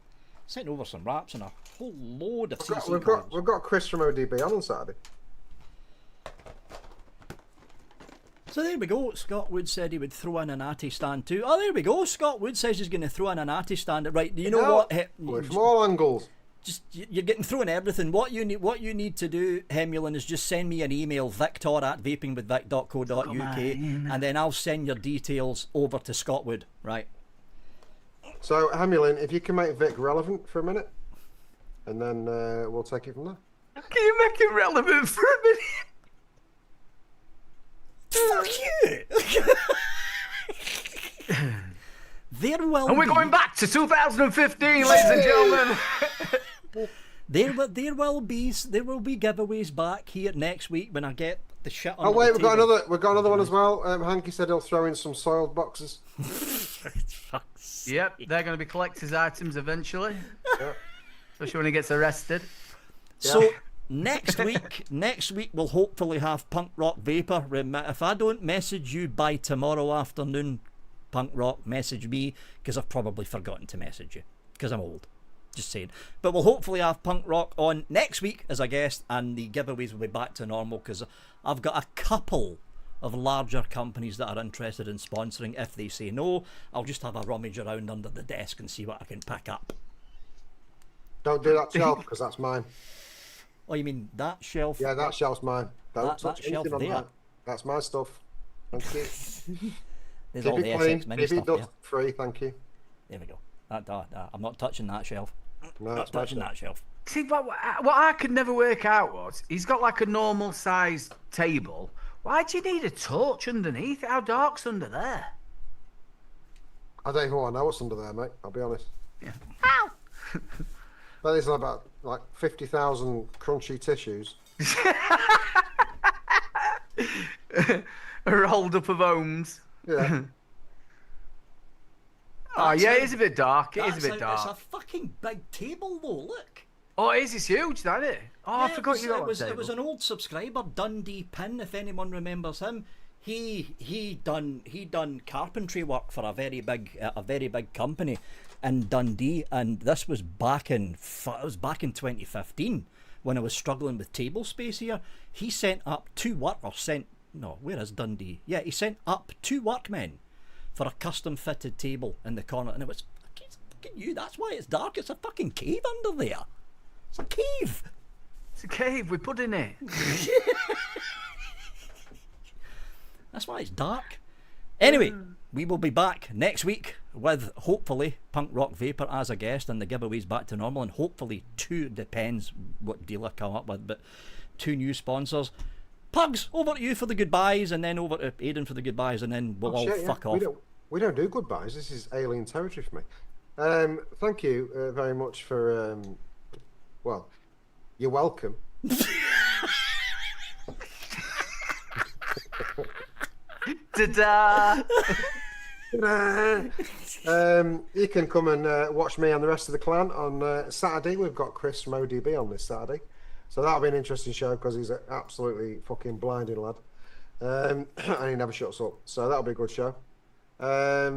S1: Sent over some wraps and a whole load of CC
S3: We've got Chris from ODB on Saturday.
S1: So there we go. Scott Wood said he would throw in an Atty stand too. Oh, there we go. Scott Wood says he's going to throw in an Atty stand. Right, you know what?
S3: From all angles.
S1: Just you're getting thrown everything. What you need to do, Hemulin, is just send me an email, victor@vapingwithvic.co.uk, and then I'll send your details over to Scott Wood. Right.
S3: So, Hemulin, if you can make Vic relevant for a minute, and then we'll take it from there.
S2: Can you make it relevant for a minute?
S1: Fuck you! There will
S2: And we're
S1: be,
S2: going back to 2015, ladies and gentlemen.
S1: there will be giveaways back here next week when I get the shit on.
S3: Oh wait, we've got another one as well. Hanky said he'll throw in some soiled boxes.
S2: Yep, they're going to be collector's items eventually.
S3: Yeah.
S2: Especially when he gets arrested.
S1: So next week we'll hopefully have Punk Rock Vapor. If I don't message you by tomorrow afternoon, Punk Rock, message me because I've probably forgotten to message you because I'm old. Just saying. But we'll hopefully have Punk Rock on next week as a guest, and the giveaways will be back to normal because I've got a couple of larger companies that are interested in sponsoring. If they say no, I'll just have a rummage around under the desk and see what I can pick up.
S3: Don't do that shelf because that's mine.
S1: Oh, you mean that shelf?
S3: Yeah, that shelf's mine. Don't
S1: That
S3: touch
S1: shelf
S3: anything on
S1: there.
S3: that. That's my stuff. Thank you.
S1: There's all
S3: Keep
S1: the
S3: it clean.
S1: SX Mini
S3: Keep it
S1: stuff there.
S3: dust free. Thank you.
S1: There we go. I'm not touching that shelf.
S3: No,
S1: Not
S3: that's my
S1: touching
S3: shelf.
S1: that shelf.
S2: See, what I could never work out was he's got like a normal sized table. Why do you need a torch underneath it? How dark's under there?
S3: I don't even want to know what's under there, mate. I'll be honest.
S2: Yeah.
S3: That is about like 50,000 crunchy tissues.
S2: Rolled up of ohms.
S3: Yeah.
S2: Oh, yeah, it is a bit dark. It is a bit dark.
S1: It's a fucking big table, though. Look.
S2: Oh, it is. It's huge, isn't it? Oh, I forgot you got
S1: it was,
S2: that
S1: it was
S2: table.
S1: an old subscriber, Dundee Pin, if anyone remembers him. He done carpentry work for a very big company in Dundee, and this was back in 2015 when I was struggling with table space here. He sent up where is Dundee? Yeah, he sent up 2 workmen for a custom fitted table in the corner, and it was fucking you. That's why it's dark. It's a fucking cave under there. It's a cave.
S2: It's a cave. We put in it.
S1: That's why it's dark. Anyway, we will be back next week with hopefully Punk Rock Vapor as a guest, and the giveaways back to normal, and hopefully 2, depends what deal I come up with, but 2 new sponsors. Pugs, over to you for the goodbyes, and then over to Aidan for the goodbyes, and then we'll fuck off.
S3: We don't do goodbyes. This is alien territory for me. Thank you very much for. Well, you're welcome.
S2: Ta-da!
S3: You can come and watch me and the rest of the clan on Saturday. We've got Chris from ODB on this Saturday, so that'll be an interesting show because he's an absolutely fucking blinding lad, and he never shuts up. So that'll be a good show. I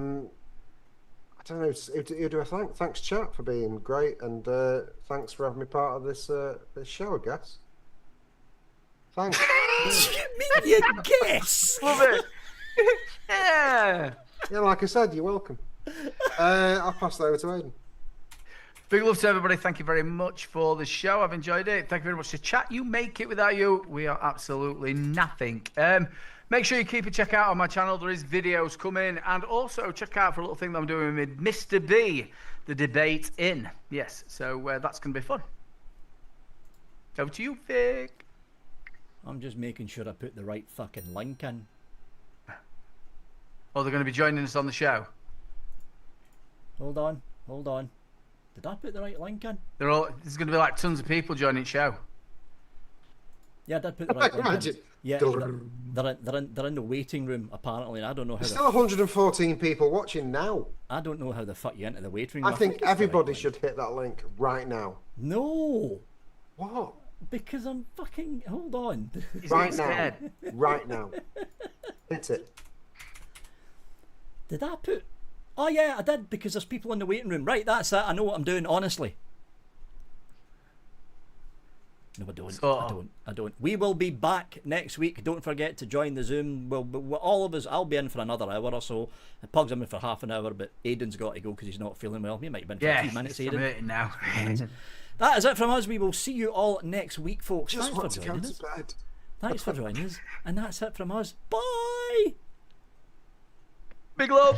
S3: don't know who do I thank. Thanks, chat, for being great, and thanks for having me part of this show, I guess. Thanks.
S1: You guess.
S2: Love it. Yeah.
S3: Yeah, like I said, you're welcome. I'll pass that over to Aidan.
S2: Big love to everybody. Thank you very much for the show. I've enjoyed it. Thank you very much to chat. You make it. Without you, we are absolutely nothing. Make sure you keep a check out on my channel. There is videos coming, and also check out for a little thing that I'm doing with Mr. B, the debate in. Yes, so that's going to be fun. Over to you, Vic.
S1: I'm just making sure I put the right fucking link in.
S2: Oh, they're going to be joining us on the show.
S1: Hold on. Did I put the right link in?
S2: There's going to be like tons of people joining the show.
S1: Yeah, I did put the right link
S3: Imagine.
S1: in. Yeah, they're in the waiting room apparently, and I don't know how.
S3: There's still 114 people watching now.
S1: I don't know how the fuck you enter the waiting room.
S3: I think everybody should hit that link right now.
S1: No.
S3: What?
S1: Because I'm fucking. Hold on.
S3: Right now. Right now. Hit it.
S1: Did I put? Oh yeah, I did, because there's people in the waiting room. Right, that's it. I know what I'm doing, honestly. No, I don't. I don't. We will be back next week. Don't forget to join the Zoom. We'll all of us. I'll be in for another hour or so. Pug's in for half an hour, but Aidan's got to go because he's not feeling well. He might have been for a few minutes, Aidan.
S2: I'm hurting now.
S1: That is it from us. We will see you all next week, folks.
S3: Just
S1: Thanks
S3: want
S1: for
S3: to go
S1: joining
S3: to
S1: us.
S3: bed.
S1: Thanks for joining us. And that's it from us. Bye.
S2: Big love.